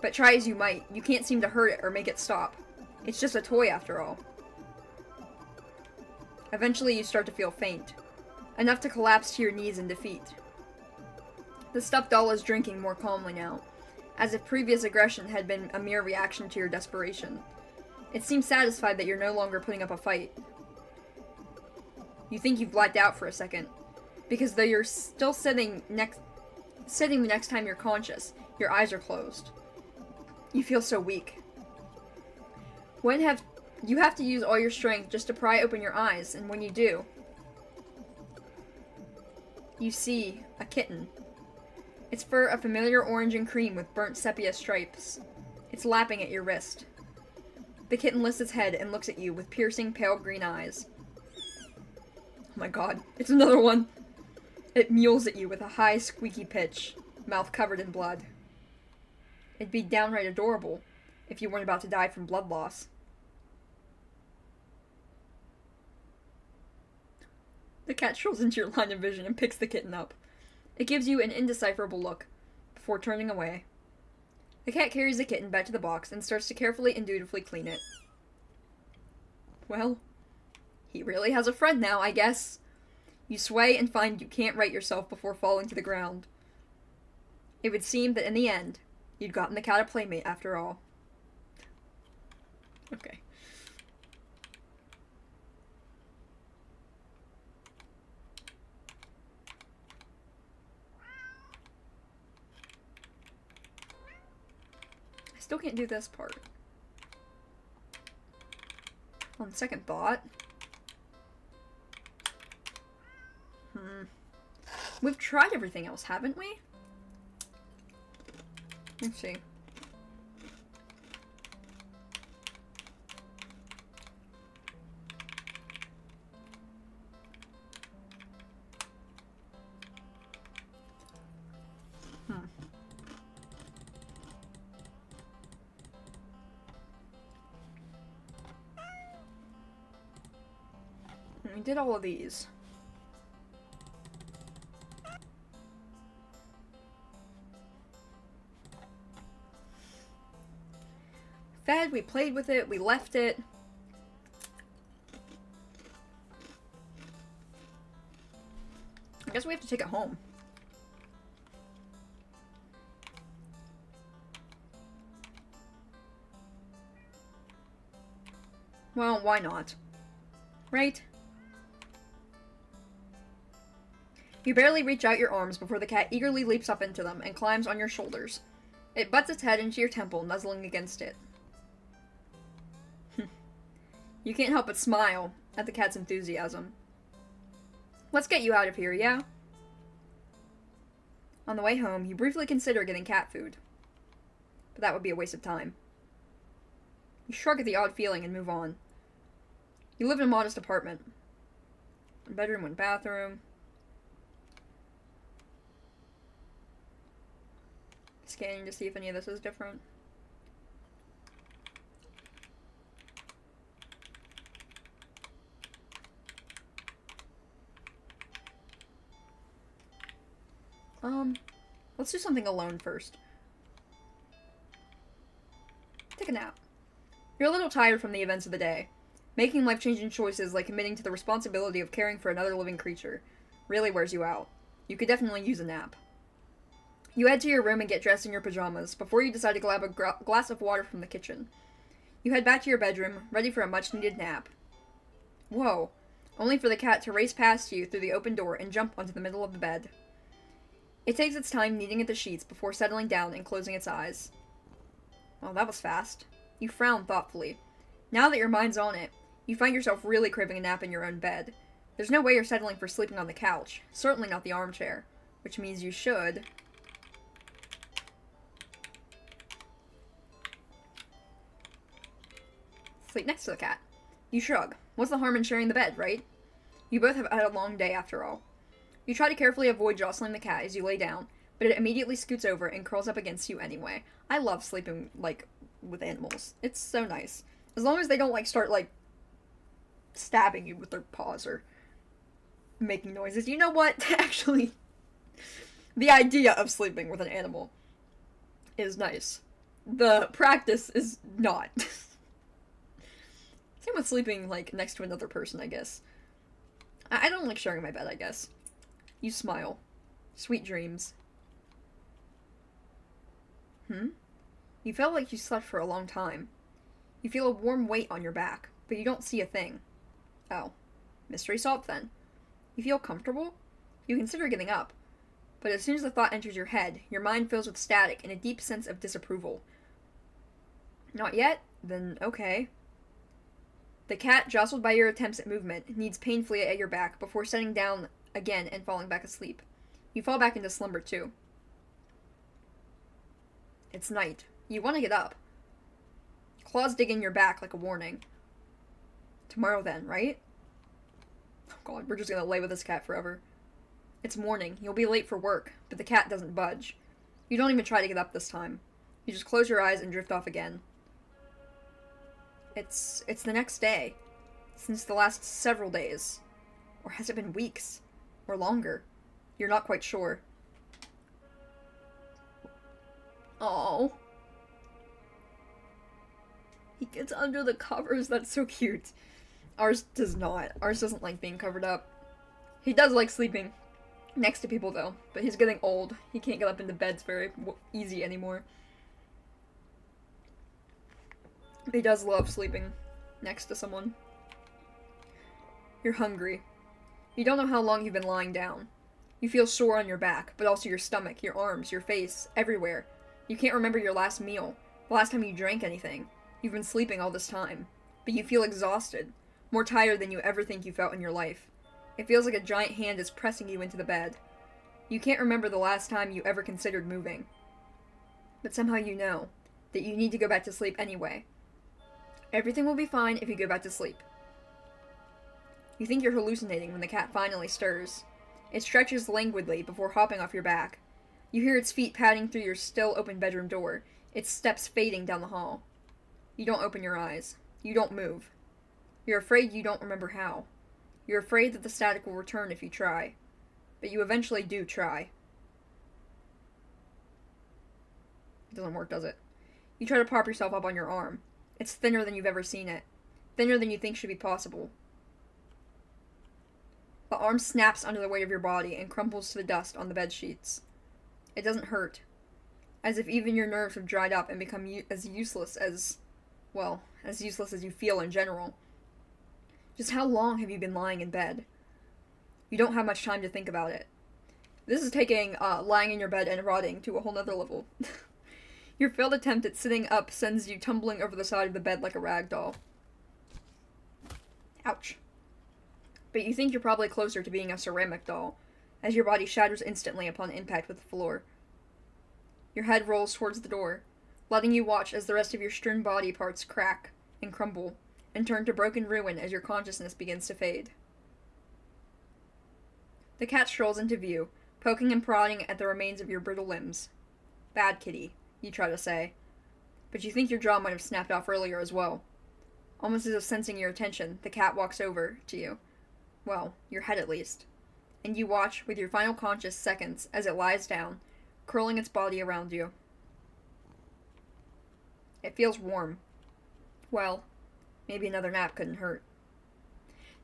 But try as you might, you can't seem to hurt it or make it stop. It's just a toy after all. Eventually you start to feel faint, enough to collapse to your knees in defeat. The stuffed doll is drinking more calmly now, as if previous aggression had been a mere reaction to your desperation. It seems satisfied that you're no longer putting up a fight. You think you've blacked out for a second, because though you're still sitting the next time you're conscious, your eyes are closed. You feel so weak. You have to use all your strength just to pry open your eyes, and when you do, you see a kitten. Its fur a familiar orange and cream with burnt sepia stripes. It's lapping at your wrist. The kitten lifts its head and looks at you with piercing, pale green eyes. Oh my god, it's another one! It mews at you with a high, squeaky pitch, mouth covered in blood. It'd be downright adorable if you weren't about to die from blood loss. The cat strolls into your line of vision and picks the kitten up. It gives you an indecipherable look, before turning away. The cat carries the kitten back to the box and starts to carefully and dutifully clean it. Well, he really has a friend now, I guess. You sway and find you can't right yourself before falling to the ground. It would seem that in the end, you'd gotten the cat a playmate after all. Okay. I still can't do this part. On second thought. We've tried everything else, haven't we? Let's see. We did all of these. Fed, we played with it, we left it. I guess we have to take it home. Well, why not? Right? You barely reach out your arms before the cat eagerly leaps up into them and climbs on your shoulders. It butts its head into your temple, nuzzling against it. You can't help but smile at the cat's enthusiasm. Let's get you out of here, yeah? On the way home, you briefly consider getting cat food. But that would be a waste of time. You shrug at the odd feeling and move on. You live in a modest apartment. One bedroom, one bathroom. Scanning to see if any of this is different. Let's do something alone first. Take a nap. You're a little tired from the events of the day. Making life-changing choices like committing to the responsibility of caring for another living creature really wears you out. You could definitely use a nap. You head to your room and get dressed in your pajamas before you decide to grab a glass of water from the kitchen. You head back to your bedroom, ready for a much-needed nap. Whoa, only for the cat to race past you through the open door and jump onto the middle of the bed. It takes its time kneading at the sheets before settling down and closing its eyes. Well, that was fast. You frown thoughtfully. Now that your mind's on it, you find yourself really craving a nap in your own bed. There's no way you're settling for sleeping on the couch, certainly not the armchair, which means you should sleep next to the cat. You shrug. What's the harm in sharing the bed, right? You both have had a long day after all. You try to carefully avoid jostling the cat as you lay down, but it immediately scoots over and curls up against you anyway. I love sleeping, with animals. It's so nice. As long as they don't, start, stabbing you with their paws or making noises. You know what? Actually, the idea of sleeping with an animal is nice. The practice is not. Same with sleeping, next to another person, I guess. I don't like sharing my bed, I guess. You smile. Sweet dreams. You felt like you slept for a long time. You feel a warm weight on your back, but you don't see a thing. Oh. Mystery solved, then. You feel comfortable? You consider getting up. But as soon as the thought enters your head, your mind fills with static and a deep sense of disapproval. Not yet? Then okay. The cat, jostled by your attempts at movement, kneads painfully at your back before settling down again and falling back asleep. You fall back into slumber, too. It's night. You want to get up. Claws dig in your back like a warning. Tomorrow then, right? Oh god, we're just gonna lay with this cat forever. It's morning. You'll be late for work, but the cat doesn't budge. You don't even try to get up this time. You just close your eyes and drift off again. It's the next day. Since the last several days. Or has it been weeks? Or longer? You're not quite sure. Oh. He gets under the covers. That's so cute. Ours does not. Ours doesn't like being covered up. He does like sleeping next to people, though. But he's getting old. He can't get up into beds very easy anymore. He does love sleeping next to someone. You're hungry. You don't know how long you've been lying down. You feel sore on your back, but also your stomach, your arms, your face, everywhere. You can't remember your last meal, the last time you drank anything. You've been sleeping all this time. But you feel exhausted, more tired than you ever think you felt in your life. It feels like a giant hand is pressing you into the bed. You can't remember the last time you ever considered moving. But somehow you know that you need to go back to sleep anyway. Everything will be fine if you go back to sleep. You think you're hallucinating when the cat finally stirs. It stretches languidly before hopping off your back. You hear its feet padding through your still open bedroom door, its steps fading down the hall. You don't open your eyes. You don't move. You're afraid you don't remember how. You're afraid that the static will return if you try. But you eventually do try. It doesn't work, does it? You try to prop yourself up on your arm. It's thinner than you've ever seen it. Thinner than you think should be possible. The arm snaps under the weight of your body and crumbles to the dust on the bed sheets. It doesn't hurt. As if even your nerves have dried up and become as useless as you feel in general. Just how long have you been lying in bed? You don't have much time to think about it. This is taking lying in your bed and rotting to a whole nother level. Your failed attempt at sitting up sends you tumbling over the side of the bed like a rag doll. Ouch. But you think you're probably closer to being a ceramic doll, as your body shatters instantly upon impact with the floor. Your head rolls towards the door, letting you watch as the rest of your strewn body parts crack and crumble, and turn to broken ruin as your consciousness begins to fade. The cat strolls into view, poking and prodding at the remains of your brittle limbs. Bad kitty, you try to say. But you think your jaw might have snapped off earlier as well. Almost as if sensing your attention, the cat walks over to you. Well, your head at least. And you watch, with your final conscious seconds, as it lies down, curling its body around you. It feels warm. Well, maybe another nap couldn't hurt.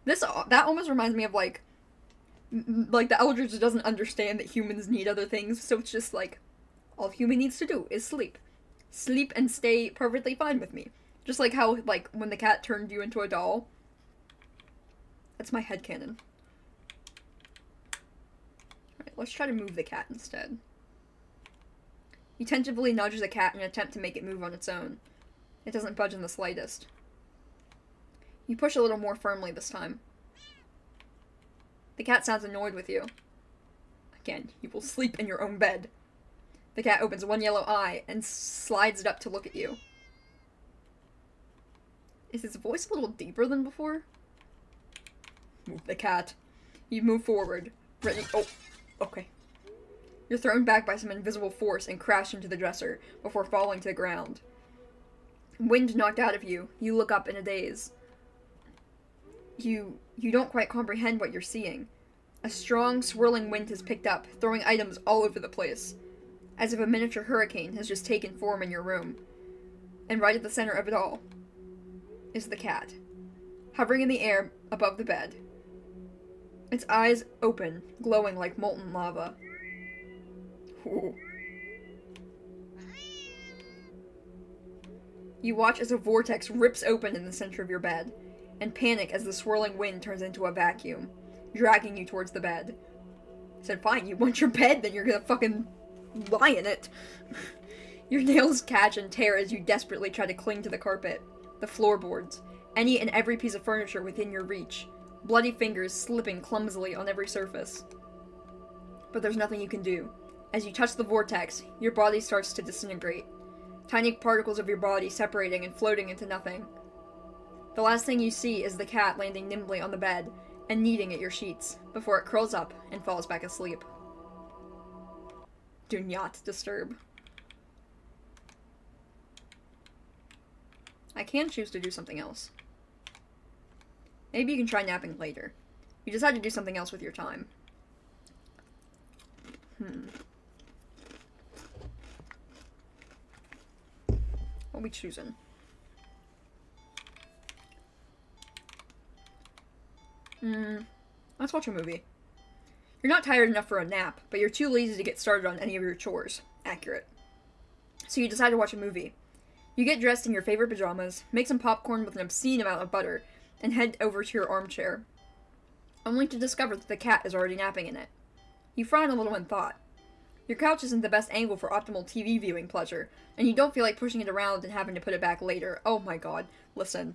That almost reminds me of, the eldritch doesn't understand that humans need other things, so it's just all human needs to do is sleep. Sleep and stay perfectly fine with me. Just like how, when the cat turned you into a doll. That's my headcanon. Alright, let's try to move the cat instead. You tentatively nudge the cat in an attempt to make it move on its own. It doesn't budge in the slightest. You push a little more firmly this time. The cat sounds annoyed with you. Again, you will sleep in your own bed. The cat opens one yellow eye and slides it up to look at you. Is his voice a little deeper than before? Move the cat. You move forward. Oh, okay. You're thrown back by some invisible force and crash into the dresser before falling to the ground. Wind knocked out of you. You look up in a daze. You don't quite comprehend what you're seeing. A strong, swirling wind has picked up, throwing items all over the place, as if a miniature hurricane has just taken form in your room. And right at the center of it all is the cat, hovering in the air above the bed. Its eyes open, glowing like molten lava. Ooh. You watch as a vortex rips open in the center of your bed, and panic as the swirling wind turns into a vacuum, dragging you towards the bed. I said, fine, you want your bed, then you're gonna fucking lie in it. Your nails catch and tear as you desperately try to cling to the carpet, the floorboards, any and every piece of furniture within your reach, bloody fingers slipping clumsily on every surface. But there's nothing you can do. As you touch the vortex, your body starts to disintegrate, tiny particles of your body separating and floating into nothing. The last thing you see is the cat landing nimbly on the bed and kneading at your sheets, before it curls up and falls back asleep. Do not disturb. I can choose to do something else. Maybe you can try napping later. You decide to do something else with your time. What are we choosing? Let's watch a movie. You're not tired enough for a nap, but you're too lazy to get started on any of your chores. Accurate. So you decide to watch a movie. You get dressed in your favorite pajamas, make some popcorn with an obscene amount of butter, and head over to your armchair, only to discover that the cat is already napping in it. You frown a little in thought. Your couch isn't the best angle for optimal TV viewing pleasure, and you don't feel like pushing it around and having to put it back later. Oh my god, listen.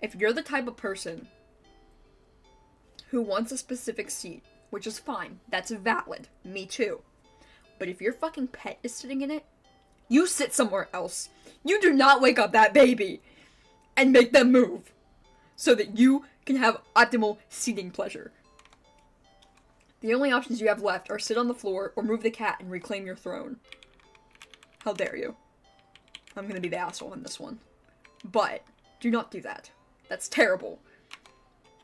If you're the type of person who wants a specific seat, which is fine, that's valid, me too. But if your fucking pet is sitting in it, you sit somewhere else. You do not wake up that baby and make them move so that you can have optimal seating pleasure. The only options you have left are sit on the floor or move the cat and reclaim your throne. How dare you? I'm gonna be the asshole in this one. But, do not do that. That's terrible.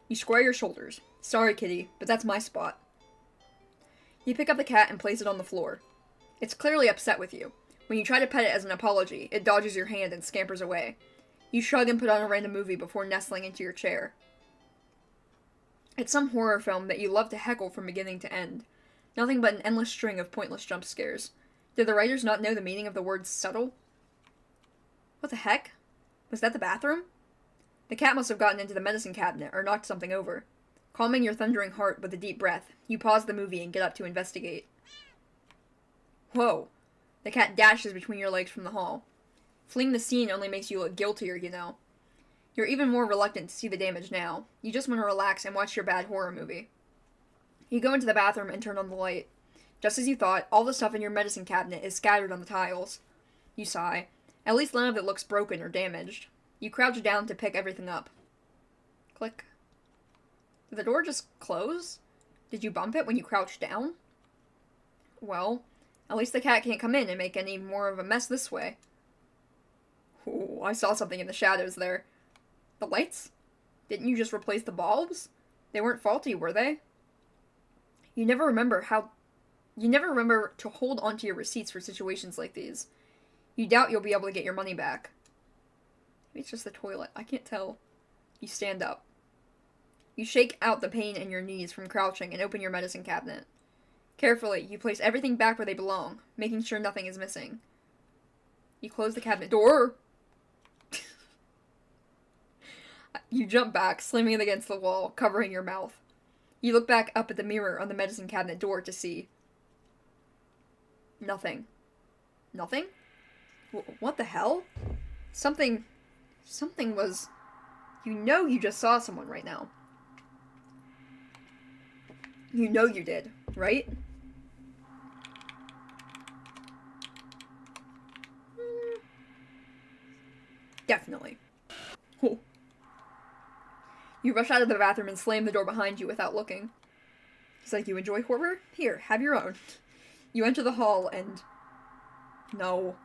You square your shoulders. Sorry, kitty, but that's my spot. You pick up the cat and place it on the floor. It's clearly upset with you. When you try to pet it as an apology, it dodges your hand and scampers away. You shrug and put on a random movie before nestling into your chair. It's some horror film that you love to heckle from beginning to end. Nothing but an endless string of pointless jump scares. Did the writers not know the meaning of the word subtle? What the heck? Was that the bathroom? The cat must have gotten into the medicine cabinet or knocked something over. Calming your thundering heart with a deep breath, you pause the movie and get up to investigate. Whoa. The cat dashes between your legs from the hall. Fleeing the scene only makes you look guiltier, you know. You're even more reluctant to see the damage now. You just want to relax and watch your bad horror movie. You go into the bathroom and turn on the light. Just as you thought, all the stuff in your medicine cabinet is scattered on the tiles. You sigh. At least none of it looks broken or damaged. You crouch down to pick everything up. Click. Did the door just close? Did you bump it when you crouched down? Well, at least the cat can't come in and make any more of a mess this way. Ooh, I saw something in the shadows there. The lights? Didn't you just replace the bulbs? They weren't faulty, were they? You never remember to hold onto your receipts for situations like these. You doubt you'll be able to get your money back. Maybe it's just the toilet. I can't tell. You stand up. You shake out the pain in your knees from crouching and open your medicine cabinet. Carefully, you place everything back where they belong, making sure nothing is missing. You close the cabinet door. You jump back, slamming it against the wall, covering your mouth. You look back up at the mirror on the medicine cabinet door to see. Nothing. Nothing? What the hell? Something was... You know you just saw someone right now. You know you did, right? Definitely. Oh. You rush out of the bathroom and slam the door behind you without looking. He's like, you enjoy horror? Here, have your own. You enter the hall and... No.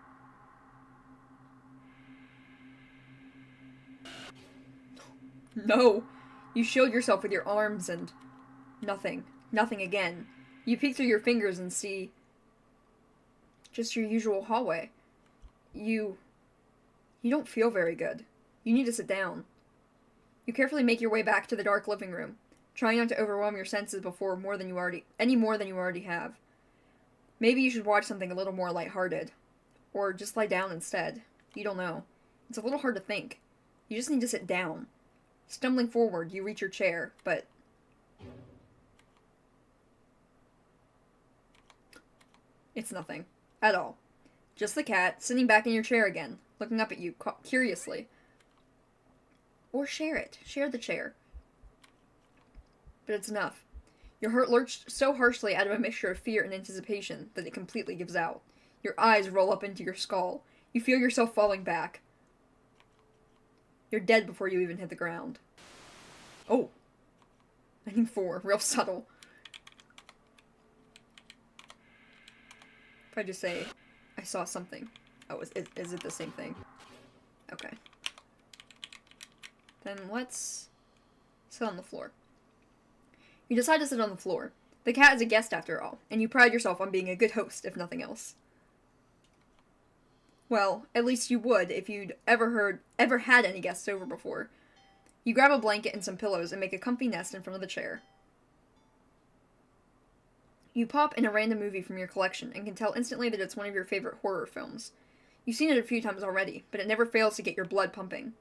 No. You shield yourself with your arms and... Nothing. Nothing again. You peek through your fingers and see... just your usual hallway. You don't feel very good. You need to sit down. You carefully make your way back to the dark living room, trying not to overwhelm your senses any more than you already have. Maybe you should watch something a little more lighthearted. Or just lie down instead. You don't know. It's a little hard to think. You just need to sit down. Stumbling forward, you reach your chair, but... It's nothing. At all. Just the cat, sitting back in your chair again, looking up at you curiously. Or share it. Share the chair. But it's enough. Your heart lurched so harshly out of a mixture of fear and anticipation that it completely gives out. Your eyes roll up into your skull. You feel yourself falling back. You're dead before you even hit the ground. Oh. 94. Real subtle. If I just say, I saw something. Oh, is it the same thing? Okay. Then let's sit on the floor. You decide to sit on the floor. The cat is a guest after all, and you pride yourself on being a good host, if nothing else. Well, at least you would if you'd ever had any guests over before. You grab a blanket and some pillows and make a comfy nest in front of the chair. You pop in a random movie from your collection and can tell instantly that it's one of your favorite horror films. You've seen it a few times already, but it never fails to get your blood pumping.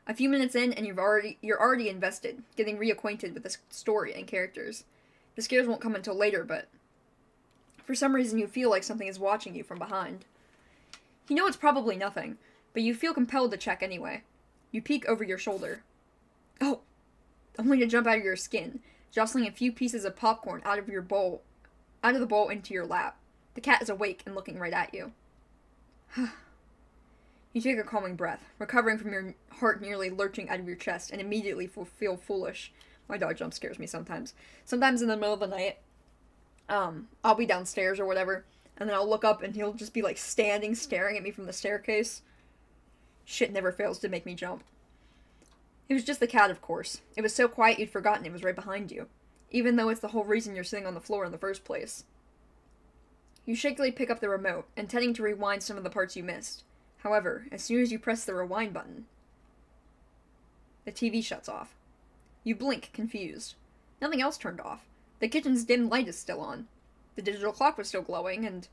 A few minutes in and you're already invested, getting reacquainted with the story and characters. The scares won't come until later, but for some reason you feel like something is watching you from behind. You know it's probably nothing, but you feel compelled to check anyway. You peek over your shoulder. Oh! Only to jump out of your skin, jostling a few pieces of popcorn out of the bowl into your lap. The cat is awake and looking right at you. You take a calming breath, recovering from your heart nearly lurching out of your chest, and immediately feel foolish. My dog jump scares me sometimes. Sometimes in the middle of the night, I'll be downstairs or whatever, and then I'll look up and he'll just be like standing, staring at me from the staircase. Shit never fails to make me jump. It was just the cat, of course. It was so quiet you'd forgotten it was right behind you, even though it's the whole reason you're sitting on the floor in the first place. You shakily pick up the remote, intending to rewind some of the parts you missed. However, as soon as you press the rewind button, the TV shuts off. You blink, confused. Nothing else turned off. The kitchen's dim light is still on. The digital clock was still glowing, and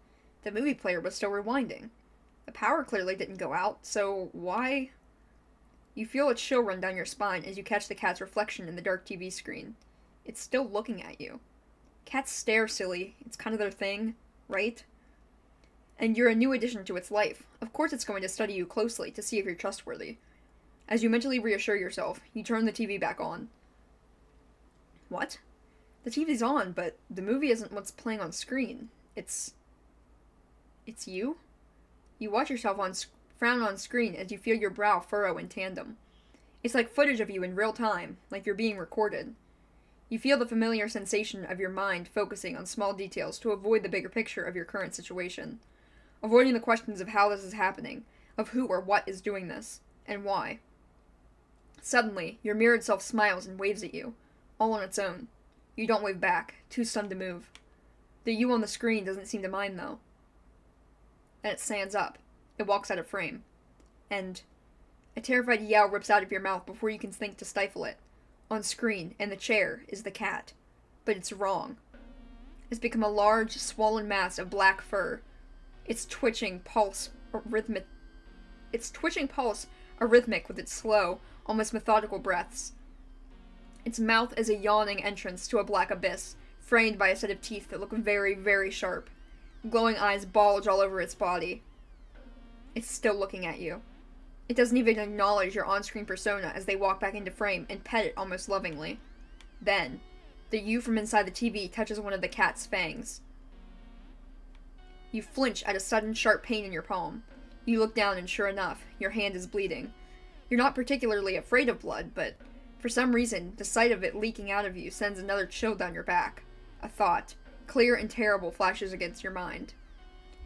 the movie player was still rewinding. The power clearly didn't go out, so why? You feel a chill run down your spine as you catch the cat's reflection in the dark TV screen. It's still looking at you. Cats stare silly. It's kind of their thing, right? And you're a new addition to its life. Of course it's going to study you closely to see if you're trustworthy. As you mentally reassure yourself, you turn the TV back on. What? The TV's on, but the movie isn't what's playing on screen. It's you? You watch yourself frown on screen as you feel your brow furrow in tandem. It's like footage of you in real time, like you're being recorded. You feel the familiar sensation of your mind focusing on small details to avoid the bigger picture of your current situation. Avoiding the questions of how this is happening, of who or what is doing this, and why. Suddenly, your mirrored self smiles and waves at you, all on its own. You don't wave back, too stunned to move. The you on the screen doesn't seem to mind, though. And it stands up. It walks out of frame. And a terrified yell rips out of your mouth before you can think to stifle it. On screen, in the chair, is the cat. But it's wrong. It's become a large, swollen mass of black fur. Its twitching pulse arrhythmic with its slow, almost methodical breaths. Its mouth is a yawning entrance to a black abyss, framed by a set of teeth that look very, very sharp. Glowing eyes bulge all over its body. It's still looking at you. It doesn't even acknowledge your on-screen persona as they walk back into frame and pet it almost lovingly. Then, the you from inside the TV touches one of the cat's fangs. You flinch at a sudden sharp pain in your palm. You look down and sure enough, your hand is bleeding. You're not particularly afraid of blood, but for some reason, the sight of it leaking out of you sends another chill down your back. A thought, clear and terrible, flashes against your mind.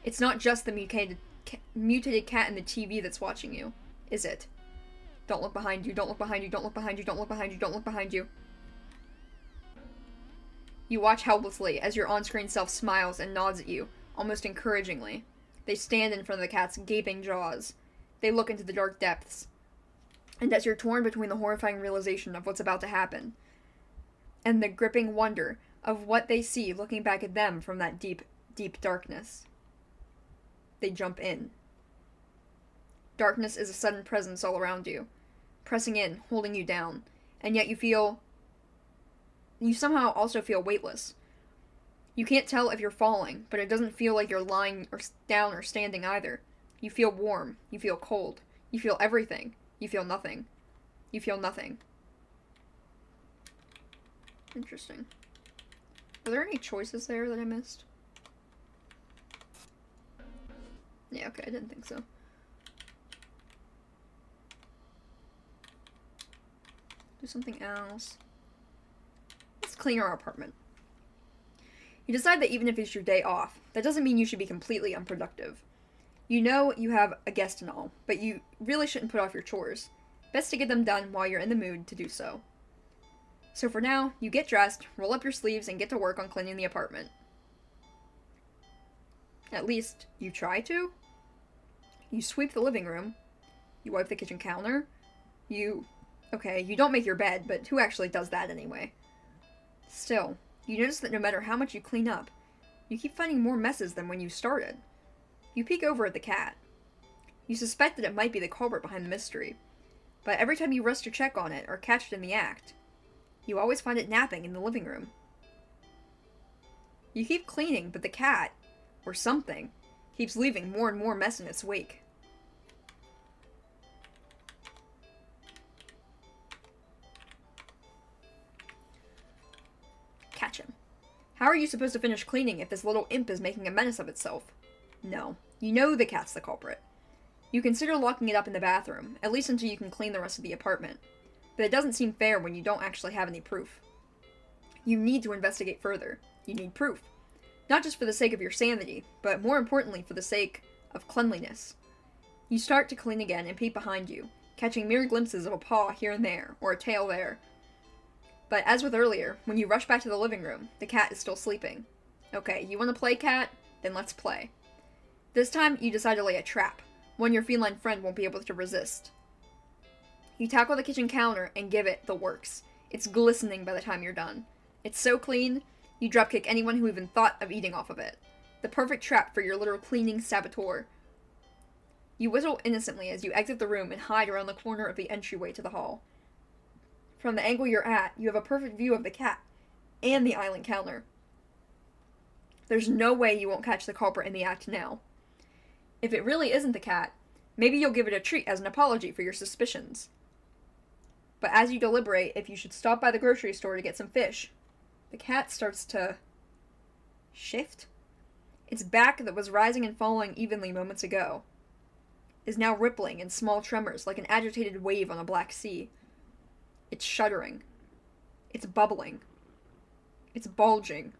It's not just the mutated cat in the TV that's watching you, is it? Don't look behind you, don't look behind you, don't look behind you, don't look behind you, don't look behind you. You watch helplessly as your on-screen self smiles and nods at you, almost encouragingly. They stand in front of the cat's gaping jaws. They look into the dark depths. And as you're torn between the horrifying realization of what's about to happen, and the gripping wonder of what they see looking back at them from that deep, deep darkness, they jump in. Darkness is a sudden presence all around you, pressing in, holding you down, and yet you somehow also feel weightless. You can't tell if you're falling, but it doesn't feel like you're lying or down or standing either. You feel warm, you feel cold, you feel everything, you feel nothing. You feel nothing. Interesting. Are there any choices there that I missed? Yeah, okay, I didn't think so. Do something else. Let's clean our apartment. You decide that even if it's your day off, that doesn't mean you should be completely unproductive. You know you have a guest and all, but you really shouldn't put off your chores. Best to get them done while you're in the mood to do so. So for now, you get dressed, roll up your sleeves, and get to work on cleaning the apartment. At least, you try to. You sweep the living room. You wipe the kitchen counter. Okay, you don't make your bed, but who actually does that anyway? Still, you notice that no matter how much you clean up, you keep finding more messes than when you started. You peek over at the cat. You suspect that it might be the culprit behind the mystery, but every time you rush to check on it or catch it in the act, you always find it napping in the living room. You keep cleaning, but the cat, or something, keeps leaving more and more mess in its wake. Catch him. How are you supposed to finish cleaning if this little imp is making a menace of itself? No. You know the cat's the culprit. You consider locking it up in the bathroom, at least until you can clean the rest of the apartment. But it doesn't seem fair when you don't actually have any proof. You need to investigate further. You need proof. Not just for the sake of your sanity, but more importantly for the sake of cleanliness. You start to clean again and peek behind you, catching mere glimpses of a paw here and there, or a tail there. But as with earlier, when you rush back to the living room, the cat is still sleeping. Okay, you want to play, cat? Then let's play. This time, you decide to lay a trap, one your feline friend won't be able to resist. You tackle the kitchen counter and give it the works. It's glistening by the time you're done. It's so clean, you dropkick anyone who even thought of eating off of it. The perfect trap for your little cleaning saboteur. You whistle innocently as you exit the room and hide around the corner of the entryway to the hall. From the angle you're at, you have a perfect view of the cat and the island counter. There's no way you won't catch the culprit in the act now. If it really isn't the cat, maybe you'll give it a treat as an apology for your suspicions. But as you deliberate if you should stop by the grocery store to get some fish, the cat starts to shift. Its back that was rising and falling evenly moments ago is now rippling in small tremors like an agitated wave on a black sea. It's shuddering. It's bubbling. It's bulging.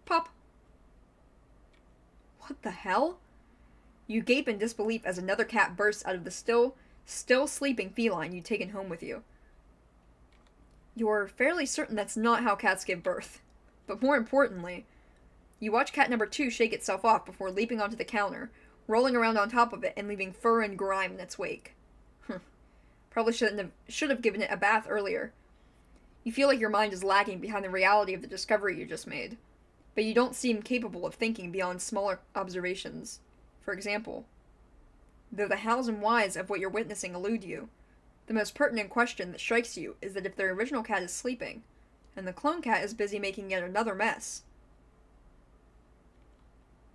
Pop! What the hell? You gape in disbelief as another cat bursts out of the still sleeping feline you'd taken home with you. You're fairly certain that's not how cats give birth. But more importantly, you watch cat number 2 shake itself off before leaping onto the counter, rolling around on top of it and leaving fur and grime in its wake. Probably should have given it a bath earlier. You feel like your mind is lagging behind the reality of the discovery you just made, but you don't seem capable of thinking beyond smaller observations. For example, though the hows and whys of what you're witnessing elude you, the most pertinent question that strikes you is that if the original cat is sleeping, and the clone cat is busy making yet another mess,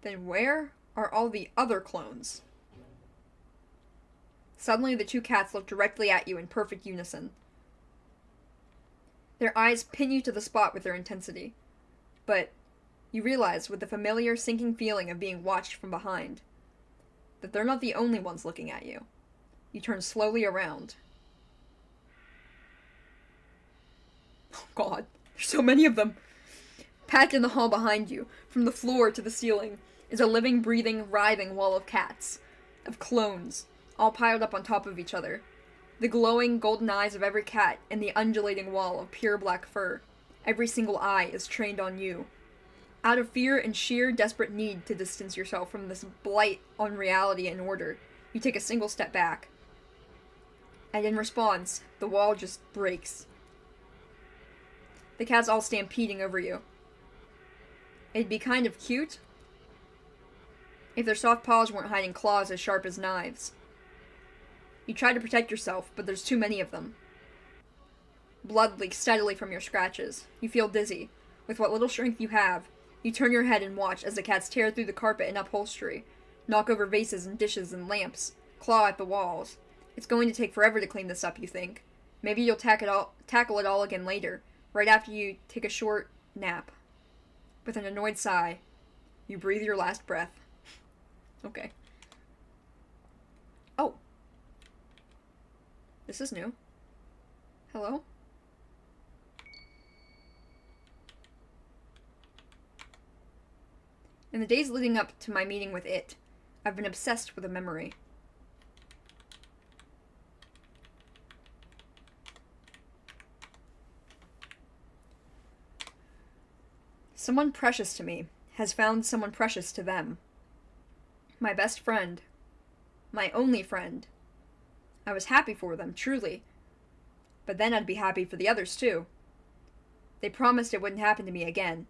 then where are all the other clones? Suddenly, the two cats look directly at you in perfect unison. Their eyes pin you to the spot with their intensity. But you realize, with the familiar sinking feeling of being watched from behind, that they're not the only ones looking at you. You turn slowly around. Oh God, there's so many of them. Packed in the hall behind you, from the floor to the ceiling, is a living, breathing, writhing wall of cats. Of clones, all piled up on top of each other. The glowing golden eyes of every cat in the undulating wall of pure black fur. Every single eye is trained on you. Out of fear and sheer desperate need to distance yourself from this blight on reality and order, you take a single step back. And in response, the wall just breaks. The cats all stampeding over you. It'd be kind of cute if their soft paws weren't hiding claws as sharp as knives. You try to protect yourself, but there's too many of them. Blood leaks steadily from your scratches. You feel dizzy. With what little strength you have, you turn your head and watch as the cats tear through the carpet and upholstery, knock over vases and dishes and lamps, claw at the walls. It's going to take forever to clean this up, you think. Maybe you'll tackle it all again later, right after you take a short nap. With an annoyed sigh, you breathe your last breath. Okay. Oh. This is new. Hello? In the days leading up to my meeting with it, I've been obsessed with a memory. Someone precious to me has found someone precious to them. My best friend. My only friend. I was happy for them, truly. But then I'd be happy for the others, too. They promised it wouldn't happen to me again.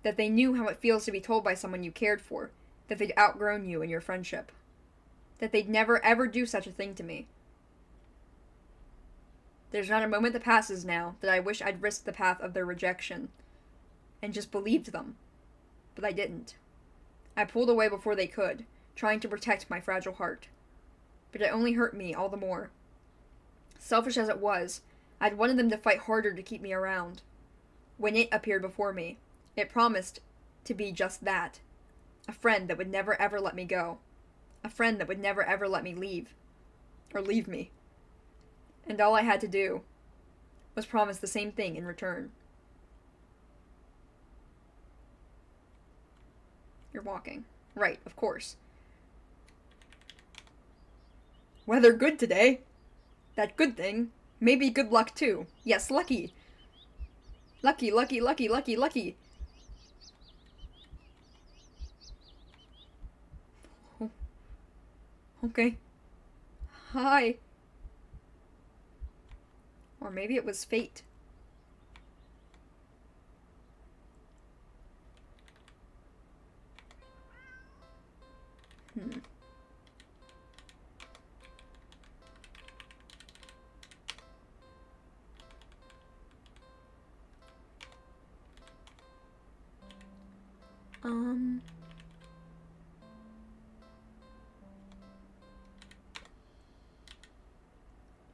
That they knew how it feels to be told by someone you cared for that they'd outgrown you and your friendship. That they'd never ever do such a thing to me. There's not a moment that passes now that I wish I'd risked the path of their rejection and just believed them. But I didn't. I pulled away before they could, trying to protect my fragile heart. But it only hurt me all the more. Selfish as it was, I'd wanted them to fight harder to keep me around. When it appeared before me, it promised to be just that. A friend that would never ever let me go. A friend that would never ever let me leave. Or leave me. And all I had to do was promise the same thing in return. You're walking. Right, of course. Weather good today. That good thing. Maybe good luck too. Yes, lucky. Lucky, lucky, lucky, lucky, lucky. Oh. Okay. Hi. Or maybe it was fate.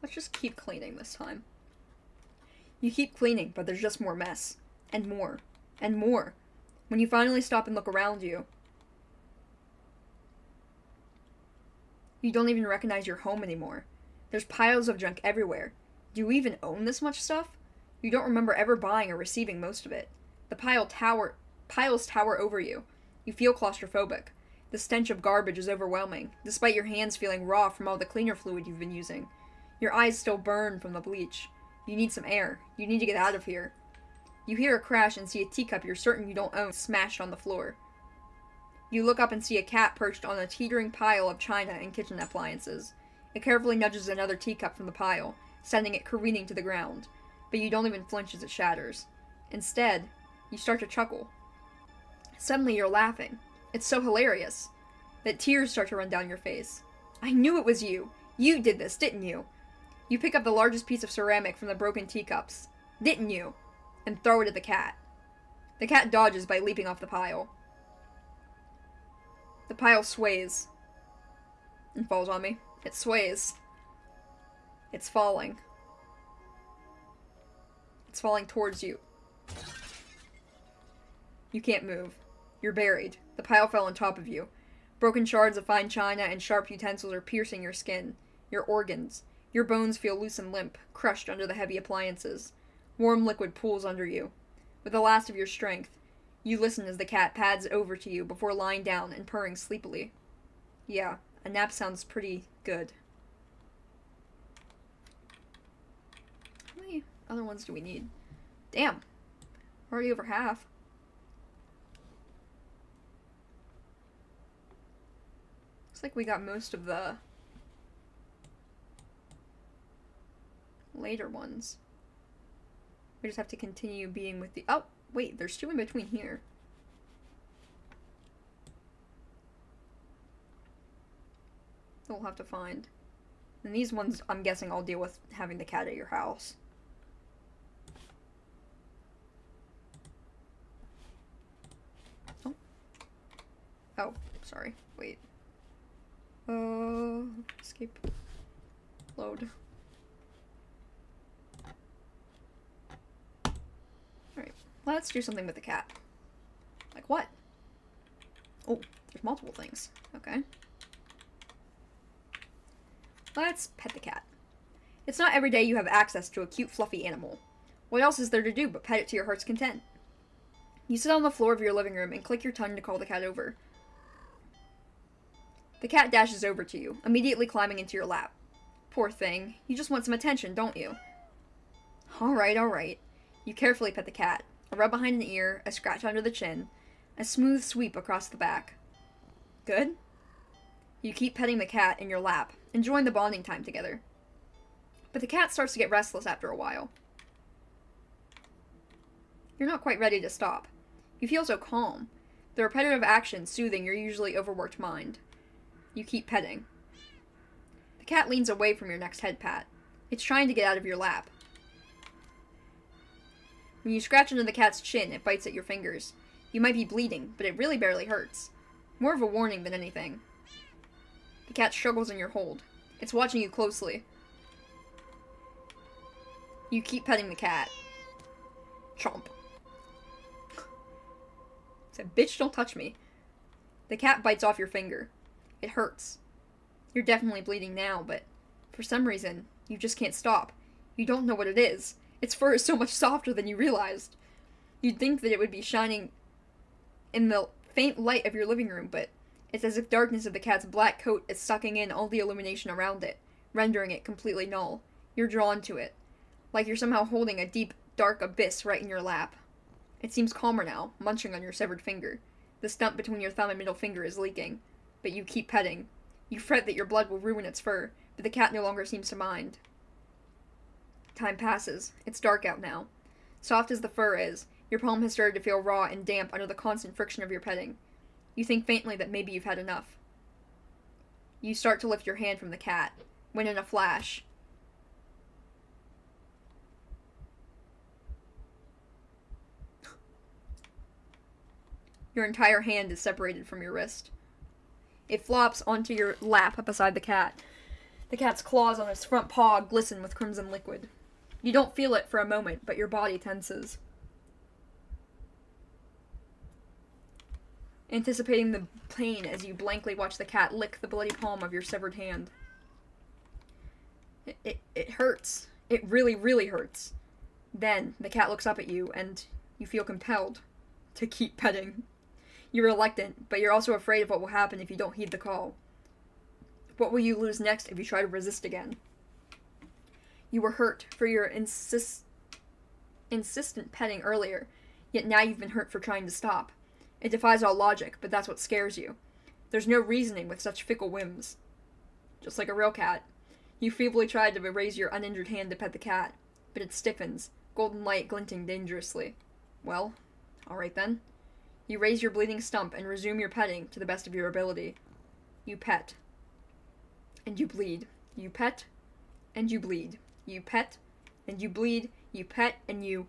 Let's just keep cleaning this time. You keep cleaning, but there's just more mess. And more. And more. When you finally stop and look around you, you don't even recognize your home anymore. There's piles of junk everywhere. Do you even own this much stuff? You don't remember ever buying or receiving most of it. The piles tower over you. You feel claustrophobic. The stench of garbage is overwhelming, despite your hands feeling raw from all the cleaner fluid you've been using. Your eyes still burn from the bleach. You need some air. You need to get out of here. You hear a crash and see a teacup you're certain you don't own smashed on the floor. You look up and see a cat perched on a teetering pile of china and kitchen appliances. It carefully nudges another teacup from the pile, sending it careening to the ground, but you don't even flinch as it shatters. Instead, you start to chuckle. Suddenly you're laughing. It's so hilarious that tears start to run down your face. I knew it was you! You did this, didn't you? You pick up the largest piece of ceramic from the broken teacups, didn't you? And throw it at the cat. The cat dodges by leaping off the pile. The pile sways and falls on me. It sways. It's falling. It's falling towards you. You can't move. You're buried. The pile fell on top of you. Broken shards of fine china and sharp utensils are piercing your skin, your organs. Your bones feel loose and limp, crushed under the heavy appliances. Warm liquid pools under you. With the last of your strength, you listen as the cat pads over to you before lying down and purring sleepily. Yeah, a nap sounds pretty good. How many other ones do we need? Damn. Already over half. Looks like we got most of the later ones. We just have to continue being with the... Oh, wait, there's 2 in between here. That we'll have to find. And these ones, I'm guessing I'll deal with having the cat at your house. Oh. Oh, sorry. Wait. Escape. Load. Alright, let's do something with the cat. Like what? Oh, there's multiple things. Okay. Let's pet the cat. It's not every day you have access to a cute, fluffy animal. What else is there to do but pet it to your heart's content? You sit on the floor of your living room and click your tongue to call the cat over. The cat dashes over to you, immediately climbing into your lap. Poor thing. You just want some attention, don't you? Alright, alright. You carefully pet the cat. A rub behind an ear, a scratch under the chin, a smooth sweep across the back. Good? You keep petting the cat in your lap, enjoying the bonding time together. But the cat starts to get restless after a while. You're not quite ready to stop. You feel so calm, the repetitive action soothing your usually overworked mind. You keep petting. The cat leans away from your next head pat. It's trying to get out of your lap. When you scratch into the cat's chin, it bites at your fingers. You might be bleeding, but it really barely hurts. More of a warning than anything. The cat struggles in your hold. It's watching you closely. You keep petting the cat. Chomp. Said, bitch, don't touch me. The cat bites off your finger. It hurts. You're definitely bleeding now, but for some reason, you just can't stop. You don't know what it is. Its fur is so much softer than you realized. You'd think that it would be shining in the faint light of your living room, but it's as if darkness of the cat's black coat is sucking in all the illumination around it, rendering it completely null. You're drawn to it, like you're somehow holding a deep, dark abyss right in your lap. It seems calmer now, munching on your severed finger. The stump between your thumb and middle finger is leaking, but you keep petting. You fret that your blood will ruin its fur, but the cat no longer seems to mind. Time passes. It's dark out now. Soft as the fur is, your palm has started to feel raw and damp under the constant friction of your petting. You think faintly that maybe you've had enough. You start to lift your hand from the cat, when in a flash, your entire hand is separated from your wrist. It flops onto your lap beside the cat. The cat's claws on its front paw glisten with crimson liquid. You don't feel it for a moment, but your body tenses. Anticipating the pain as you blankly watch the cat lick the bloody palm of your severed hand. It hurts. It really, really hurts. Then, the cat looks up at you, and you feel compelled to keep petting. You're reluctant, but you're also afraid of what will happen if you don't heed the call. What will you lose next if you try to resist again? You were hurt for your insistent petting earlier, yet now you've been hurt for trying to stop. It defies all logic, but that's what scares you. There's no reasoning with such fickle whims. Just like a real cat. You feebly tried to raise your uninjured hand to pet the cat, but it stiffens, golden light glinting dangerously. Well, alright then. You raise your bleeding stump and resume your petting to the best of your ability. You pet. And you bleed. You pet. And you bleed. You pet. And you bleed. You pet. And you...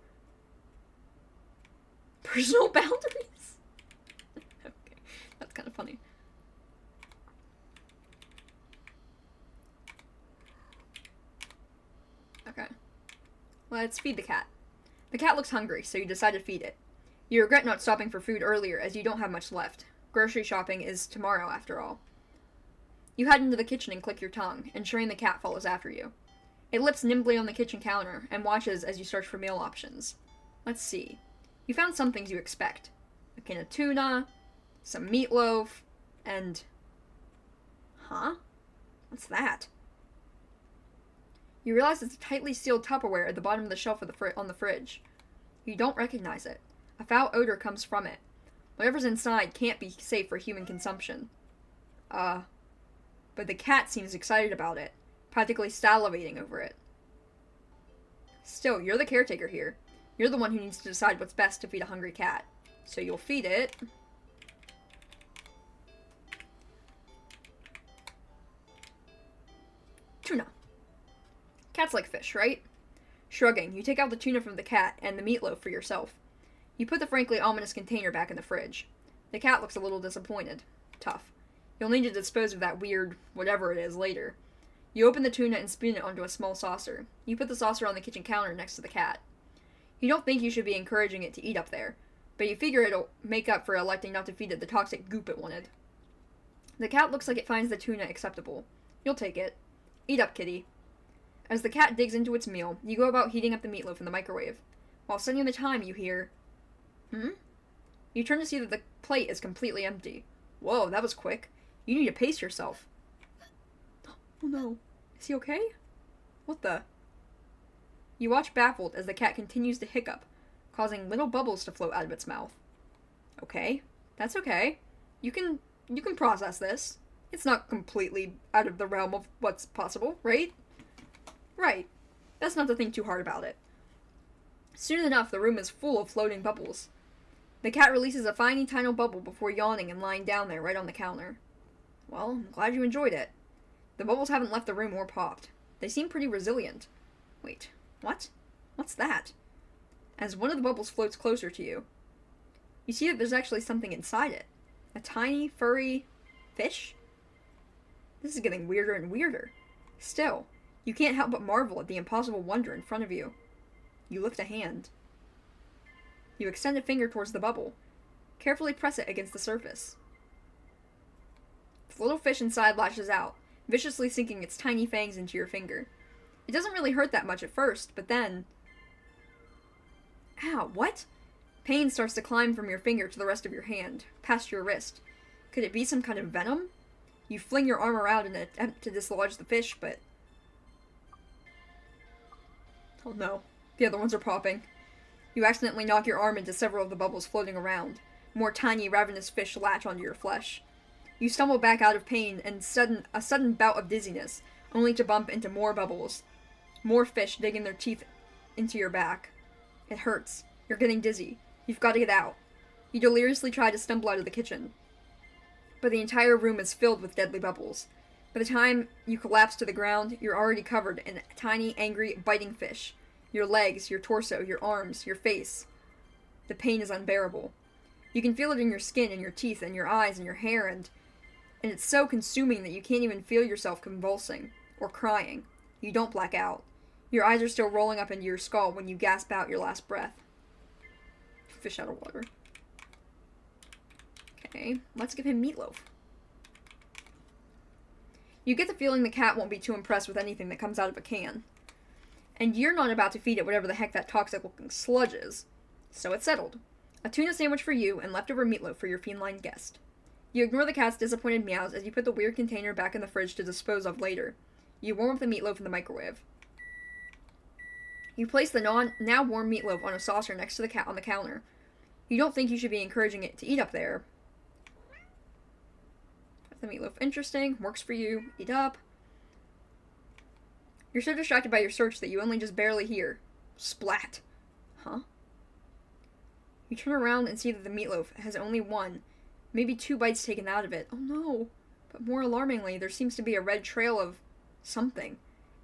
Personal boundaries? Okay, that's kind of funny. Let's feed the cat. The cat looks hungry, so you decide to feed it. You regret not stopping for food earlier, as you don't have much left. Grocery shopping is tomorrow, after all. You head into the kitchen and click your tongue, ensuring the cat follows after you. It lips nimbly on the kitchen counter and watches as you search for meal options. Let's see. You found some things you expect. A can of tuna, some meatloaf, and... Huh? What's that? You realize it's a tightly sealed Tupperware at the bottom of the shelf on the fridge. You don't recognize it. A foul odor comes from it. Whatever's inside can't be safe for human consumption. But the cat seems excited about it, practically salivating over it. Still, you're the caretaker here. You're the one who needs to decide what's best to feed a hungry cat. So you'll feed it... tuna. Cats like fish, right? Shrugging, you take out the tuna from the cat and the meatloaf for yourself. You put the frankly ominous container back in the fridge. The cat looks a little disappointed. Tough. You'll need to dispose of that weird whatever it is later. You open the tuna and spoon it onto a small saucer. You put the saucer on the kitchen counter next to the cat. You don't think you should be encouraging it to eat up there, but you figure it'll make up for electing not to feed it the toxic goop it wanted. The cat looks like it finds the tuna acceptable. You'll take it. Eat up, kitty. As the cat digs into its meal, you go about heating up the meatloaf in the microwave. While setting the time, you hear... You turn to see that the plate is completely empty. Whoa, that was quick. You need to pace yourself. Oh no. Is he okay? What the? You watch baffled as the cat continues to hiccup, causing little bubbles to float out of its mouth. Okay. That's okay. You can process this. It's not completely out of the realm of what's possible, right? Right. That's not to think too hard about it. Soon enough, the room is full of floating bubbles. The cat releases a tiny bubble before yawning and lying down there right on the counter. Well, I'm glad you enjoyed it. The bubbles haven't left the room or popped. They seem pretty resilient. Wait, what? What's that? As one of the bubbles floats closer to you, you see that there's actually something inside it. A tiny, furry fish? This is getting weirder and weirder. Still, you can't help but marvel at the impossible wonder in front of you. You lift a hand. You extend a finger towards the bubble. Carefully press it against the surface. The little fish inside lashes out, viciously sinking its tiny fangs into your finger. It doesn't really hurt that much at first, but then... Ow, what? Pain starts to climb from your finger to the rest of your hand, past your wrist. Could it be some kind of venom? You fling your arm around in an attempt to dislodge the fish, but... Oh no, the other ones are popping. You accidentally knock your arm into several of the bubbles floating around. More tiny, ravenous fish latch onto your flesh. You stumble back out of pain and a sudden bout of dizziness, only to bump into more bubbles. More fish digging their teeth into your back. It hurts. You're getting dizzy. You've got to get out. You deliriously try to stumble out of the kitchen. But the entire room is filled with deadly bubbles. By the time you collapse to the ground, you're already covered in tiny, angry, biting fish. Your legs, your torso, your arms, your face. The pain is unbearable. You can feel it in your skin and your teeth and your eyes and your hair, and it's so consuming that you can't even feel yourself convulsing or crying. You don't black out. Your eyes are still rolling up into your skull when you gasp out your last breath. Fish out of water. Okay, let's give him meatloaf. You get the feeling the cat won't be too impressed with anything that comes out of a can. And you're not about to feed it whatever the heck that toxic-looking sludge is. So it's settled. A tuna sandwich for you and leftover meatloaf for your feline guest. You ignore the cat's disappointed meows as you put the weird container back in the fridge to dispose of later. You warm up the meatloaf in the microwave. You place the now warm meatloaf on a saucer next to the cat on the counter. You don't think you should be encouraging it to eat up there. The meatloaf interesting, works for you, eat up. You're so distracted by your search that you only just barely hear. Splat. Huh? You turn around and see that the meatloaf has only one, maybe 2 bites taken out of it. Oh no. But more alarmingly, there seems to be a red trail of something,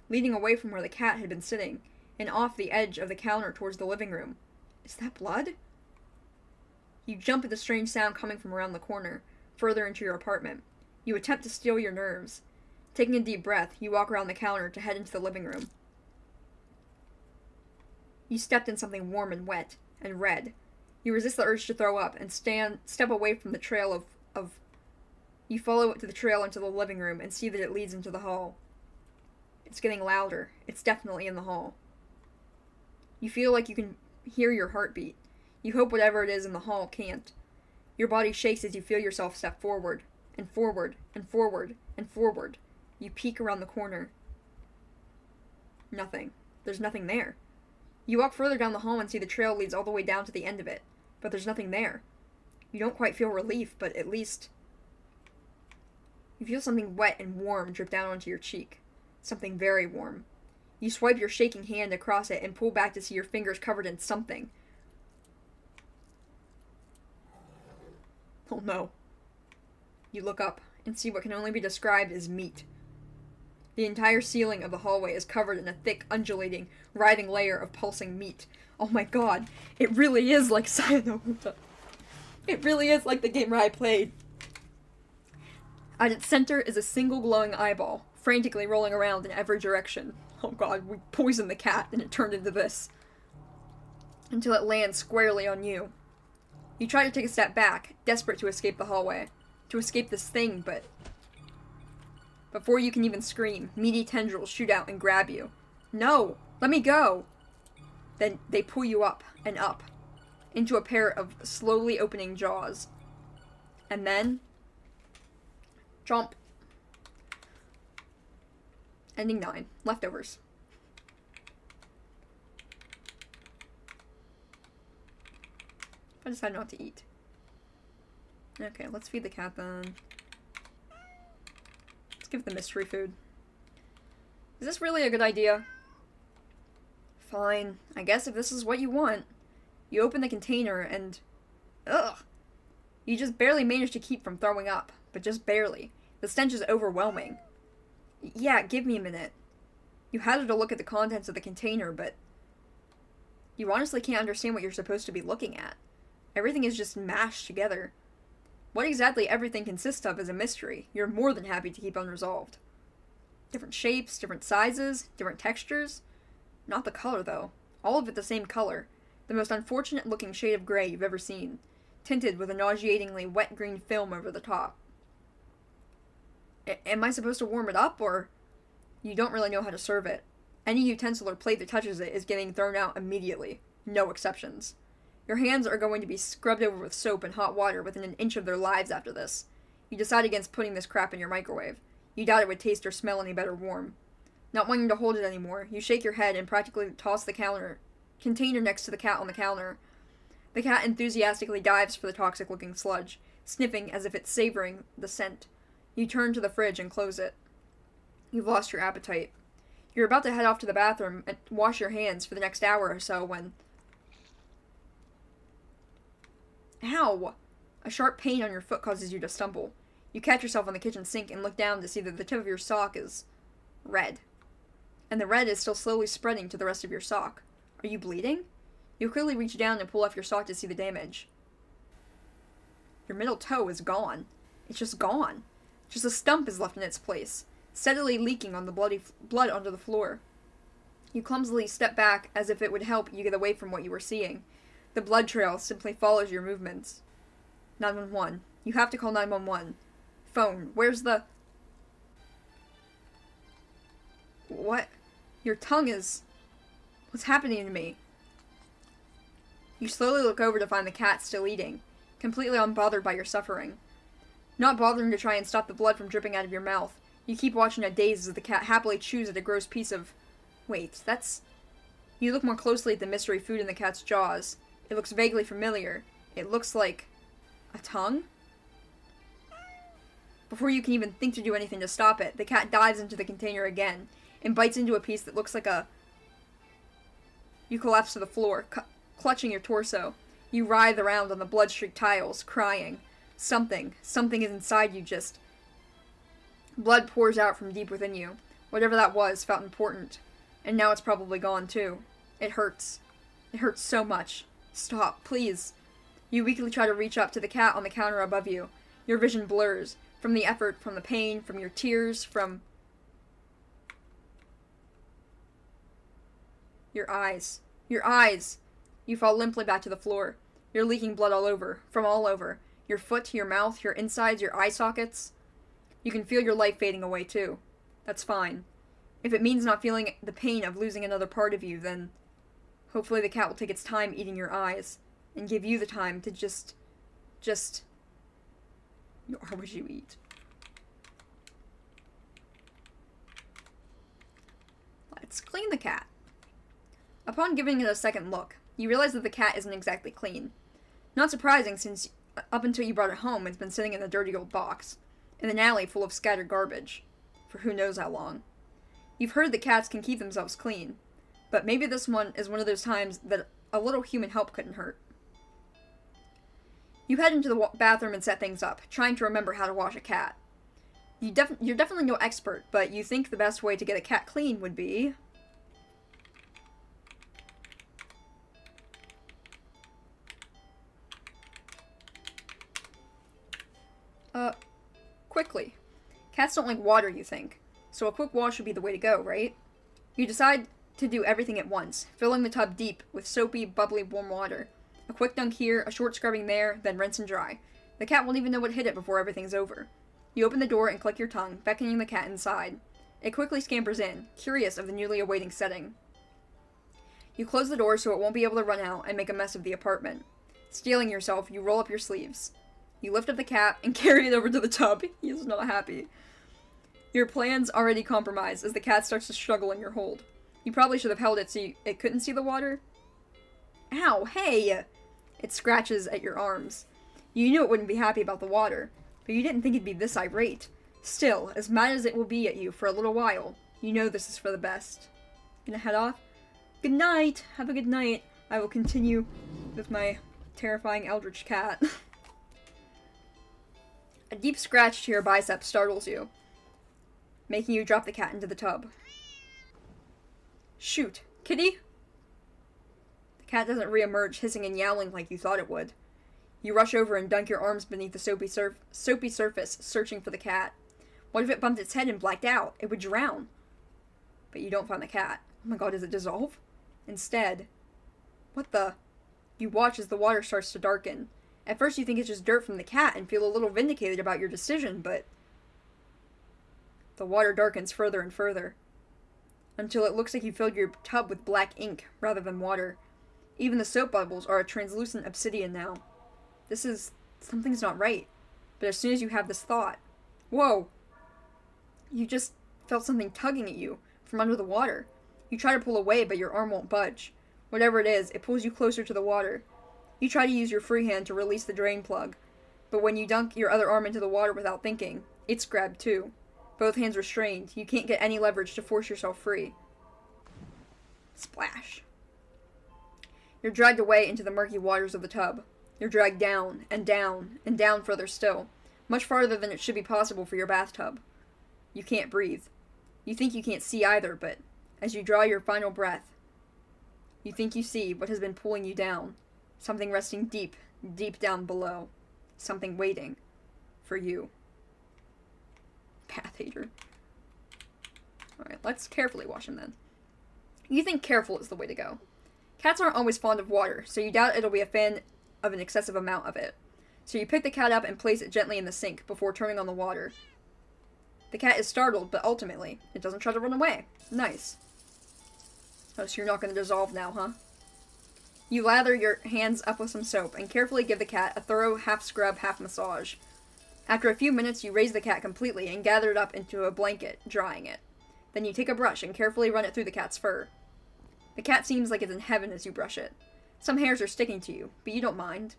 leading away from where the cat had been sitting, and off the edge of the counter towards the living room. Is that blood? You jump at the strange sound coming from around the corner, further into your apartment. You attempt to steel your nerves. Taking a deep breath, you walk around the counter to head into the living room. You stepped in something warm and wet and red. You resist the urge to throw up and step away from the trail of. You follow it to the trail into the living room and see that it leads into the hall. It's getting louder. It's definitely in the hall. You feel like you can hear your heartbeat. You hope whatever it is in the hall can't. Your body shakes as you feel yourself step forward, and forward, and forward, and forward. You peek around the corner. Nothing. There's nothing there. You walk further down the hall and see the trail leads all the way down to the end of it, but there's nothing there. You don't quite feel relief, but at least you feel something wet and warm drip down onto your cheek. Something very warm. You swipe your shaking hand across it and pull back to see your fingers covered in something. Oh no. You look up and see what can only be described as meat. The entire ceiling of the hallway is covered in a thick, undulating, writhing layer of pulsing meat. Oh my god, it really is like Sayonara. It really is like the game where I played. At its center is a single glowing eyeball, frantically rolling around in every direction. Oh god, we poisoned the cat and it turned into this. Until it lands squarely on you. You try to take a step back, desperate to escape the hallway. To escape this thing, but before you can even scream, meaty tendrils shoot out and grab you. No! Let me go! Then they pull you up and up, into a pair of slowly opening jaws. And then chomp. Ending 9. Leftovers. I decided not to eat. Okay, let's feed the cat then. Let's give it the mystery food. Is this really a good idea? Fine. I guess if this is what you want. You open the container and ugh! You just barely manage to keep from throwing up. But just barely. The stench is overwhelming. Yeah, give me a minute. You hazard a look at the contents of the container, but you honestly can't understand what you're supposed to be looking at. Everything is just mashed together. What exactly everything consists of is a mystery you're more than happy to keep unresolved. Different shapes, different sizes, different textures. Not the color, though. All of it the same color. The most unfortunate looking shade of gray you've ever seen, tinted with a nauseatingly wet green film over the top. Am I supposed to warm it up, or you don't really know how to serve it? Any utensil or plate that touches it is getting thrown out immediately. No exceptions. Your hands are going to be scrubbed over with soap and hot water within an inch of their lives after this. You decide against putting this crap in your microwave. You doubt it would taste or smell any better warm. Not wanting to hold it anymore, you shake your head and practically toss the container next to the cat on the counter. The cat enthusiastically dives for the toxic-looking sludge, sniffing as if it's savoring the scent. You turn to the fridge and close it. You've lost your appetite. You're about to head off to the bathroom and wash your hands for the next hour or so when... Ow! A sharp pain on your foot causes you to stumble. You catch yourself on the kitchen sink and look down to see that the tip of your sock is red. And the red is still slowly spreading to the rest of your sock. Are you bleeding? You quickly reach down and pull off your sock to see the damage. Your middle toe is gone. It's just gone. Just a stump is left in its place, steadily leaking on the blood onto the floor. You clumsily step back as if it would help you get away from what you were seeing. The blood trail simply follows your movements. 911. You have to call 911. Phone. Where's the... What? Your tongue is... What's happening to me? You slowly look over to find the cat still eating, completely unbothered by your suffering. Not bothering to try and stop the blood from dripping out of your mouth, you keep watching a daze as the cat happily chews at a gross piece of... Wait, that's... You look more closely at the mystery food in the cat's jaws. It looks vaguely familiar. It looks like... a tongue? Before you can even think to do anything to stop it, the cat dives into the container again, and bites into a piece that looks like a... You collapse to the floor, clutching your torso. You writhe around on the blood-streaked tiles, crying. Something is inside you just... Blood pours out from deep within you. Whatever that was felt important. And now it's probably gone too. It hurts. It hurts so much. Stop, please. You weakly try to reach up to the cat on the counter above you. Your vision blurs. From the effort, from the pain, from your tears, from... Your eyes. Your eyes! You fall limply back to the floor. You're leaking blood all over, from all over. Your foot, your mouth, your insides, your eye sockets. You can feel your life fading away too. That's fine. If it means not feeling the pain of losing another part of you, then hopefully the cat will take its time eating your eyes, and give you the time to just... You are what you eat. Let's clean the cat. Upon giving it a second look, you realize that the cat isn't exactly clean. Not surprising, since up until you brought it home, it's been sitting in a dirty old box, in an alley full of scattered garbage, for who knows how long. You've heard that cats can keep themselves clean, but maybe this one is one of those times that a little human help couldn't hurt. You head into the bathroom and set things up, trying to remember how to wash a cat. You're definitely no expert, but you think the best way to get a cat clean would be... quickly. Cats don't like water, you think, so a quick wash would be the way to go, right? You decide to do everything at once, filling the tub deep with soapy, bubbly, warm water. A quick dunk here, a short scrubbing there, then rinse and dry. The cat won't even know what hit it before everything's over. You open the door and click your tongue, beckoning the cat inside. It quickly scampers in, curious of the newly awaiting setting. You close the door so it won't be able to run out and make a mess of the apartment. Steeling yourself, you roll up your sleeves. You lift up the cat and carry it over to the tub. He is not happy. Your plan's already compromised as the cat starts to struggle in your hold. You probably should have held it so it couldn't see the water. Ow, hey! It scratches at your arms. You knew it wouldn't be happy about the water, but you didn't think it'd be this irate. Still, as mad as it will be at you for a little while, you know this is for the best. Gonna head off? Good night! Have a good night. I will continue with my terrifying eldritch cat. A deep scratch to your bicep startles you, making you drop the cat into the tub. Shoot. Kitty? The cat doesn't re-emerge hissing and yowling like you thought it would. You rush over and dunk your arms beneath the soapy surface, searching for the cat. What if it bumped its head and blacked out? It would drown. But you don't find the cat. Oh my god, does it dissolve? Instead, what the? You watch as the water starts to darken. At first you think it's just dirt from the cat and feel a little vindicated about your decision, but the water darkens further and further, until it looks like you filled your tub with black ink rather than water. Even the soap bubbles are a translucent obsidian now. Something's not right. But as soon as you have this thought, whoa! You just felt something tugging at you from under the water. You try to pull away, but your arm won't budge. Whatever it is, it pulls you closer to the water. You try to use your free hand to release the drain plug, but when you dunk your other arm into the water without thinking, it's grabbed too. Both hands restrained. You can't get any leverage to force yourself free. Splash. You're dragged away into the murky waters of the tub. You're dragged down, and down, and down further still, much farther than it should be possible for your bathtub. You can't breathe. You think you can't see either, but as you draw your final breath, you think you see what has been pulling you down. Something resting deep, deep down below. Something waiting for you. Bath hater. Alright, let's carefully wash him then. You think careful is the way to go. Cats aren't always fond of water, so you doubt it'll be a fan of an excessive amount of it. So you pick the cat up and place it gently in the sink before turning on the water. The cat is startled, but ultimately, it doesn't try to run away. Nice. Oh, so you're not going to dissolve now, huh? You lather your hands up with some soap and carefully give the cat a thorough half-scrub, half-massage. After a few minutes, you raise the cat completely and gather it up into a blanket, drying it. Then you take a brush and carefully run it through the cat's fur. The cat seems like it's in heaven as you brush it. Some hairs are sticking to you, but you don't mind.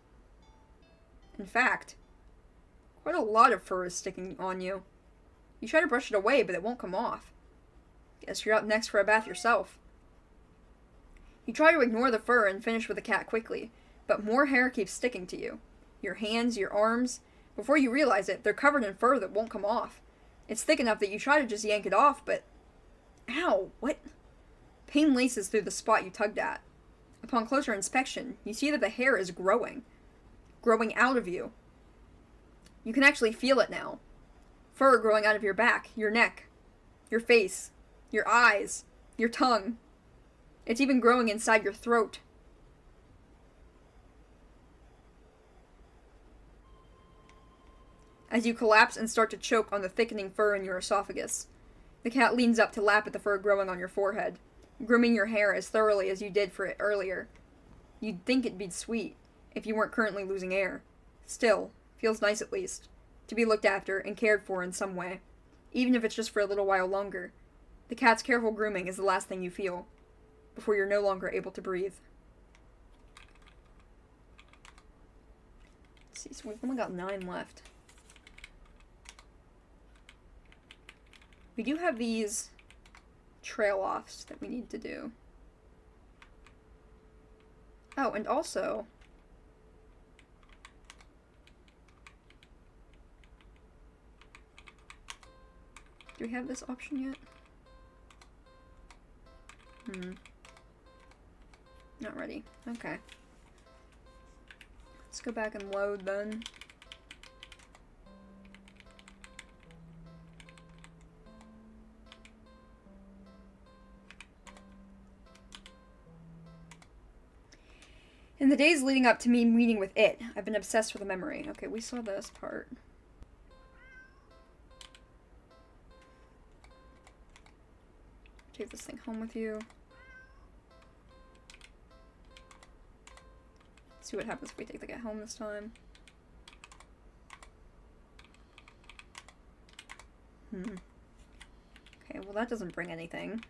In fact, quite a lot of fur is sticking on you. You try to brush it away, but it won't come off. Guess you're up next for a bath yourself. You try to ignore the fur and finish with the cat quickly, but more hair keeps sticking to you. Your hands, your arms. Before you realize it, they're covered in fur that won't come off. It's thick enough that you try to just yank it off, but... Ow! What? Pain laces through the spot you tugged at. Upon closer inspection, you see that the hair is growing. Growing out of you. You can actually feel it now. Fur growing out of your back, your neck, your face, your eyes, your tongue. It's even growing inside your throat. As you collapse and start to choke on the thickening fur in your esophagus, the cat leans up to lap at the fur growing on your forehead, grooming your hair as thoroughly as you did for it earlier. You'd think it'd be sweet, if you weren't currently losing air. Still, feels nice at least, to be looked after and cared for in some way, even if it's just for a little while longer. The cat's careful grooming is the last thing you feel, before you're no longer able to breathe. Let's see, so we've only got 9 left. We do have these trail-offs that we need to do. Oh, and also... do we have this option yet? Not ready. Okay. Let's go back and load then. In the days leading up to me meeting with it, I've been obsessed with a memory. Okay, we saw this part. Take this thing home with you. See what happens if we take the cat home this time. Okay, well that doesn't bring anything.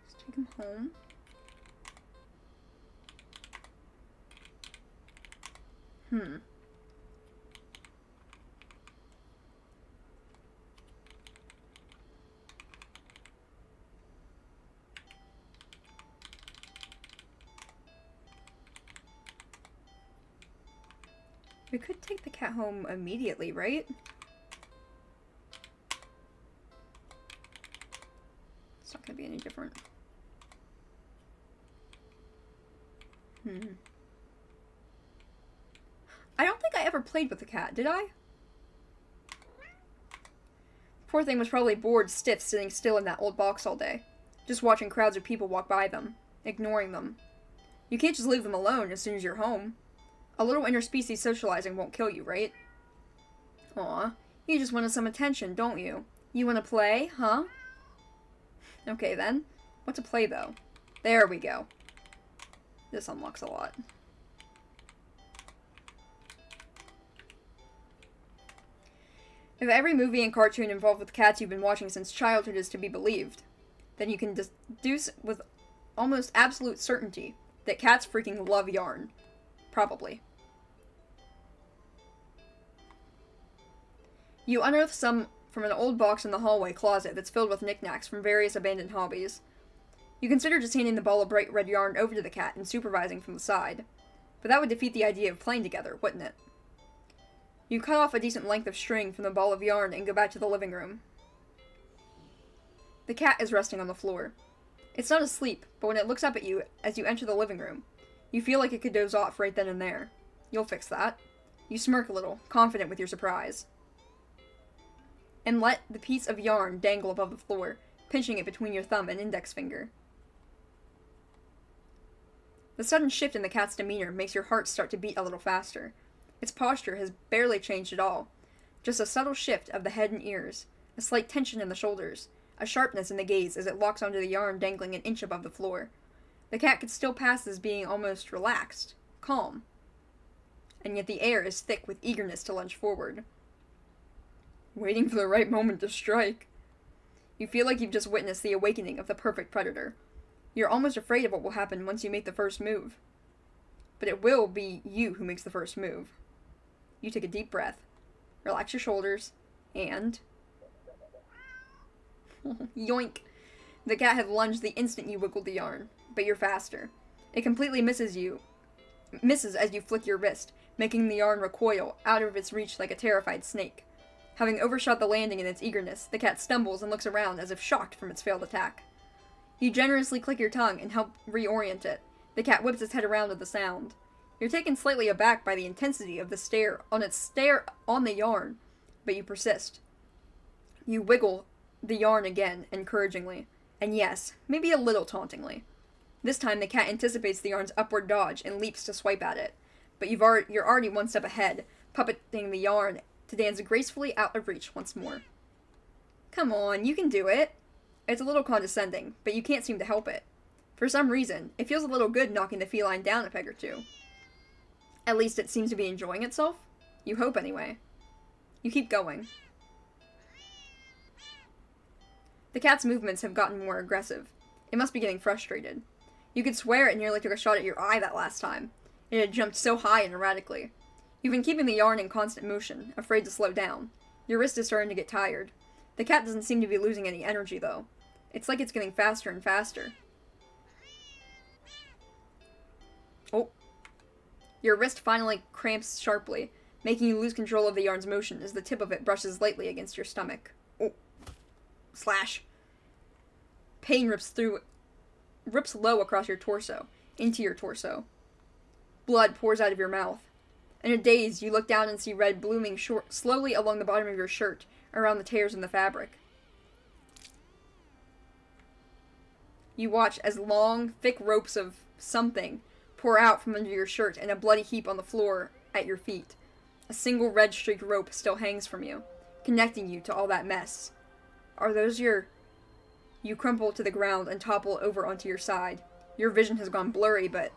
Let's take him home. We could take the cat home immediately, right? It's not gonna be any different. I don't think I ever played with the cat, did I? Poor thing was probably bored stiff sitting still in that old box all day, just watching crowds of people walk by them, ignoring them. You can't just leave them alone as soon as you're home. A little interspecies socializing won't kill you, right? Aw, you just wanted some attention, don't you? You wanna play, huh? Okay then. What to play though? There we go. This unlocks a lot. If every movie and cartoon involved with cats you've been watching since childhood is to be believed, then you can deduce with almost absolute certainty that cats freaking love yarn. Probably. You unearth some from an old box in the hallway closet that's filled with knickknacks from various abandoned hobbies. You consider just handing the ball of bright red yarn over to the cat and supervising from the side, but that would defeat the idea of playing together, wouldn't it? You cut off a decent length of string from the ball of yarn and go back to the living room. The cat is resting on the floor. It's not asleep, but when it looks up at you as you enter the living room, you feel like it could doze off right then and there. You'll fix that. You smirk a little, confident with your surprise. And let the piece of yarn dangle above the floor, pinching it between your thumb and index finger. The sudden shift in the cat's demeanor makes your heart start to beat a little faster. Its posture has barely changed at all. Just a subtle shift of the head and ears, a slight tension in the shoulders, a sharpness in the gaze as it locks onto the yarn dangling an inch above the floor. The cat could still pass as being almost relaxed, calm. And yet the air is thick with eagerness to lunge forward. Waiting for the right moment to strike. You feel like you've just witnessed the awakening of the perfect predator. You're almost afraid of what will happen once you make the first move. But it will be you who makes the first move. You take a deep breath, relax your shoulders, and... yoink! The cat had lunged the instant you wiggled the yarn, but you're faster. It completely misses as you flick your wrist, making the yarn recoil out of its reach like a terrified snake. Having overshot the landing in its eagerness, the cat stumbles and looks around as if shocked from its failed attack. You generously click your tongue and help reorient it. The cat whips its head around at the sound. You're taken slightly aback by the intensity of the stare on the yarn, but you persist. You wiggle the yarn again, encouragingly, and yes, maybe a little tauntingly. This time the cat anticipates the yarn's upward dodge and leaps to swipe at it, but you're already one step ahead, puppeting the yarn to dance gracefully out of reach once more. Come on, you can do it. It's a little condescending, but you can't seem to help it. For some reason, it feels a little good knocking the feline down a peg or two. At least it seems to be enjoying itself. You hope, anyway. You keep going. The cat's movements have gotten more aggressive. It must be getting frustrated. You could swear it nearly took a shot at your eye that last time. It had jumped so high and erratically. You've been keeping the yarn in constant motion, afraid to slow down. Your wrist is starting to get tired. The cat doesn't seem to be losing any energy, though. It's like it's getting faster and faster. Oh. Your wrist finally cramps sharply, making you lose control of the yarn's motion as the tip of it brushes lightly against your stomach. Oh. Slash. Pain rips low across your torso, into your torso. Blood pours out of your mouth. In a daze, you look down and see red blooming slowly along the bottom of your shirt, around the tears in the fabric. You watch as long, thick ropes of something pour out from under your shirt in a bloody heap on the floor at your feet. A single red-streaked rope still hangs from you, connecting you to all that mess. Are those your... You crumple to the ground and topple over onto your side. Your vision has gone blurry, but...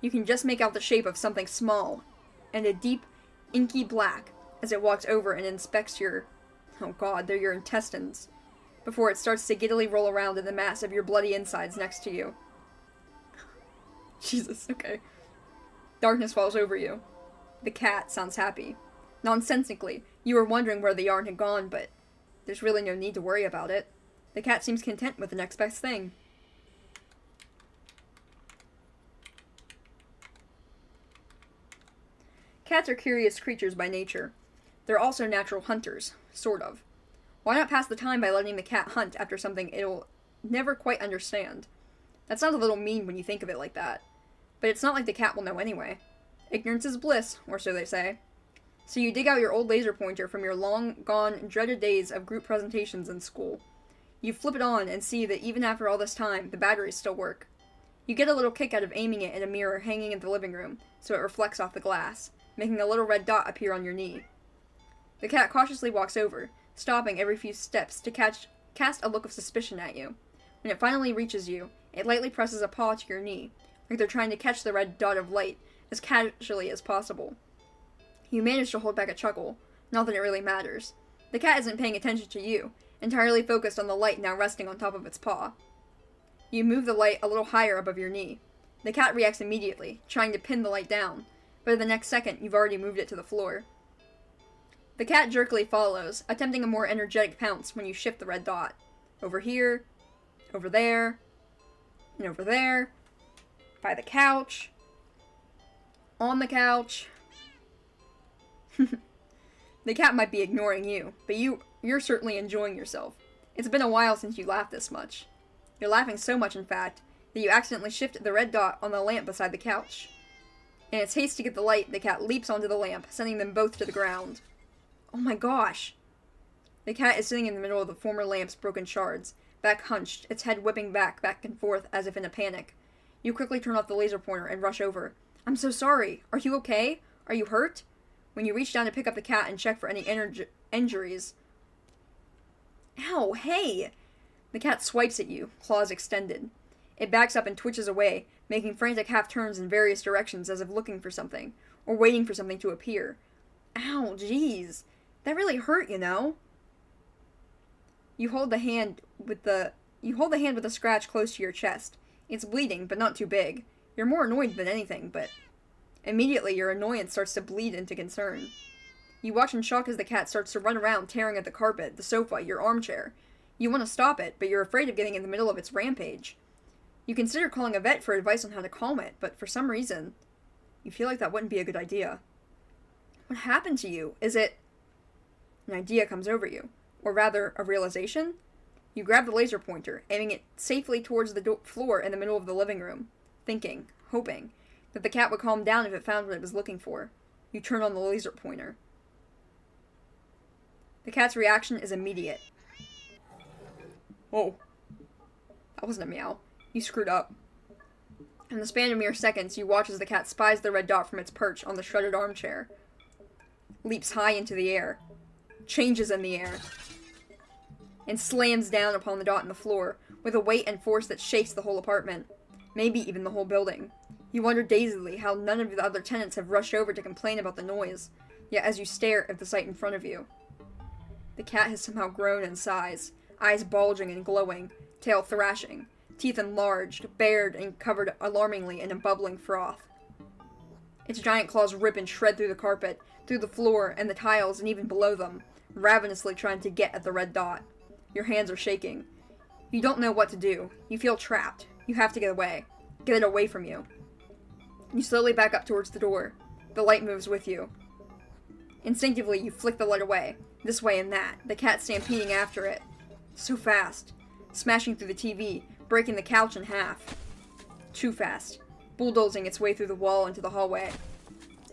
You can just make out the shape of something small, and a deep, inky black, as it walks over and inspects your... Oh god, they're your intestines. Before it starts to giddily roll around in the mass of your bloody insides next to you. Jesus, okay. Darkness falls over you. The cat sounds happy. Nonsensically, you were wondering where the yarn had gone, but there's really no need to worry about it. The cat seems content with the next best thing. Cats are curious creatures by nature. They're also natural hunters, sort of. Why not pass the time by letting the cat hunt after something it'll never quite understand? That sounds a little mean when you think of it like that. But it's not like the cat will know anyway. Ignorance is bliss, or so they say. So you dig out your old laser pointer from your long-gone, dreaded days of group presentations in school. You flip it on and see that even after all this time, the batteries still work. You get a little kick out of aiming it at a mirror hanging in the living room, so it reflects off the glass, making a little red dot appear on your knee. The cat cautiously walks over, stopping every few steps to cast a look of suspicion at you. When it finally reaches you, it lightly presses a paw to your knee, like they're trying to catch the red dot of light as casually as possible. You manage to hold back a chuckle, not that it really matters. The cat isn't paying attention to you, entirely focused on the light now resting on top of its paw. You move the light a little higher above your knee. The cat reacts immediately, trying to pin the light down, but in the next second you've already moved it to the floor. The cat jerkily follows, attempting a more energetic pounce when you shift the red dot. Over here, over there, and over there, by the couch, on the couch. The cat might be ignoring you, but you're certainly enjoying yourself. It's been a while since you laughed this much. You're laughing so much, in fact, that you accidentally shifted the red dot on the lamp beside the couch. In its haste to get the light, the cat leaps onto the lamp, sending them both to the ground. Oh my gosh! The cat is sitting in the middle of the former lamp's broken shards, back hunched, its head whipping back and forth as if in a panic. You quickly turn off the laser pointer and rush over. I'm so sorry. Are you okay? Are you hurt? When you reach down to pick up the cat and check for any injuries... Ow, hey! The cat swipes at you, claws extended. It backs up and twitches away, making frantic half-turns in various directions as if looking for something, or waiting for something to appear. Ow, jeez. That really hurt, you know? You hold the hand with a scratch close to your chest. It's bleeding, but not too big. You're more annoyed than anything, but... Immediately, your annoyance starts to bleed into concern. You watch in shock as the cat starts to run around, tearing at the carpet, the sofa, your armchair. You want to stop it, but you're afraid of getting in the middle of its rampage. You consider calling a vet for advice on how to calm it, but for some reason, you feel like that wouldn't be a good idea. What happened to you? Is it... An idea comes over you. or rather, a realization. You grab the laser pointer, aiming it safely towards the floor in the middle of the living room, thinking, hoping, that the cat would calm down if it found what it was looking for. You turn on the laser pointer. The cat's reaction is immediate. Whoa. That wasn't a meow. You screwed up. In the span of mere seconds, you watch as the cat spies the red dot from its perch on the shredded armchair, leaps high into the air, changes in the air, and slams down upon the dot in the floor with a weight and force that shakes the whole apartment, maybe even the whole building. You wonder dazedly how none of the other tenants have rushed over to complain about the noise, yet as you stare at the sight in front of you, the cat has somehow grown in size, eyes bulging and glowing, tail thrashing, teeth enlarged, bared, and covered alarmingly in a bubbling froth. Its giant claws rip and shred through the carpet, through the floor and the tiles and even below them, ravenously trying to get at the red dot. Your hands are shaking. You don't know what to do. You feel trapped. You have to get away. Get it away from you. You slowly back up towards the door. The light moves with you. Instinctively, you flick the light away, this way and that, the cat stampeding after it. So fast. Smashing through the TV, breaking the couch in half. Too fast. Bulldozing its way through the wall into the hallway.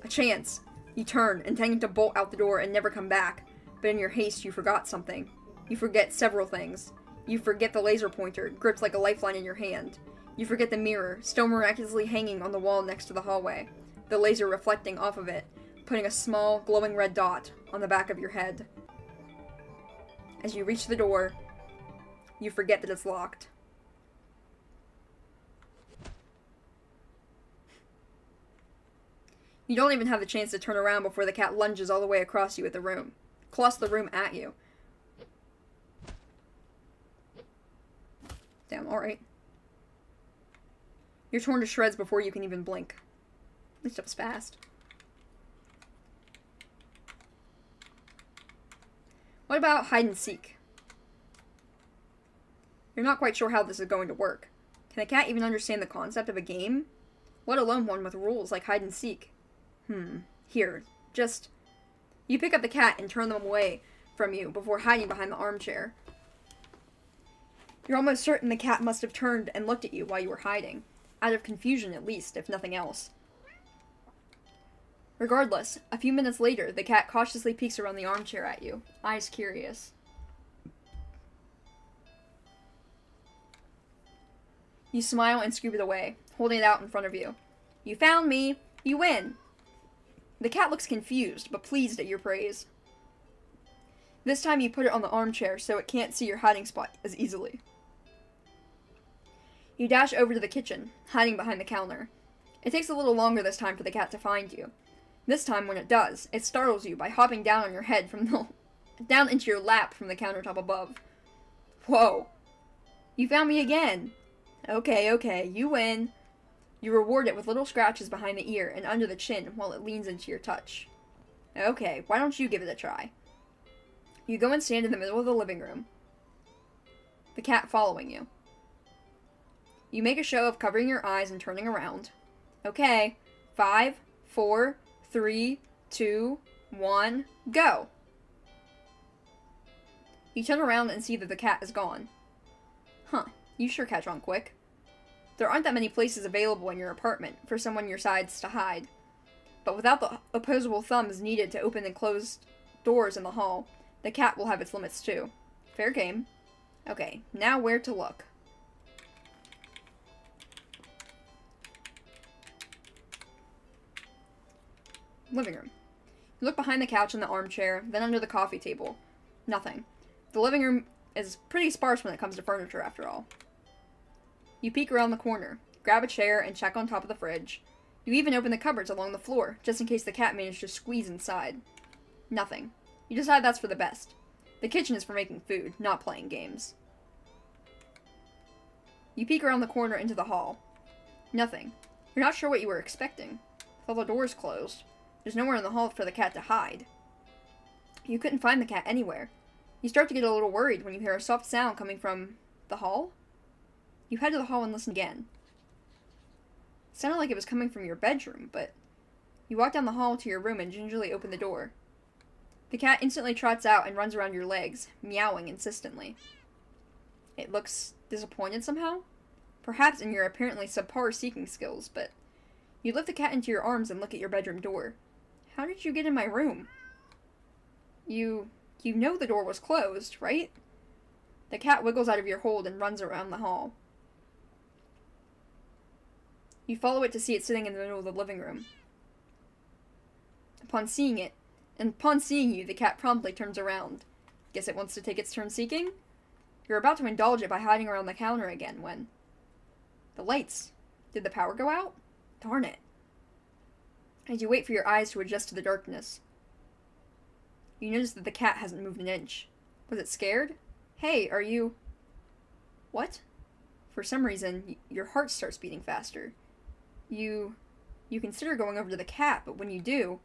A chance. You turn, intending to bolt out the door and never come back, but in your haste you forgot something. You forget several things. You forget the laser pointer, gripped like a lifeline in your hand. You forget the mirror, still miraculously hanging on the wall next to the hallway, the laser reflecting off of it, putting a small, glowing red dot on the back of your head. As you reach the door, you forget that it's locked. You don't even have the chance to turn around before the cat lunges all the way across you at the room. Across the room at you. Damn, alright. You're torn to shreds before you can even blink. At least it was fast. What about hide and seek? You're not quite sure how this is going to work. Can a cat even understand the concept of a game? Let alone one with rules like hide and seek. Here, just... You pick up the cat and turn them away from you before hiding behind the armchair. You're almost certain the cat must have turned and looked at you while you were hiding. Out of confusion, at least, if nothing else. Regardless, a few minutes later, the cat cautiously peeks around the armchair at you, eyes curious. You smile and scoop it away, holding it out in front of you. You found me! You win! The cat looks confused, but pleased at your praise. This time you put it on the armchair so it can't see your hiding spot as easily. You dash over to the kitchen, hiding behind the counter. It takes a little longer this time for the cat to find you. This time, when it does, it startles you by hopping down on your head down into your lap from the countertop above. Whoa! You found me again! Okay, you win. You reward it with little scratches behind the ear and under the chin while it leans into your touch. Okay, why don't you give it a try? You go and stand in the middle of the living room, the cat following you. You make a show of covering your eyes and turning around. Okay, 5, 4, 3, 2, 1, go! You turn around and see that the cat is gone. Huh, you sure catch on quick. There aren't that many places available in your apartment for someone your size to hide. But without the opposable thumbs needed to open and close doors in the hall, the cat will have its limits too. Fair game. Okay, now where to look? Living room. You look behind the couch and the armchair, then under the coffee table. Nothing. The living room is pretty sparse when it comes to furniture, after all. You peek around the corner, grab a chair, and check on top of the fridge. You even open the cupboards along the floor, just in case the cat managed to squeeze inside. Nothing. You decide that's for the best. The kitchen is for making food, not playing games. You peek around the corner into the hall. Nothing. You're not sure what you were expecting. With all the doors closed, there's nowhere in the hall for the cat to hide. You couldn't find the cat anywhere. You start to get a little worried when you hear a soft sound coming from the hall. You head to the hall and listen again. It sounded like it was coming from your bedroom, but you walk down the hall to your room and gingerly open the door. The cat instantly trots out and runs around your legs, meowing insistently. It looks disappointed somehow? Perhaps in your apparently subpar seeking skills, but you lift the cat into your arms and look at your bedroom door. How did you get in my room? You know the door was closed, right? The cat wiggles out of your hold and runs around the hall. You follow it to see it sitting in the middle of the living room. Upon seeing you, the cat promptly turns around. Guess it wants to take its turn seeking? You're about to indulge it by hiding around the counter again when... The lights. Did the power go out? Darn it. As you wait for your eyes to adjust to the darkness, you notice that the cat hasn't moved an inch. Was it scared? Hey, are you... What? For some reason, your heart starts beating faster. You consider going over to the cat, but when you do...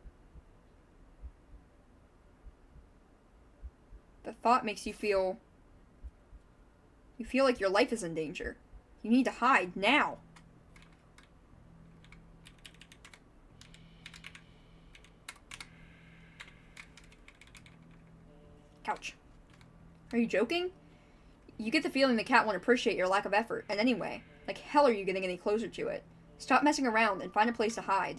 The thought makes you feel... You feel like your life is in danger. You need to hide, now! Ouch. Are you joking? You get the feeling the cat won't appreciate your lack of effort, and anyway, like hell are you getting any closer to it? Stop messing around and find a place to hide.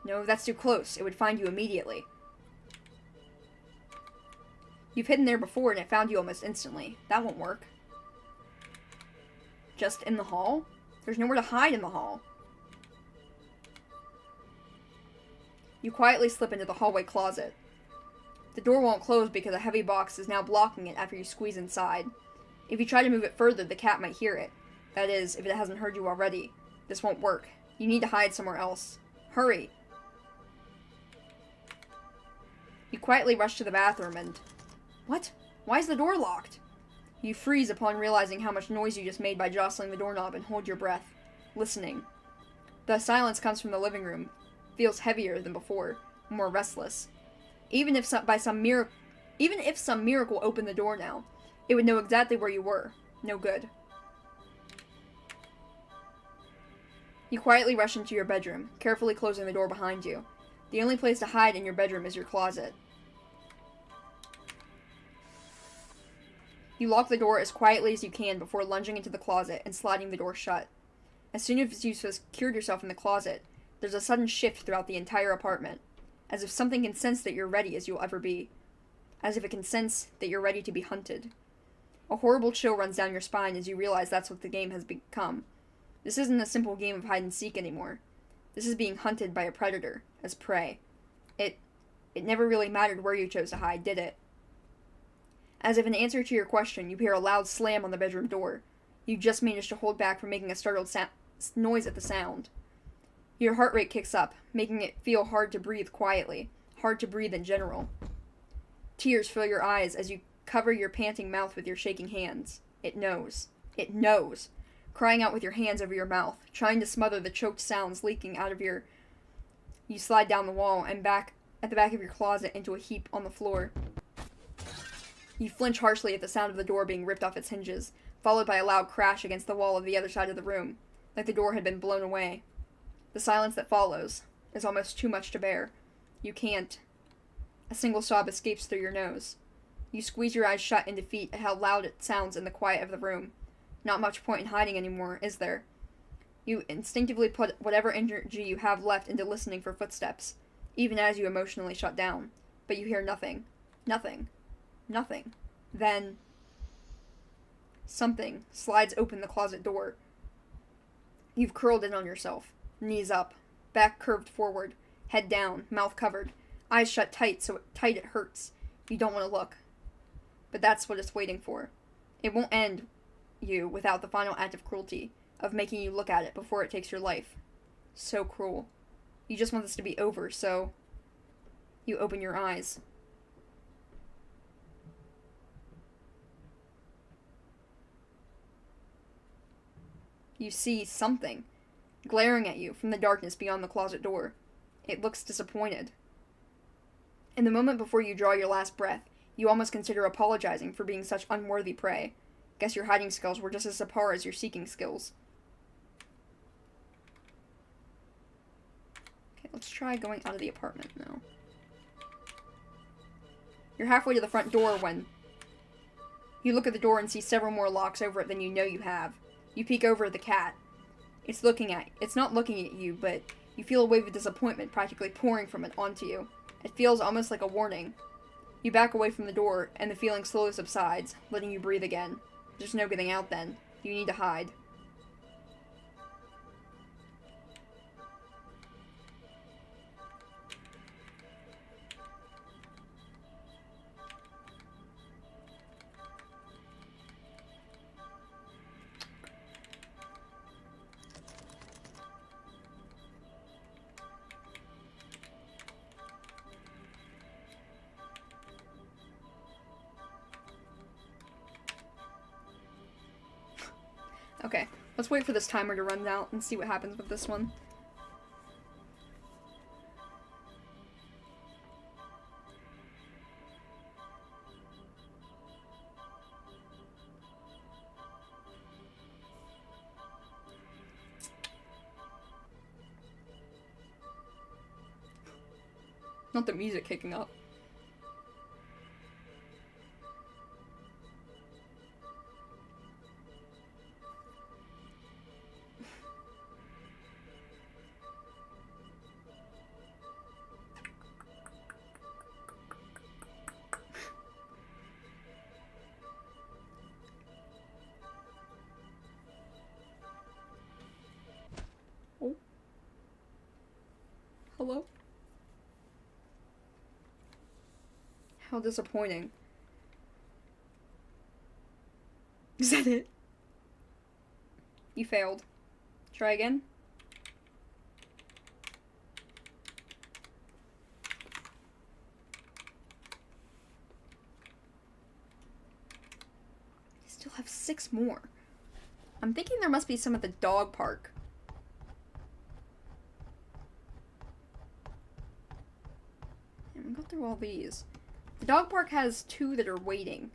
No, that's too close. It would find you immediately. You've hidden there before and it found you almost instantly. That won't work. Just in the hall? There's nowhere to hide in the hall. You quietly slip into the hallway closet. The door won't close because a heavy box is now blocking it after you squeeze inside. If you try to move it further, the cat might hear it. That is, if it hasn't heard you already. This won't work. You need to hide somewhere else. Hurry! You quietly rush to the bathroom and... What? Why is the door locked? You freeze upon realizing how much noise you just made by jostling the doorknob and hold your breath, listening. The silence comes from the living room, feels heavier than before, more restless. Even if some miracle opened the door now, it would know exactly where you were. No good. You quietly rush into your bedroom, carefully closing the door behind you. The only place to hide in your bedroom is your closet. You lock the door as quietly as you can before lunging into the closet and sliding the door shut. As soon as you've secured yourself in the closet, there's a sudden shift throughout the entire apartment, as if something can sense that you're ready as you'll ever be. As if it can sense that you're ready to be hunted. A horrible chill runs down your spine as you realize that's what the game has become. This isn't a simple game of hide-and-seek anymore. This is being hunted by a predator, as prey. It never really mattered where you chose to hide, did it? As if in answer to your question, you hear a loud slam on the bedroom door. You just managed to hold back from making a startled noise at the sound. Your heart rate kicks up, making it feel hard to breathe quietly, hard to breathe in general. Tears fill your eyes as you cover your panting mouth with your shaking hands. It knows. It knows. Crying out with your hands over your mouth, trying to smother the choked sounds leaking out of your... You slide down the wall and back at the back of your closet into a heap on the floor. You flinch harshly at the sound of the door being ripped off its hinges, followed by a loud crash against the wall of the other side of the room, like the door had been blown away. The silence that follows is almost too much to bear. You can't. A single sob escapes through your nose. You squeeze your eyes shut in defeat at how loud it sounds in the quiet of the room. Not much point in hiding anymore, is there? You instinctively put whatever energy you have left into listening for footsteps, even as you emotionally shut down. But you hear nothing. Nothing. Nothing. Then... something slides open the closet door. You've curled in on yourself, knees up, back curved forward, head down, mouth covered, eyes shut tight so tight it hurts. You don't want to look. But that's what it's waiting for. It won't end you without the final act of cruelty, of making you look at it before it takes your life. So cruel. You just want this to be over, so... You open your eyes. You see something glaring at you from the darkness beyond the closet door. It looks disappointed. In the moment before you draw your last breath, you almost consider apologizing for being such unworthy prey. Guess your hiding skills were just as subpar as your seeking skills. Okay, let's try going out of the apartment now. You're halfway to the front door when you look at the door and see several more locks over it than you know you have. You peek over at the cat. It's not looking at you, but you feel a wave of disappointment practically pouring from it onto you. It feels almost like a warning. You back away from the door, and the feeling slowly subsides, letting you breathe again. There's no getting out then. You need to hide. Okay, let's wait for this timer to run out and see what happens with this one. Not the music kicking up. Oh. Hello? How disappointing. Is that it? You failed. Try again. You still have 6 more. I'm thinking there must be some at the dog park. And we got through all these. The dog park has 2 that are waiting.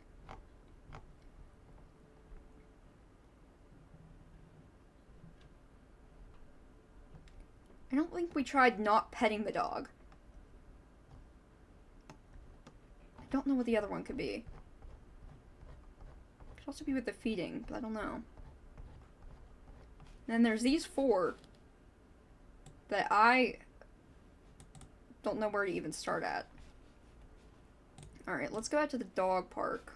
I don't think we tried not petting the dog. I don't know what the other one could be. Could also be with the feeding, but I don't know. Then there's these 4 that I don't know where to even start at. Alright, let's go out to the dog park.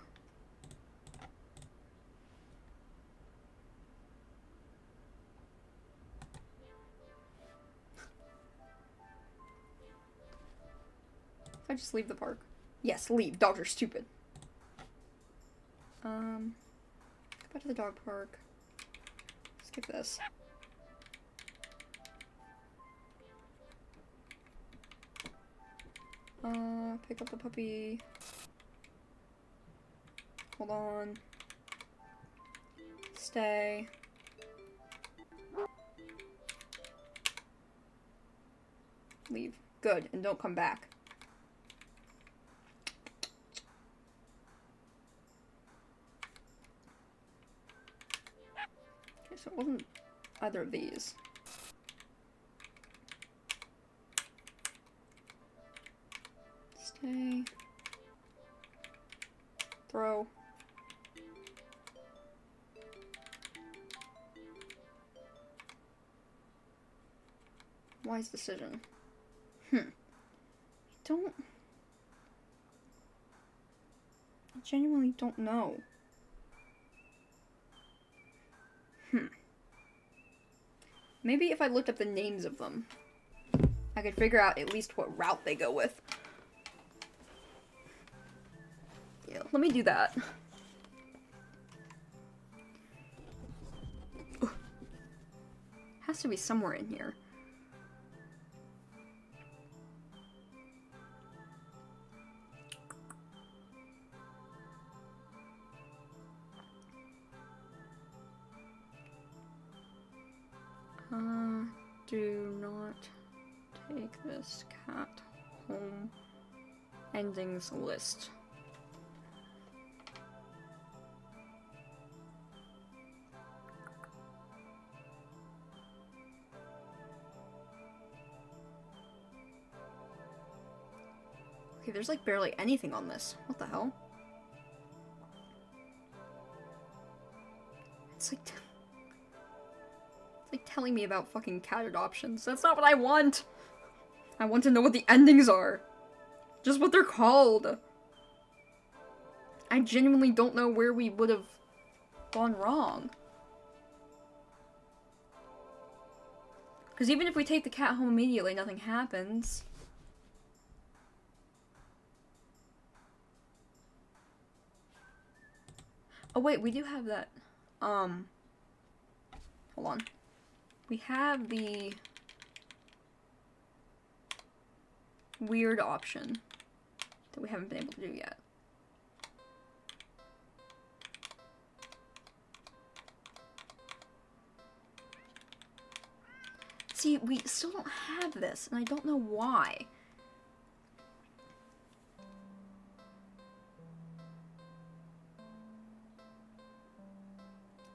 If I just leave the park. Yes, leave. Dogs are stupid. Go back to the dog park. Skip this. Pick up the puppy. Hold on. Stay. Leave. Good, and don't come back. Okay, so it wasn't either of these. Stay. Throw. Wise decision. I genuinely don't know. Maybe if I looked up the names of them, I could figure out at least what route they go with. Yeah, let me do that. Has to be somewhere in here. Do not take this cat home. Endings list. Okay, there's like barely anything on this. What the hell? It's like telling me about fucking cat adoptions. That's not what I want! I want to know what the endings are. Just what they're called. I genuinely don't know where we would have gone wrong. Because even if we take the cat home immediately, nothing happens. Oh wait, we do have that, hold on. We have the weird option that we haven't been able to do yet. See, we still don't have this, and I don't know why.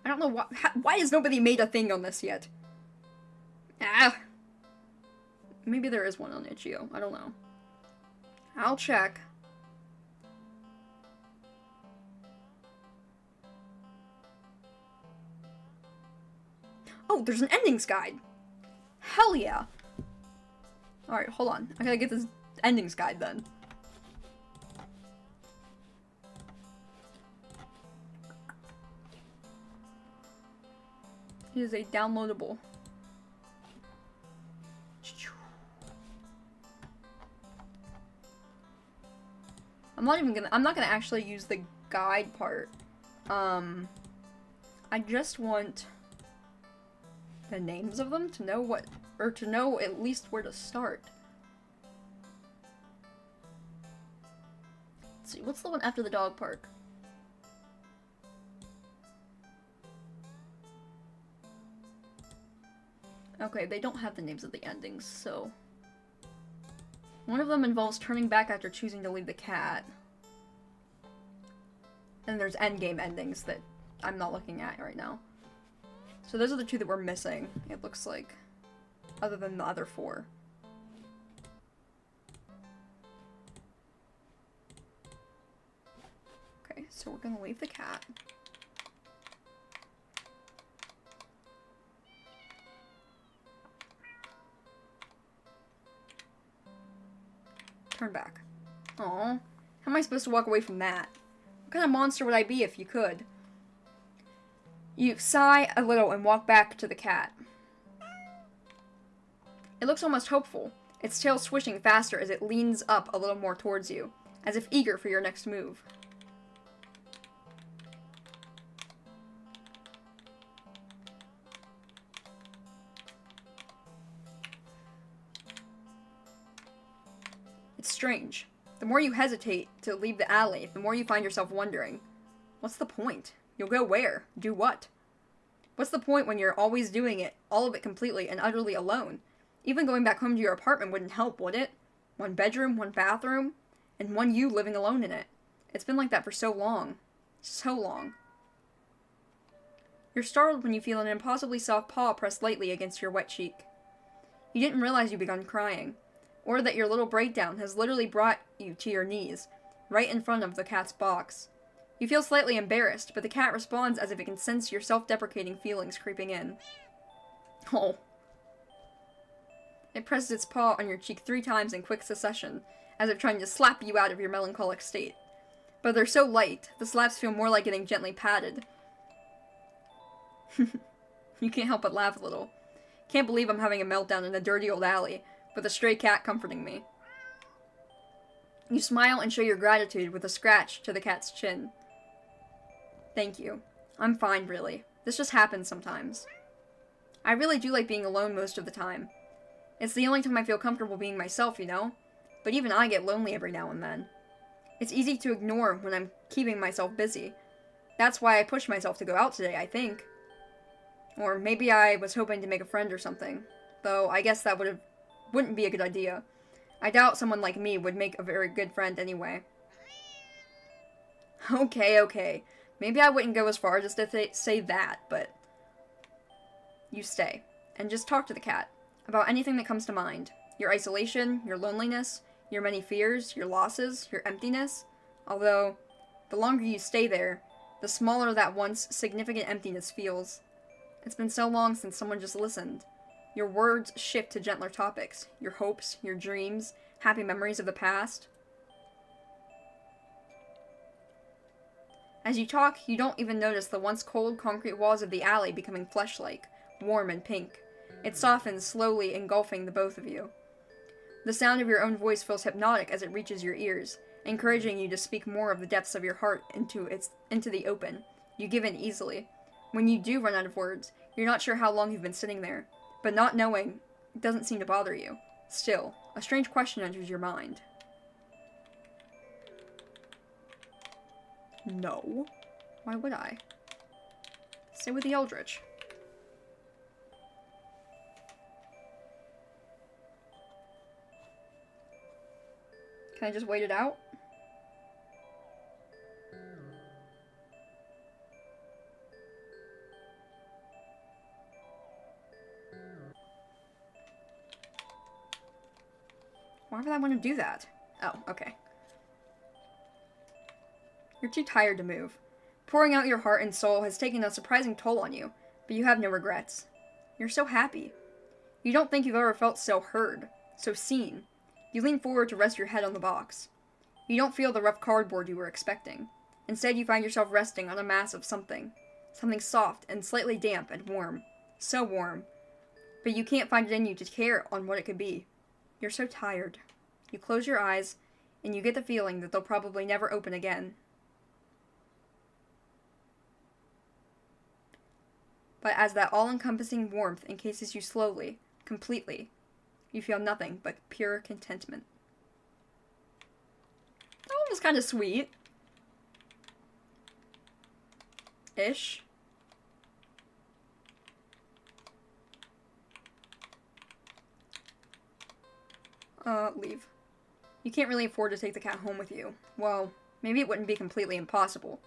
I don't know why has nobody made a thing on this yet? Ah! Maybe there is one on itch.io, I don't know. I'll check. Oh, there's an endings guide! Hell yeah! Alright, hold on. I gotta get this endings guide then. It is a downloadable. I'm not gonna actually use the guide part. I just want the names of them to know what, or to know at least where to start. Let's see, what's the one after the dog park? Okay, they don't have the names of the endings, so... One of them involves turning back after choosing to leave the cat. And there's endgame endings that I'm not looking at right now. So those are the two that we're missing, it looks like. Other than the other four. Okay, so we're gonna leave the cat. Turn back. Aw. How am I supposed to walk away from that? What kind of monster would I be if you could? You sigh a little and walk back to the cat. It looks almost hopeful, its tail swishing faster as it leans up a little more towards you, as if eager for your next move. It's strange. The more you hesitate to leave the alley, the more you find yourself wondering, what's the point? You'll go where? Do what? What's the point when you're always doing it, all of it completely and utterly alone? Even going back home to your apartment wouldn't help, would it? One bedroom, one bathroom, and one you living alone in it. It's been like that for so long. So long. You're startled when you feel an impossibly soft paw pressed lightly against your wet cheek. You didn't realize you'd begun crying, or that your little breakdown has literally brought you to your knees, right in front of the cat's box. You feel slightly embarrassed, but the cat responds as if it can sense your self-deprecating feelings creeping in. Oh. It presses its paw on your cheek 3 times in quick succession, as if trying to slap you out of your melancholic state. But they're so light, the slaps feel more like getting gently patted. You can't help but laugh a little. Can't believe I'm having a meltdown in a dirty old alley, with a stray cat comforting me. You smile and show your gratitude with a scratch to the cat's chin. Thank you. I'm fine, really. This just happens sometimes. I really do like being alone most of the time. It's the only time I feel comfortable being myself, you know? But even I get lonely every now and then. It's easy to ignore when I'm keeping myself busy. That's why I pushed myself to go out today, I think. Or maybe I was hoping to make a friend or something. Though I guess that wouldn't be a good idea. I doubt someone like me would make a very good friend anyway. Okay. Maybe I wouldn't go as far as to say that, but... You stay. And just talk to the cat. About anything that comes to mind. Your isolation, your loneliness. your many fears, your losses, your emptiness. Although, the longer you stay there, the smaller that once significant emptiness feels. It's been so long since someone just listened. Your words shift to gentler topics, your hopes, your dreams, happy memories of the past. As you talk, you don't even notice the once cold concrete walls of the alley becoming flesh-like, warm and pink. It softens, slowly engulfing the both of you. The sound of your own voice feels hypnotic as it reaches your ears, encouraging you to speak more of the depths of your heart into the open. You give in easily. When you do run out of words, you're not sure how long you've been sitting there, but not knowing doesn't seem to bother you. Still, a strange question enters your mind. No. Why would I? Stay with the eldritch. Can I just wait it out? Why would I want to do that? Oh, okay. You're too tired to move. Pouring out your heart and soul has taken a surprising toll on you, but you have no regrets. You're so happy. You don't think you've ever felt so heard, so seen. You lean forward to rest your head on the box. You don't feel the rough cardboard you were expecting. Instead, you find yourself resting on a mass of something. Something soft and slightly damp and warm. So warm. But you can't find it in you to care on what it could be. You're so tired. You close your eyes, and you get the feeling that they'll probably never open again. But as that all-encompassing warmth encases you slowly, completely, you feel nothing but pure contentment. That one was kind of sweet. Ish. Leave. You can't really afford to take the cat home with you. Well, maybe it wouldn't be completely impossible.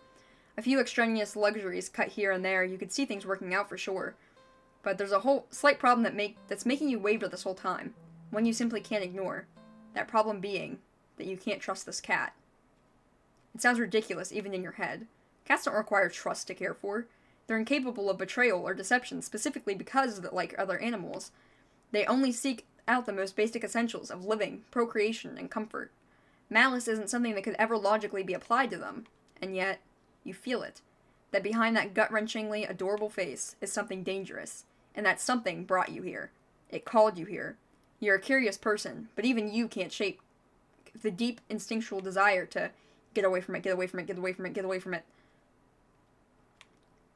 A few extraneous luxuries cut here and there, you could see things working out for sure. But there's a whole slight problem that's making you waver this whole time. One you simply can't ignore. That problem being that you can't trust this cat. It sounds ridiculous even in your head. Cats don't require trust to care for. They're incapable of betrayal or deception specifically because, like other animals, they only seek out the most basic essentials of living, procreation, and comfort. Malice isn't something that could ever logically be applied to them, and yet, you feel it. That behind that gut-wrenchingly adorable face is something dangerous, and that something brought you here. It called you here. You're a curious person, but even you can't shake the deep instinctual desire to get away from it, get away from it, get away from it, get away from it.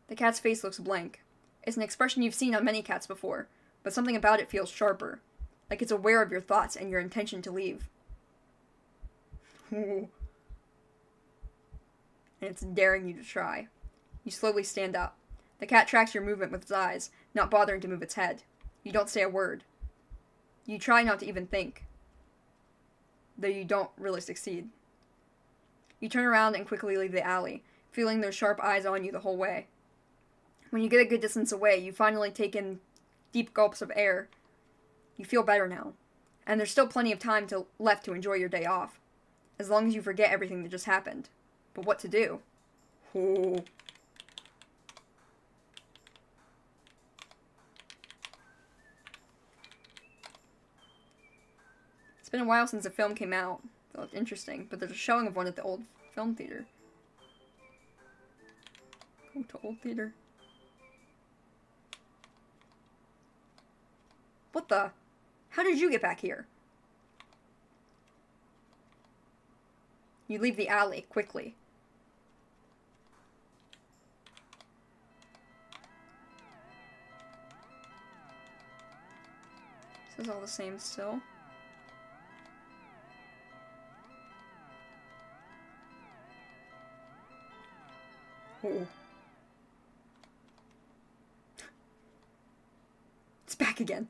The cat's face looks blank. It's an expression you've seen on many cats before, but something about it feels sharper. Like it's aware of your thoughts and your intention to leave. Ooh. And it's daring you to try. You slowly stand up. The cat tracks your movement with its eyes, not bothering to move its head. You don't say a word. You try not to even think, though you don't really succeed. You turn around and quickly leave the alley, feeling their sharp eyes on you the whole way. When you get a good distance away, you finally take in deep gulps of air. You feel better now, and there's still plenty of time left to enjoy your day off, as long as you forget everything that just happened. But what to do? Ooh. It's been a while since the film came out. It looked interesting, but there's a showing of one at the old film theater. Go to old theater. What the? How did you get back here? You leave the alley quickly. This is all the same still. Oh. It's back again.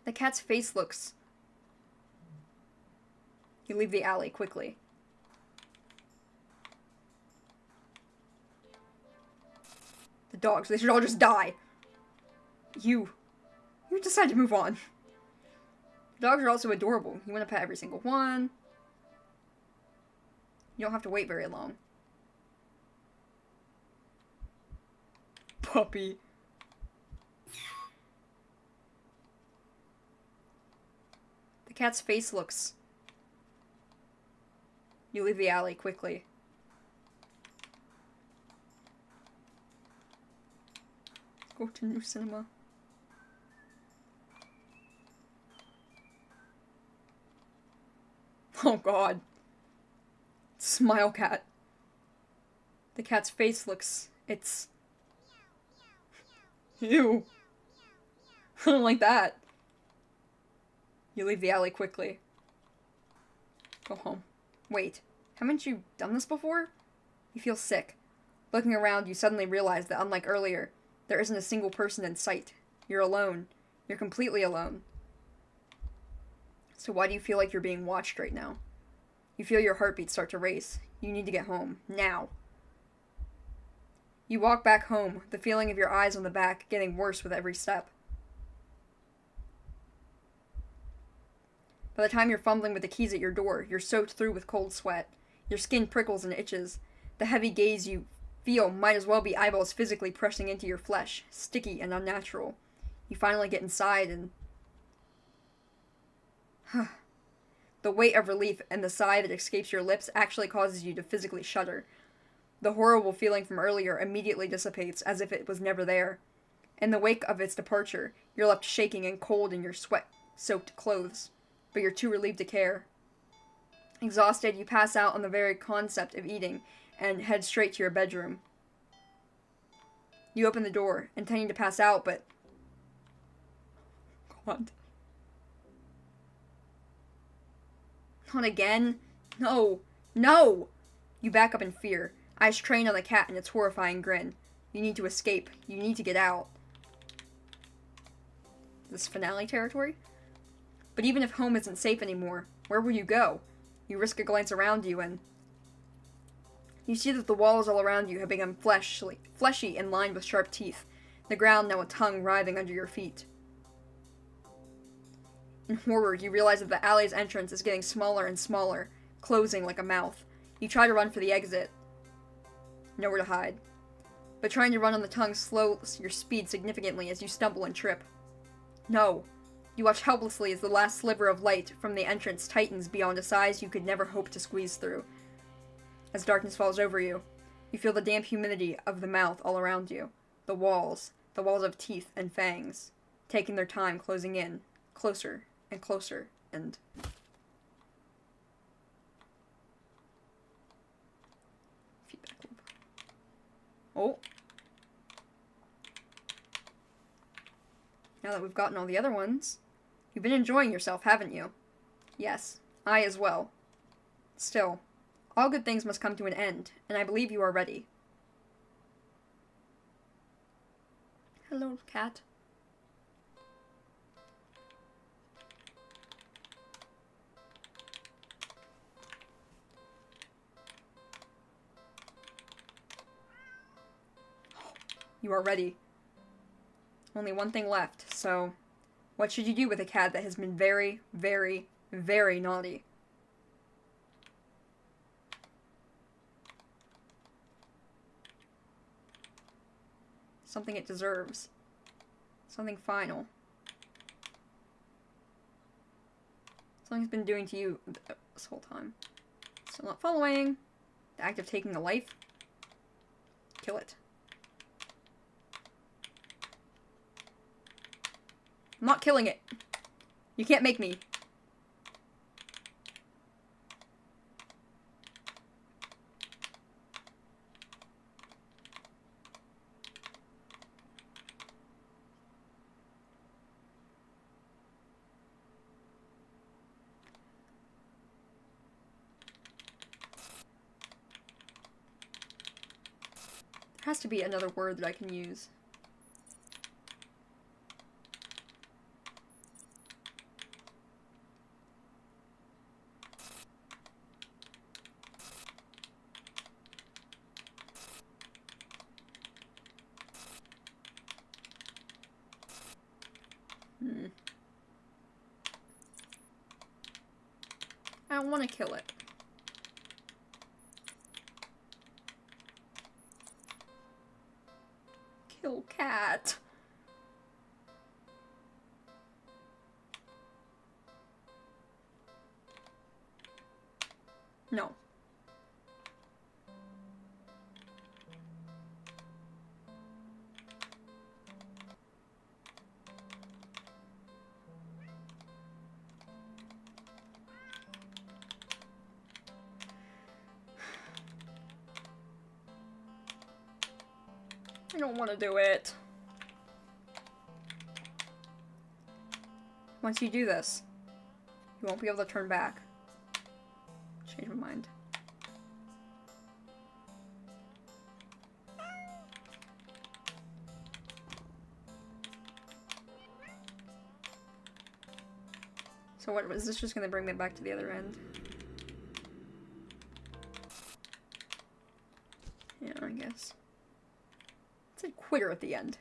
The cat's face looks... You leave the alley quickly. The dogs, they should all just die. You decide to move on. Dogs are also adorable. You want to pet every single one. You don't have to wait very long. Puppy. The cat's face looks... You leave the alley quickly. Let's go to new cinema. Oh god. Smile cat. The cat's face looks... It's... Ew. I don't like that. You leave the alley quickly. Go home. Wait. Haven't you done this before? You feel sick. Looking around, you suddenly realize that unlike earlier, there isn't a single person in sight. You're alone. You're completely alone. So why do you feel like you're being watched right now? You feel your heartbeat start to race. You need to get home. Now. You walk back home, the feeling of your eyes on the back getting worse with every step. By the time you're fumbling with the keys at your door, you're soaked through with cold sweat. Your skin prickles and itches. The heavy gaze you feel might as well be eyeballs physically pressing into your flesh, sticky and unnatural. You finally get inside and... The weight of relief and the sigh that escapes your lips actually causes you to physically shudder. The horrible feeling from earlier immediately dissipates as if it was never there. In the wake of its departure, you're left shaking and cold in your sweat-soaked clothes, but you're too relieved to care. Exhausted, you pass out on the very concept of eating and head straight to your bedroom. You open the door, intending to pass out, but... God. Not again? No. No! You back up in fear, eyes trained on the cat and its horrifying grin. You need to escape. You need to get out. This finale territory? But even if home isn't safe anymore, where will you go? You risk a glance around you and... You see that the walls all around you have become fleshy and lined with sharp teeth, the ground now a tongue writhing under your feet. In horror, you realize that the alley's entrance is getting smaller and smaller, closing like a mouth. You try to run for the exit. Nowhere to hide. But trying to run on the tongue slows your speed significantly as you stumble and trip. No. You watch helplessly as the last sliver of light from the entrance tightens beyond a size you could never hope to squeeze through. As darkness falls over you, you feel the damp humidity of the mouth all around you. The walls of teeth and fangs, taking their time closing in, closer and closer, and... Feedback loop. Oh! Now that we've gotten all the other ones, you've been enjoying yourself, haven't you? Yes, I as well. Still, all good things must come to an end, and I believe you are ready. Hello, cat. You are ready. Only one thing left, so... What should you do with a cat that has been very, very, very naughty? Something it deserves. Something final. Something's been doing to you this whole time. Still not following. The act of taking a life. Kill it. I'm not killing it. You can't make me. There has to be another word that I can use. I don't want to kill it. Kill cat. No. I don't want to do it. Once you do this, you won't be able to turn back. Change my mind. So what, is this just gonna bring me back to the other end? Yeah, I guess. It said quitter at the end.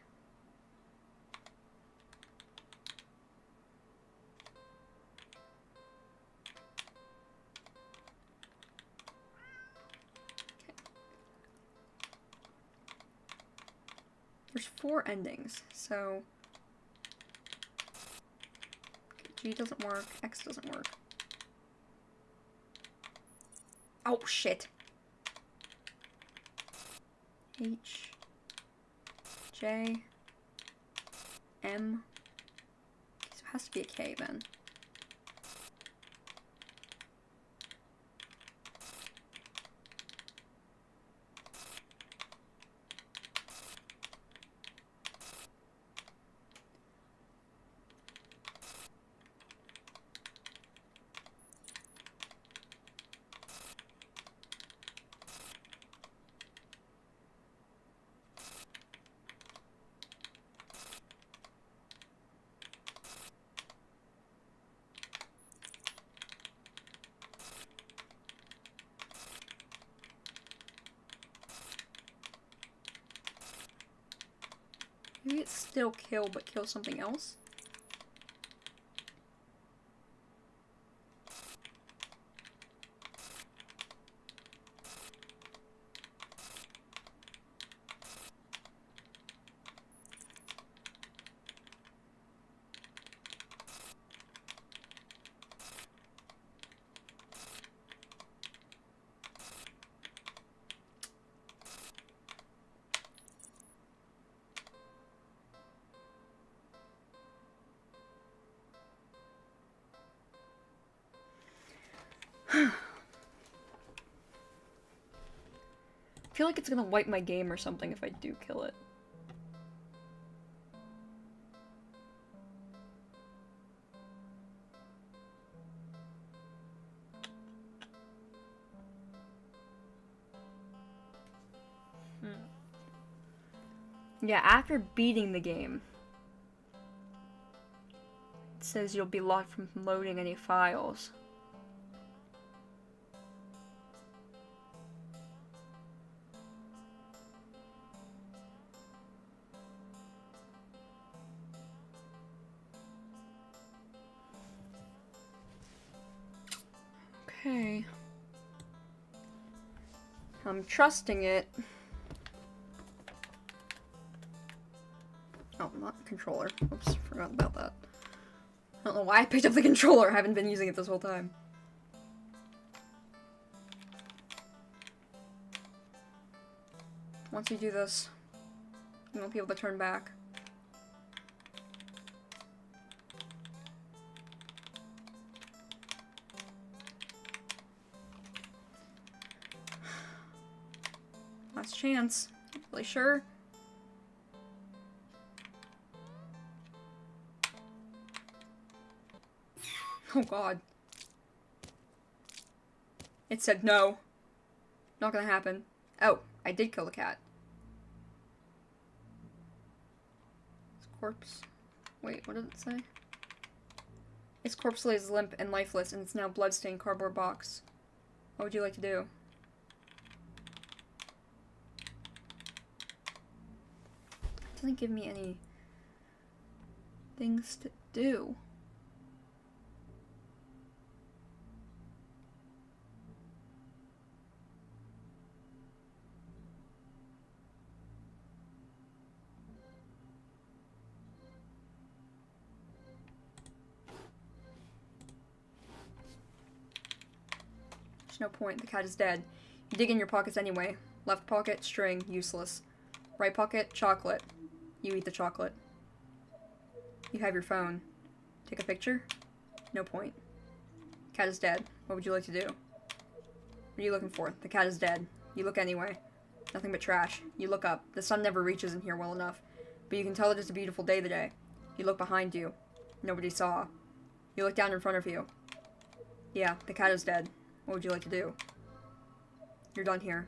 Okay. There's 4 endings, so... G doesn't work, X doesn't work. Oh, shit. H, J, M. So it has to be a K then. Maybe it's still kill, but kill something else? I feel like it's gonna wipe my game or something if I do kill it. Yeah, after beating the game, it says you'll be locked from loading any files. Okay. I'm trusting it. Oh, not controller. Oops, forgot about that. I don't know why I picked up the controller. I haven't been using it this whole time. Once you do this, you won't be able to turn back. Last chance. Really sure? Oh god. It said no. Not gonna happen. Oh, I did kill the cat. Its corpse. Wait, what did it say? Its corpse lays limp and lifeless in its now bloodstained cardboard box. What would you like to do? It doesn't give me any things to do. no point. The cat is dead. You dig in your pockets anyway. Left pocket, string, useless. Right pocket, chocolate. You eat the chocolate. You have your phone. Take a picture? No point. Cat is dead. What would you like to do? What are you looking for? The cat is dead. You look anyway. Nothing but trash. You look up. The sun never reaches in here well enough. But you can tell that it's a beautiful day today. You look behind you. Nobody saw. You look down in front of you. Yeah, the cat is dead. What would you like to do? You're done here.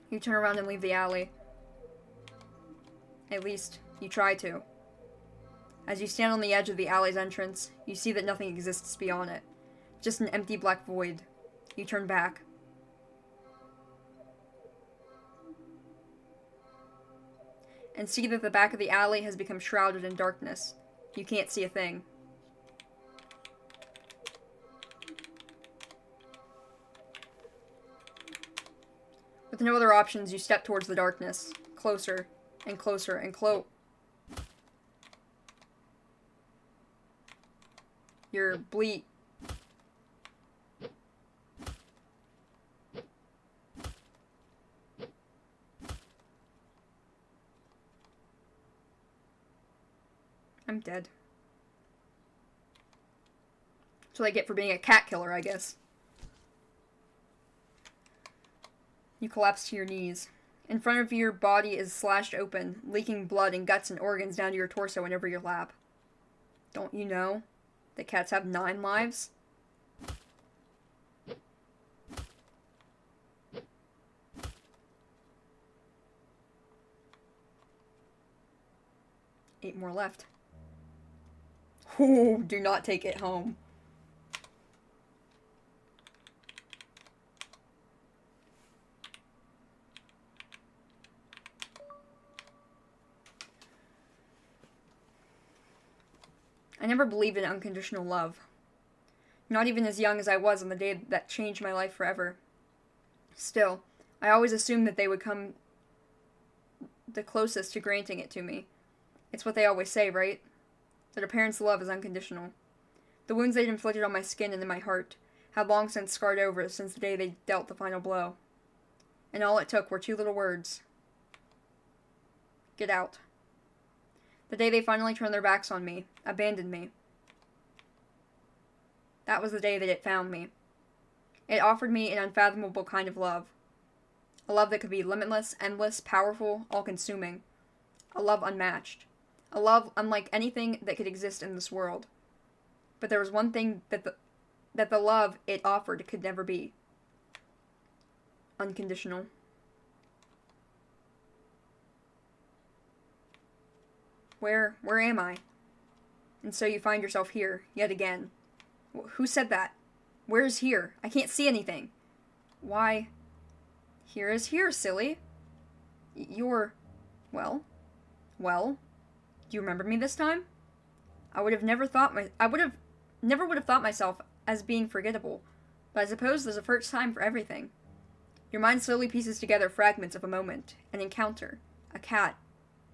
You turn around and leave the alley. At least, you try to. As you stand on the edge of the alley's entrance, you see that nothing exists beyond it. Just an empty black void. You turn back. And see that the back of the alley has become shrouded in darkness. You can't see a thing. With no other options, you step towards the darkness. Closer, and closer, and You're bleak. I'm dead. That's what I get for being a cat killer, I guess. You collapse to your knees. In front of your body is slashed open, leaking blood and guts and organs down to your torso and over your lap. Don't you know that cats have 9 lives? Eight more left. Ooh, do not take it home. I never believed in unconditional love. Not even as young as I was on the day that changed my life forever. Still, I always assumed that they would come the closest to granting it to me. It's what they always say, right? That a parent's love is unconditional. The wounds they'd inflicted on my skin and in my heart had long since scarred over since the day they dealt the final blow. And all it took were 2 little words. Get out. The day they finally turned their backs on me, abandoned me. That was the day that it found me. It offered me an unfathomable kind of love. A love that could be limitless, endless, powerful, all-consuming. A love unmatched. A love unlike anything that could exist in this world. But there was one thing that the love it offered could never be. Unconditional. Where am I? And so you find yourself here, yet again. Who said that? Where is here? I can't see anything. Why? Here is here, silly. You're... Well? Do you remember me this time? I would have never thought myself as being forgettable, but I suppose there's a first time for everything. Your mind slowly pieces together fragments of a moment, an encounter, a cat,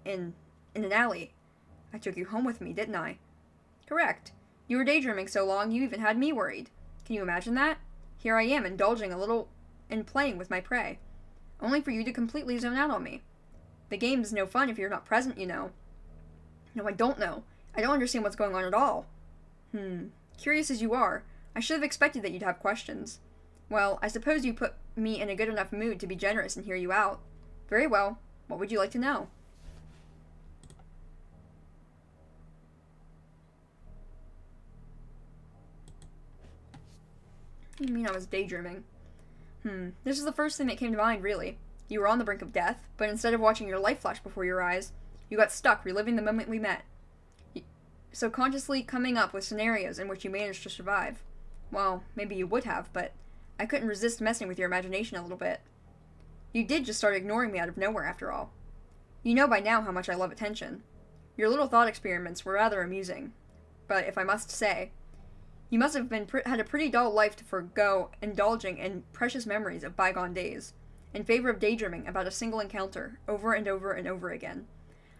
in an alley. I took you home with me, didn't I? Correct. You were daydreaming so long you even had me worried. Can you imagine that? Here I am, indulging a little in playing with my prey, only for you to completely zone out on me. The game's no fun if you're not present, you know. No, I don't know. I don't understand what's going on at all. Curious as you are, I should have expected that you'd have questions. Well, I suppose you put me in a good enough mood to be generous and hear you out. Very well. What would you like to know? You mean I was daydreaming? This is the first thing that came to mind, really. You were on the brink of death, but instead of watching your life flash before your eyes, you got stuck reliving the moment we met. So consciously coming up with scenarios in which you managed to survive. Well, maybe you would have, but I couldn't resist messing with your imagination a little bit. You did just start ignoring me out of nowhere, after all. You know by now how much I love attention. Your little thought experiments were rather amusing. But if I must say, you must have had a pretty dull life to forgo indulging in precious memories of bygone days, in favor of daydreaming about a single encounter, over and over and over again.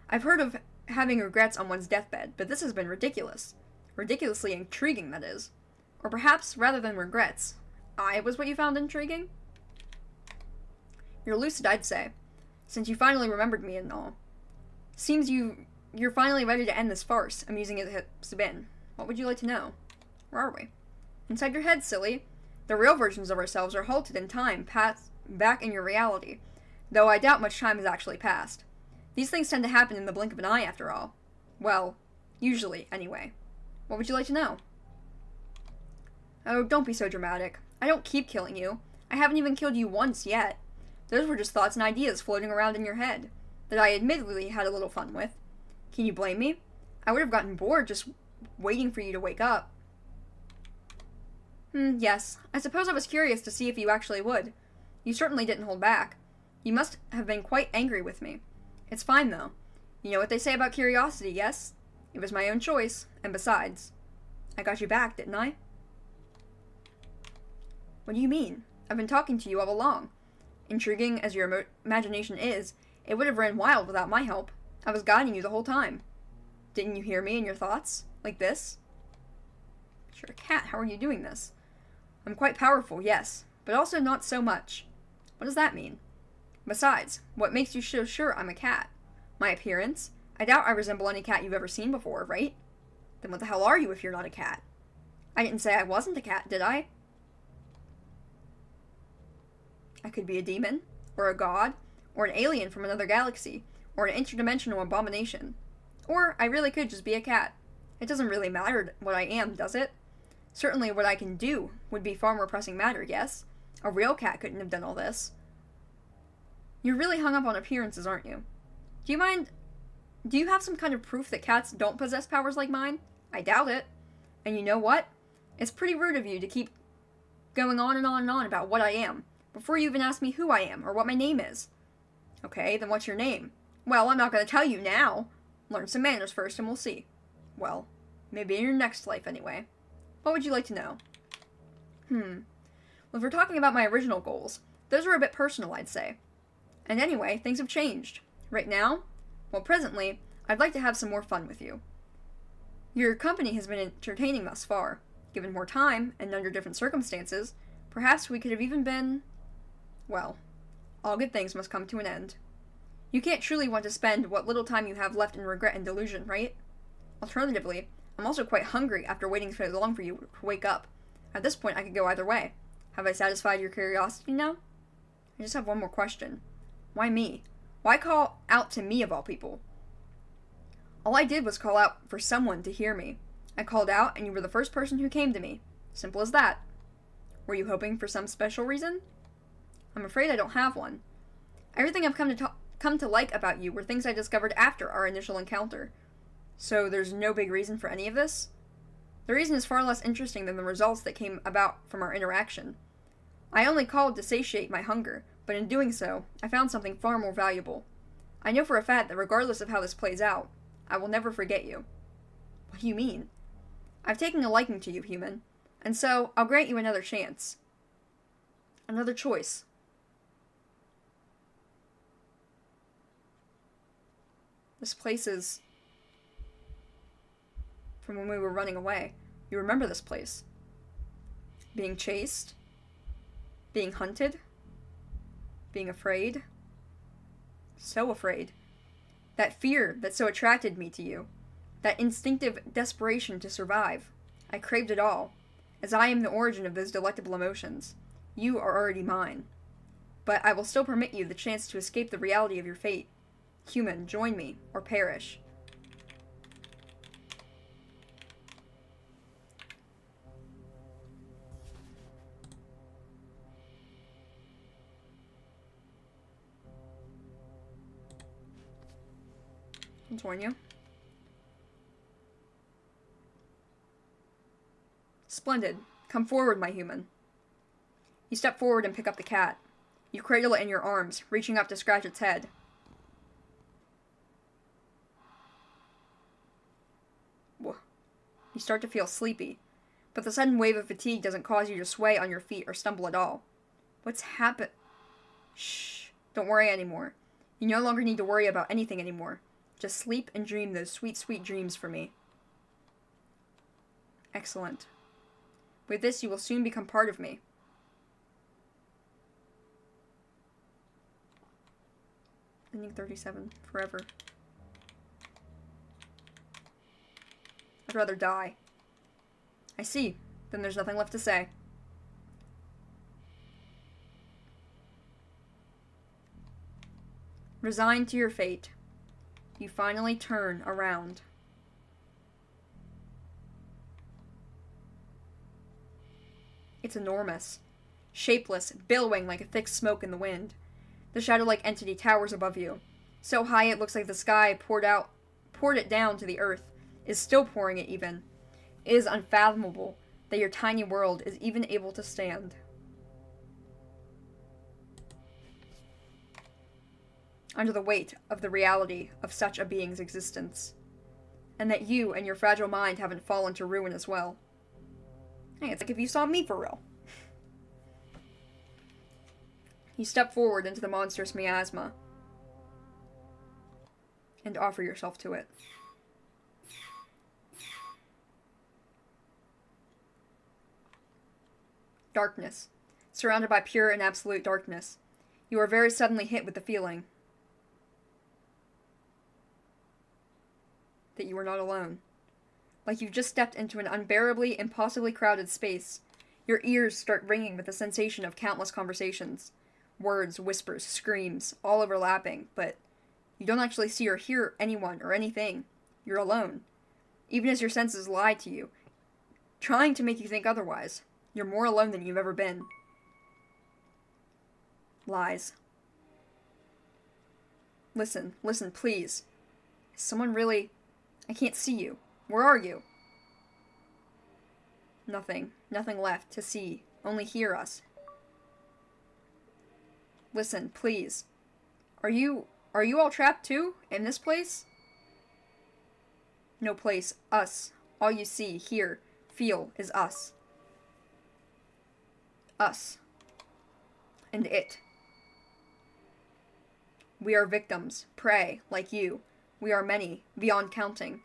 I've heard of having regrets on one's deathbed, but this has been ridiculous. Ridiculously intriguing, that is. Or perhaps, rather than regrets, I was what you found intriguing? You're lucid, I'd say, since you finally remembered me and all. Seems you're finally ready to end this farce, amusing as it's been. What would you like to know? Where are we? Inside your head, silly. The real versions of ourselves are halted in time, passed back in your reality, though I doubt much time has actually passed. These things tend to happen in the blink of an eye, after all. Well, usually, anyway. What would you like to know? Oh, don't be so dramatic. I don't keep killing you. I haven't even killed you once yet. Those were just thoughts and ideas floating around in your head, that I admittedly had a little fun with. Can you blame me? I would have gotten bored just waiting for you to wake up. Yes. I suppose I was curious to see if you actually would. You certainly didn't hold back. You must have been quite angry with me. It's fine, though. You know what they say about curiosity, yes? It was my own choice, and besides, I got you back, didn't I? What do you mean? I've been talking to you all along. Intriguing as your imagination is, it would have ran wild without my help. I was guiding you the whole time. Didn't you hear me in your thoughts? Like this? You're a cat. How are you doing this? I'm quite powerful, yes, but also not so much. What does that mean? Besides, what makes you so sure I'm a cat? My appearance? I doubt I resemble any cat you've ever seen before, right? Then what the hell are you if you're not a cat? I didn't say I wasn't a cat, did I? I could be a demon, or a god, or an alien from another galaxy, or an interdimensional abomination. Or I really could just be a cat. It doesn't really matter what I am, does it? Certainly what I can do would be far more pressing matter, yes? A real cat couldn't have done all this. You're really hung up on appearances, aren't you? Do you have some kind of proof that cats don't possess powers like mine? I doubt it. And you know what? It's pretty rude of you to keep going on and on and on about what I am, before you even ask me who I am or what my name is. Okay, then what's your name? Well, I'm not going to tell you now. Learn some manners first and we'll see. Well, maybe in your next life anyway. What would you like to know? Well, if we're talking about my original goals, those are a bit personal, I'd say. And anyway, things have changed. Right now, well, presently, I'd like to have some more fun with you. Your company has been entertaining thus far. Given more time, and under different circumstances, perhaps we could have even been... Well, all good things must come to an end. You can't truly want to spend what little time you have left in regret and delusion, right? Alternatively, I'm also quite hungry after waiting so long for you to wake up. At this point, I could go either way. Have I satisfied your curiosity now? I just have one more question. Why me? Why call out to me of all people? All I did was call out for someone to hear me. I called out and you were the first person who came to me. Simple as that. Were you hoping for some special reason? I'm afraid I don't have one. Everything I've come to like about you were things I discovered after our initial encounter. So there's no big reason for any of this? The reason is far less interesting than the results that came about from our interaction. I only called to satiate my hunger, but in doing so, I found something far more valuable. I know for a fact that regardless of how this plays out, I will never forget you. What do you mean? I've taken a liking to you, human, and so I'll grant you another chance. Another choice. This place is... from when we were running away. You remember this place. Being chased. Being hunted. Being afraid. So afraid. That fear that so attracted me to you. That instinctive desperation to survive. I craved it all. As I am the origin of those delectable emotions. You are already mine. But I will still permit you the chance to escape the reality of your fate. Human, join me, or perish. I'll join you. Splendid. Come forward, my human. You step forward and pick up the cat. You cradle it in your arms, reaching up to scratch its head. You start to feel sleepy, but the sudden wave of fatigue doesn't cause you to sway on your feet or stumble at all. What's happened? Shh. Don't worry anymore. You no longer need to worry about anything anymore. Just sleep and dream those sweet, sweet dreams for me. Excellent. With this, you will soon become part of me. Ending 37. Forever. I'd rather die. I see. Then there's nothing left to say. Resigned to your fate, you finally turn around. It's enormous. Shapeless, billowing like a thick smoke in the wind. The shadow-like entity towers above you. So high it looks like the sky poured it down to the earth, is still pouring it even. It is unfathomable that your tiny world is even able to stand. Under the weight of the reality of such a being's existence. And that you and your fragile mind haven't fallen to ruin as well. Hey, it's like if you saw me for real. You step forward into the monstrous miasma. And offer yourself to it. Darkness. Surrounded by pure and absolute darkness. You are very suddenly hit with the feeling that you are not alone. Like you've just stepped into an unbearably, impossibly crowded space. Your ears start ringing with the sensation of countless conversations. Words, whispers, screams, all overlapping, but you don't actually see or hear anyone or anything. You're alone. Even as your senses lie to you, trying to make you think otherwise. You're more alone than you've ever been. Lies. Listen, please. Is someone really... I can't see you. Where are you? Nothing left to see. Only hear us. Listen, please. Are you all trapped too? In this place? No place. Us. All you see, hear, feel is us. Us. And it. We are victims, prey, like you. We are many, beyond counting.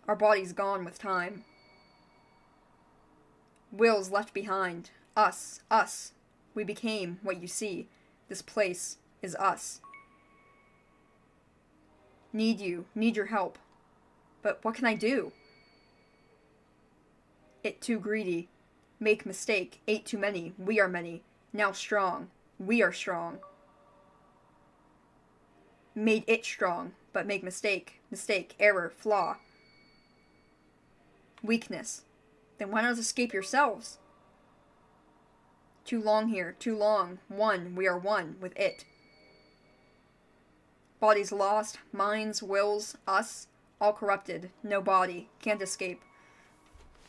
Our bodies gone with time. Wills left behind. Us. We became what you see. This place is us. Need you. Need your help. But what can I do? It too greedy. Make mistake. Ate too many. We are many. Now strong. We are strong. Made it strong, but make mistake. Mistake. Error. Flaw. Weakness. Then why not escape yourselves? Too long here. Too long. One. We are one with it. Bodies lost. Minds, wills, us. All corrupted. No body. Can't escape.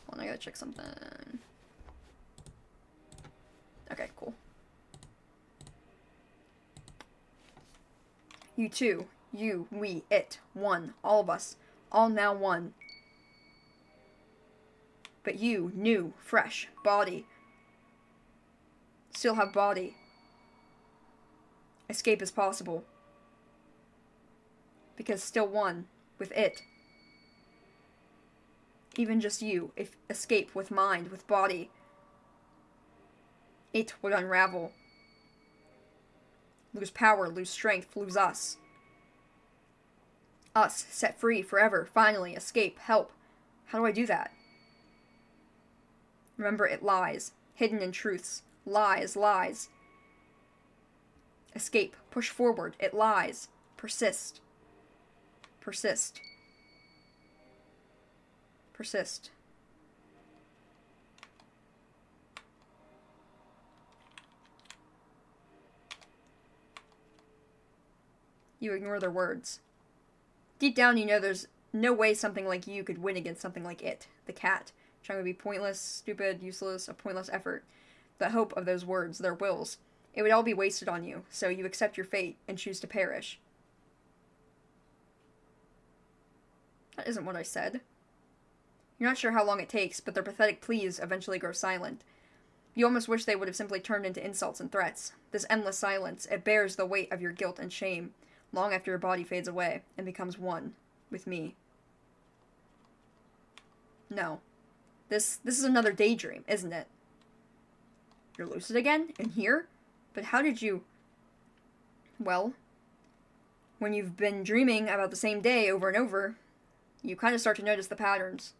Hold on, I gotta check something. Okay, cool. You too. You, we, it. One. All of us. All now one. But you, new, fresh, body. Still have body. Escape is possible. Because still one, with it. Even just you, if escape with mind, with body. It would unravel. Lose power, lose strength, lose us. Us, set free, forever, finally, escape, help. How do I do that? Remember, it lies, hidden in truths. Lies. Escape, push forward, it lies. Persist. You ignore their words. Deep down, you know there's no way something like you could win against something like it, the cat. Trying to be pointless, stupid, useless, a pointless effort. The hope of those words, their wills. It would all be wasted on you, so you accept your fate and choose to perish. That isn't what I said. You're not sure how long it takes, but their pathetic pleas eventually grow silent. You almost wish they would have simply turned into insults and threats. This endless silence, it bears the weight of your guilt and shame, long after your body fades away and becomes one with me. No. This is another daydream, isn't it? You're lucid again? In here? But how did you... Well, when you've been dreaming about the same day over and over, you kind of start to notice the patterns.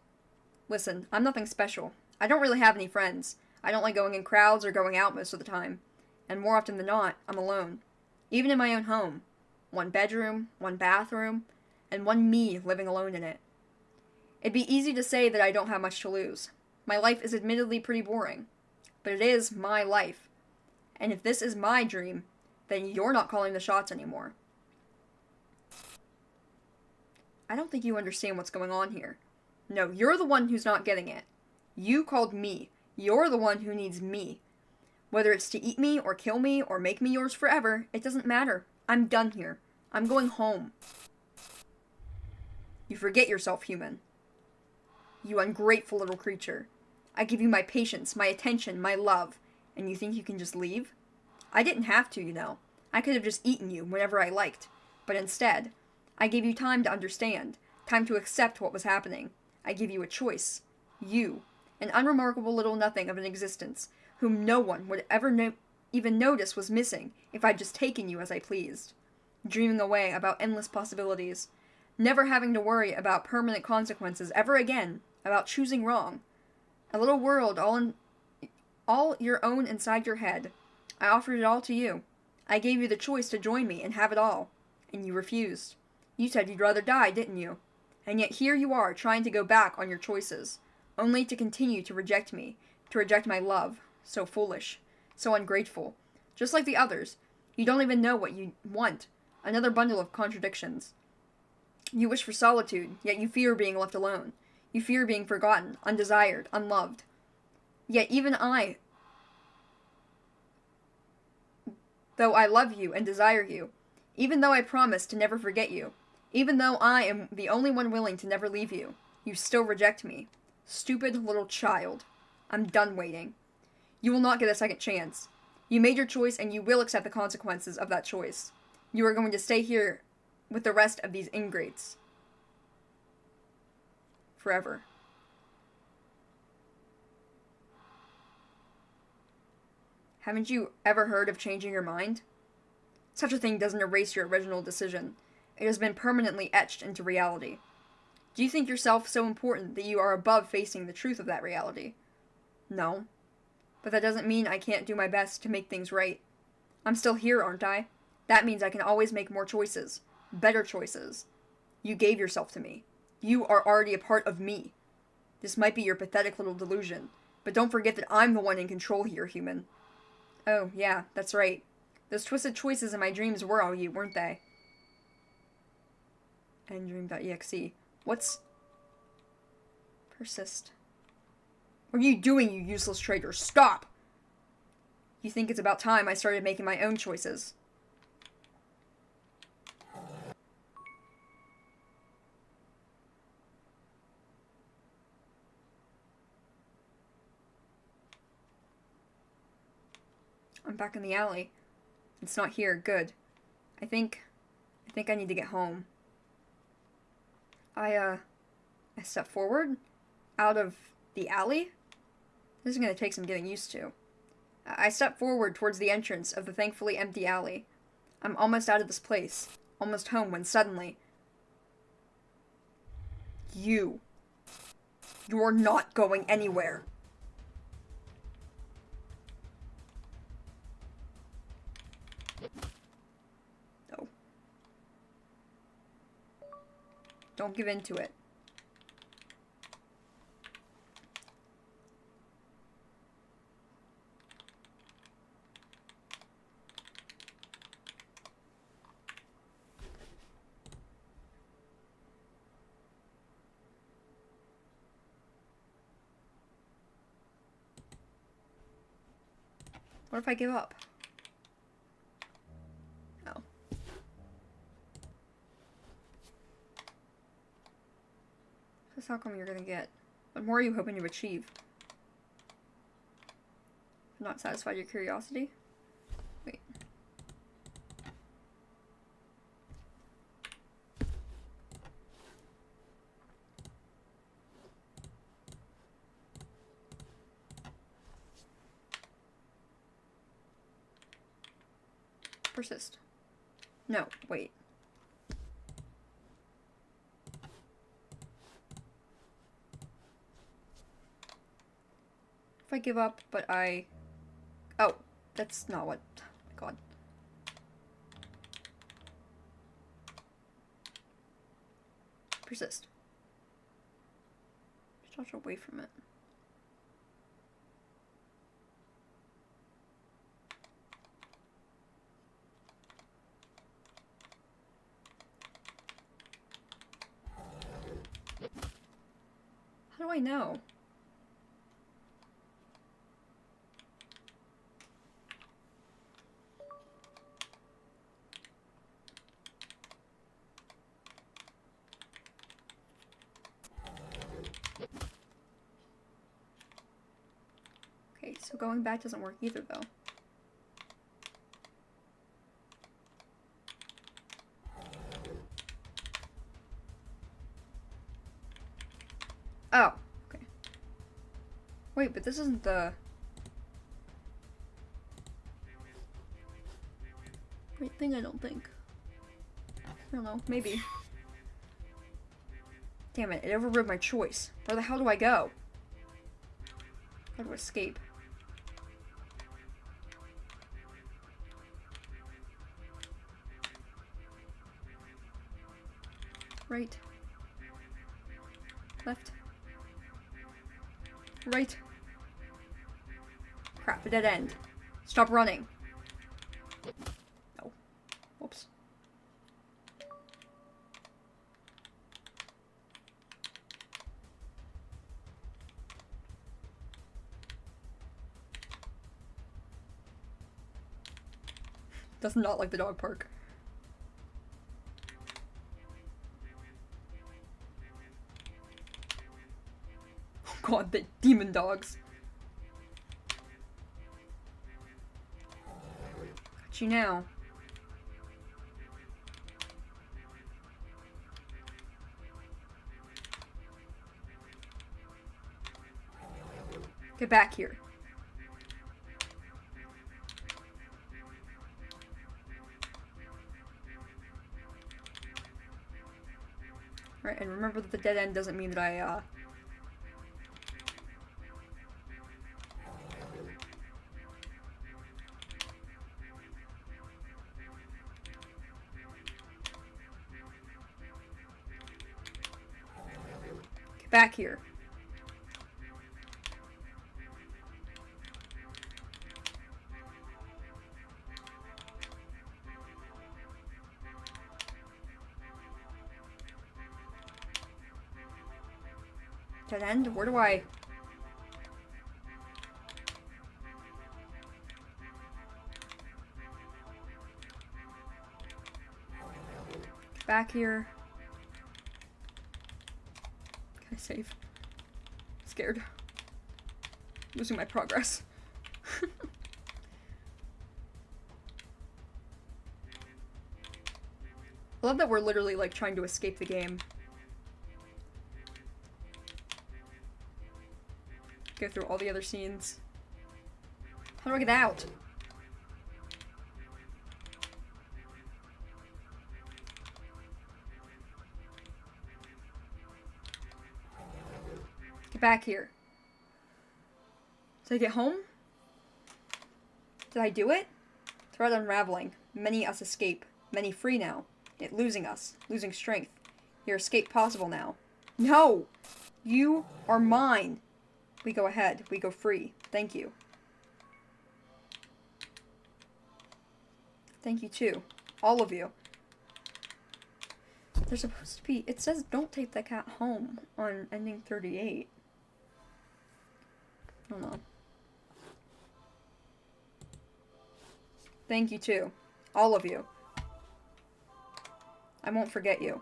Listen, I'm nothing special. I don't really have any friends. I don't like going in crowds or going out most of the time. And more often than not, I'm alone. Even in my own home. One bedroom, one bathroom, and one me living alone in it. It'd be easy to say that I don't have much to lose. My life is admittedly pretty boring. But it is my life. And if this is my dream, then you're not calling the shots anymore. I don't think you understand what's going on here. No, you're the one who's not getting it. You called me. You're the one who needs me. Whether it's to eat me or kill me or make me yours forever, it doesn't matter. I'm done here. I'm going home. You forget yourself, human. You ungrateful little creature. I give you my patience, my attention, my love, and you think you can just leave? I didn't have to, you know. I could have just eaten you whenever I liked. But instead, I gave you time to understand, time to accept what was happening. I give you a choice. You, an unremarkable little nothing of an existence, whom no one would ever even notice was missing if I'd just taken you as I pleased. Dreaming away about endless possibilities. Never having to worry about permanent consequences ever again, about choosing wrong. A little world all your own inside your head. I offered it all to you. I gave you the choice to join me and have it all. And you refused. You said you'd rather die, didn't you? And yet here you are, trying to go back on your choices. Only to continue to reject me. To reject my love. So foolish. So ungrateful. Just like the others. You don't even know what you want. Another bundle of contradictions. You wish for solitude, yet you fear being left alone. You fear being forgotten, undesired, unloved. Yet even I, though I love you and desire you, even though I promise to never forget you, even though I am the only one willing to never leave you, you still reject me. Stupid little child. I'm done waiting. You will not get a second chance. You made your choice and you will accept the consequences of that choice. You are going to stay here with the rest of these ingrates. Forever. Haven't you ever heard of changing your mind? Such a thing doesn't erase your original decision. It has been permanently etched into reality. Do you think yourself so important that you are above facing the truth of that reality? No. But that doesn't mean I can't do my best to make things right. I'm still here, aren't I? That means I can always make more choices. Better choices. You gave yourself to me. You are already a part of me. This might be your pathetic little delusion, but don't forget that I'm the one in control here, human. Oh, yeah, that's right. Those twisted choices in my dreams were all you, weren't they? Dream.exe. What's... Persist. What are you doing, you useless traitor? Stop! You think it's about time I started making my own choices. I'm back in the alley. It's not here. Good. I think I need to get home. I step forward out of the alley. This is going to take some getting used to. I step forward towards the entrance of the thankfully empty alley. I'm almost out of this place, almost home, when suddenly... You're not going anywhere. No. Don't give in to it. What if I give up? No. This outcome you're gonna get. What more are you hoping to achieve? Not satisfied your curiosity? Wait. Persist. No, wait. If I give up, but I... Oh, that's not what... Oh my god. Persist. Dodge away from it. How do I know? Okay, so going back doesn't work either, though. Oh, okay. Wait, but this isn't the... right thing, I don't think. I don't know, maybe. Damn it, it overrode my choice. Where the hell do I go? How to escape? Right. Left. Right. Crap, a dead end. Stop running. Oh. Whoops. Does not like the dog park. Oh god, the demon dogs. Got you now. Get back here. Right, and remember that the dead end doesn't mean that I, get back here. Dead end? Where do I... Get back here. Can I save? Scared. Losing my progress. I love that we're literally, like, trying to escape the game. Go through all the other scenes. How do I get out? Get back here. Did I get home? Did I do it? Thread unraveling. Many us escape. Many free now. Yet losing us. Losing strength. Your escape possible now. No! You are mine. We go ahead. We go free. Thank you. Thank you too. All of you. There's supposed to be... It says don't take the cat home on ending 38. I don't know. Thank you too. All of you. I won't forget you.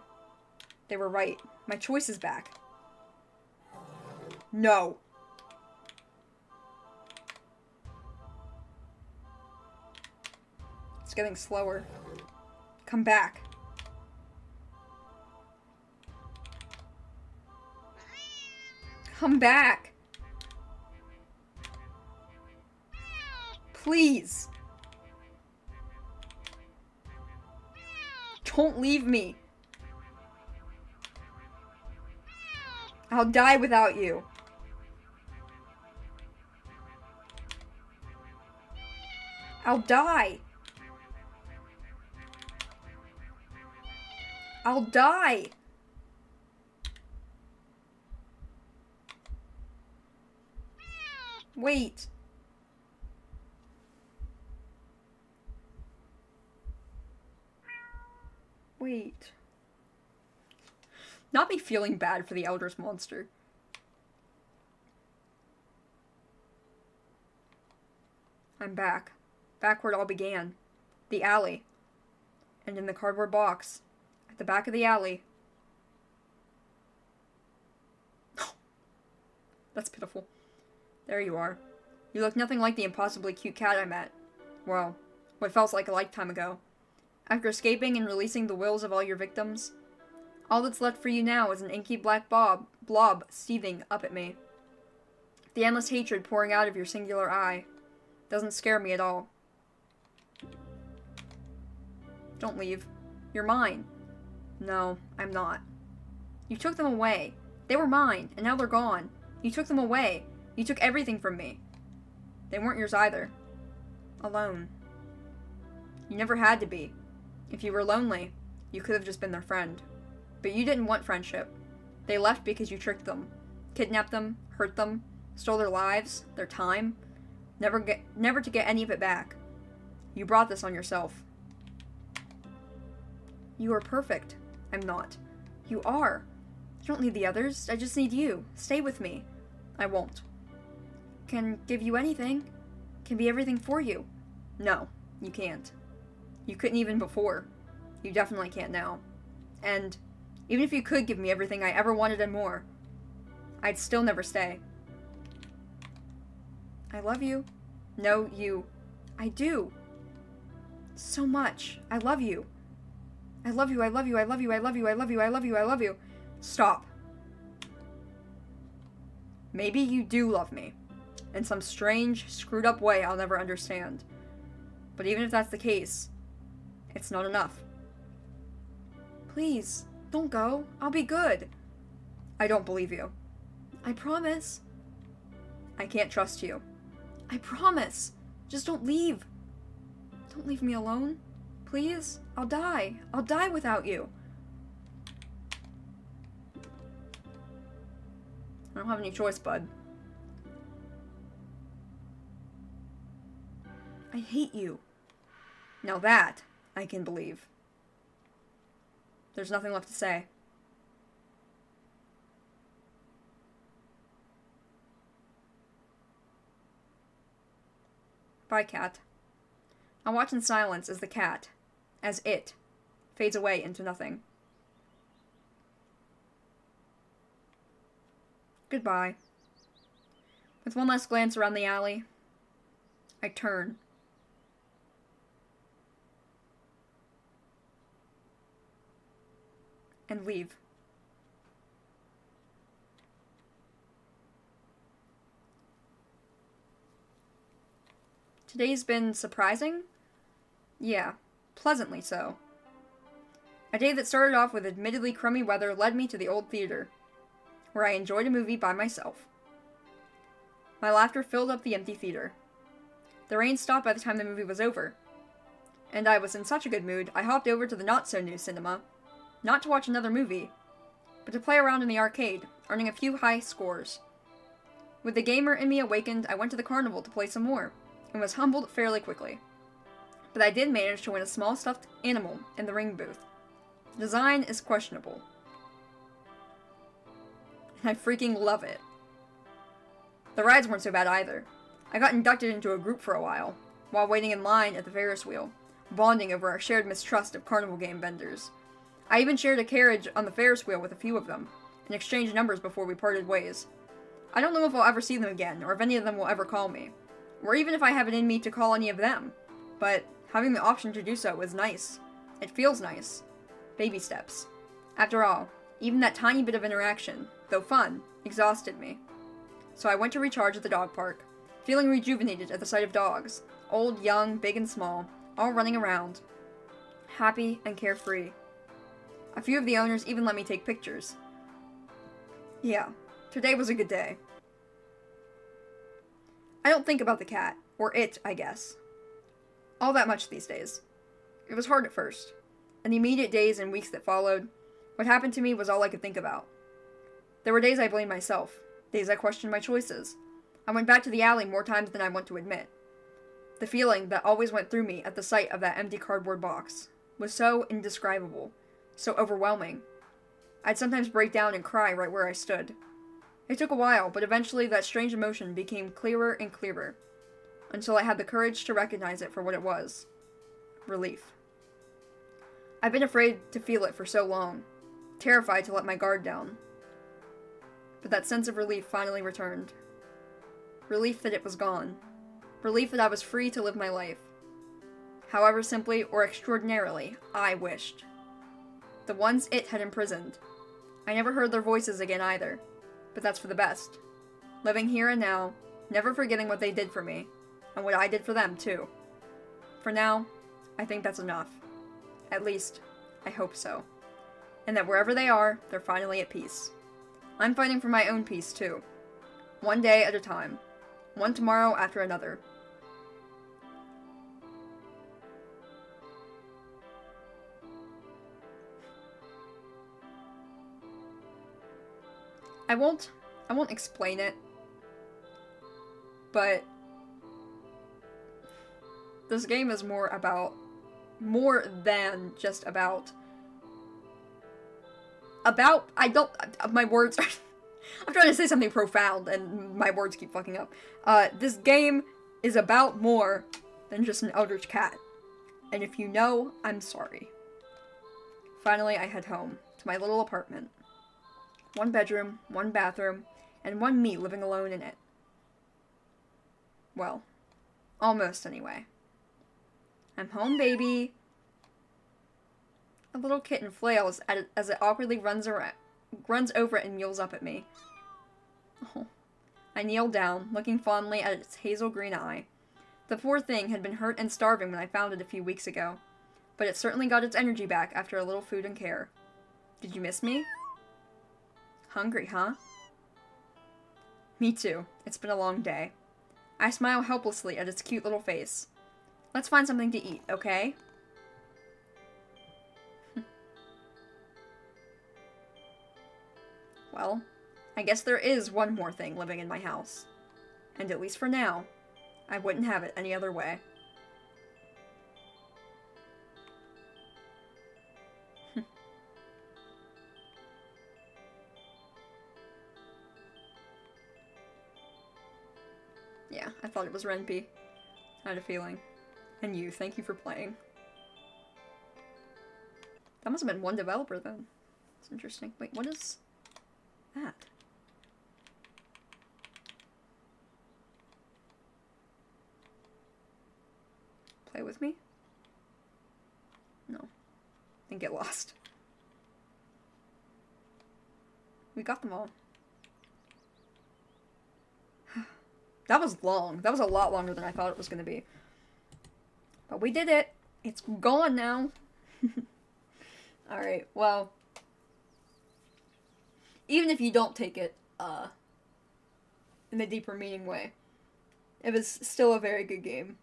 They were right. My choice is back. No. It's getting slower. Come back. Come back. Please. Don't leave me. I'll die without you. I'll die. I'll die. Wait. Wait. Not me feeling bad for the eldritch monster. I'm back. Back where it all began. The alley. And in the cardboard box. At the back of the alley. That's pitiful. There you are. You look nothing like the impossibly cute cat I met. Well, what felt like a lifetime ago. After escaping and releasing the wills of all your victims, all that's left for you now is an inky black blob seething up at me. The endless hatred pouring out of your singular eye doesn't scare me at all. Don't leave. You're mine. No, I'm not. You took them away. They were mine, and now they're gone. You took them away. You took everything from me. They weren't yours either. Alone. You never had to be. If you were lonely, you could have just been their friend. But you didn't want friendship. They left because you tricked them. Kidnapped them, hurt them, stole their lives, their time. Never to get any of it back. You brought this on yourself. You are perfect. I'm not. You are. You don't need the others. I just need you. Stay with me. I won't. Can give you anything. Can be everything for you. No, you can't. You couldn't even before. You definitely can't now. And even if you could give me everything I ever wanted and more, I'd still never stay. I love you. No, you. I do. So much. I love you. I love you, I love you, I love you, I love you, I love you, I love you, I love you. Stop. Maybe you do love me. In some strange, screwed up way I'll never understand. But even if that's the case, it's not enough. Please, don't go. I'll be good. I don't believe you. I promise. I can't trust you. I promise. Just don't leave. Don't leave me alone. Please? I'll die. I'll die without you. I don't have any choice, bud. I hate you. Now that I can believe. There's nothing left to say. Bye, cat. I watch in silence as it fades away into nothing. Goodbye. With one last glance around the alley, I turn. And leave. Today's been surprising? Yeah, pleasantly so. A day that started off with admittedly crummy weather led me to the old theater, where I enjoyed a movie by myself. My laughter filled up the empty theater. The rain stopped by the time the movie was over, and I was in such a good mood I hopped over to the not-so-new cinema, not to watch another movie, but to play around in the arcade, earning a few high scores. With the gamer in me awakened, I went to the carnival to play some more, and was humbled fairly quickly. But I did manage to win a small stuffed animal in the ring booth. The design is questionable. And I freaking love it. The rides weren't so bad either. I got inducted into a group for a while waiting in line at the Ferris wheel, bonding over our shared mistrust of carnival game vendors. I even shared a carriage on the Ferris wheel with a few of them, and exchanged numbers before we parted ways. I don't know if I'll ever see them again, or if any of them will ever call me, or even if I have it in me to call any of them, but having the option to do so is nice. It feels nice. Baby steps. After all, even that tiny bit of interaction, though fun, exhausted me. So I went to recharge at the dog park, feeling rejuvenated at the sight of dogs, old, young, big and small, all running around, happy and carefree. A few of the owners even let me take pictures. Yeah, today was a good day. I don't think about the cat, or it, I guess, all that much these days. It was hard at first. In the immediate days and weeks that followed, what happened to me was all I could think about. There were days I blamed myself, days I questioned my choices. I went back to the alley more times than I want to admit. The feeling that always went through me at the sight of that empty cardboard box was so indescribable, so overwhelming. I'd sometimes break down and cry right where I stood. It took a while, but eventually that strange emotion became clearer and clearer, until I had the courage to recognize it for what it was. Relief. I've been afraid to feel it for so long, terrified to let my guard down. But that sense of relief finally returned. Relief that it was gone. Relief that I was free to live my life. However simply or extraordinarily I wished. The ones it had imprisoned. I never heard their voices again either, but that's for the best. Living here and now, never forgetting what they did for me, and what I did for them too. For now, I think that's enough. At least, I hope so. And that wherever they are, they're finally at peace. I'm fighting for my own peace too. One day at a time. One tomorrow after another. I won't explain it, but this game is more than just about, my words are, I'm trying to say something profound and my words keep fucking up. This game is about more than just an eldritch cat. And if you know, I'm sorry. Finally, I head home to my little apartment. 1 bedroom, 1 bathroom, and 1 me living alone in it. Well, almost anyway. I'm home, baby. A little kitten flails as it awkwardly runs over and mews up at me. Oh. I kneel down, looking fondly at its hazel green eye. The poor thing had been hurt and starving when I found it a few weeks ago, but it certainly got its energy back after a little food and care. Did you miss me? Hungry, huh? Me too. It's been a long day. I smile helplessly at its cute little face. Let's find something to eat, okay? Well, I guess there is one more thing living in my house. And at least for now, I wouldn't have it any other way. Yeah, I thought it was Renpy. I had a feeling. And you, thank you for playing. That must have been one developer then. That's interesting. Wait, what is that? Play with me? No. And get lost. We got them all. That was long. That was a lot longer than I thought it was going to be. But we did it. It's gone now. Alright, well. Even if you don't take it, in a deeper meaning way, it was still a very good game.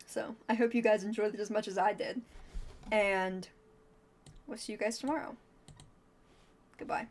So, I hope you guys enjoyed it as much as I did. And we'll see you guys tomorrow. Goodbye.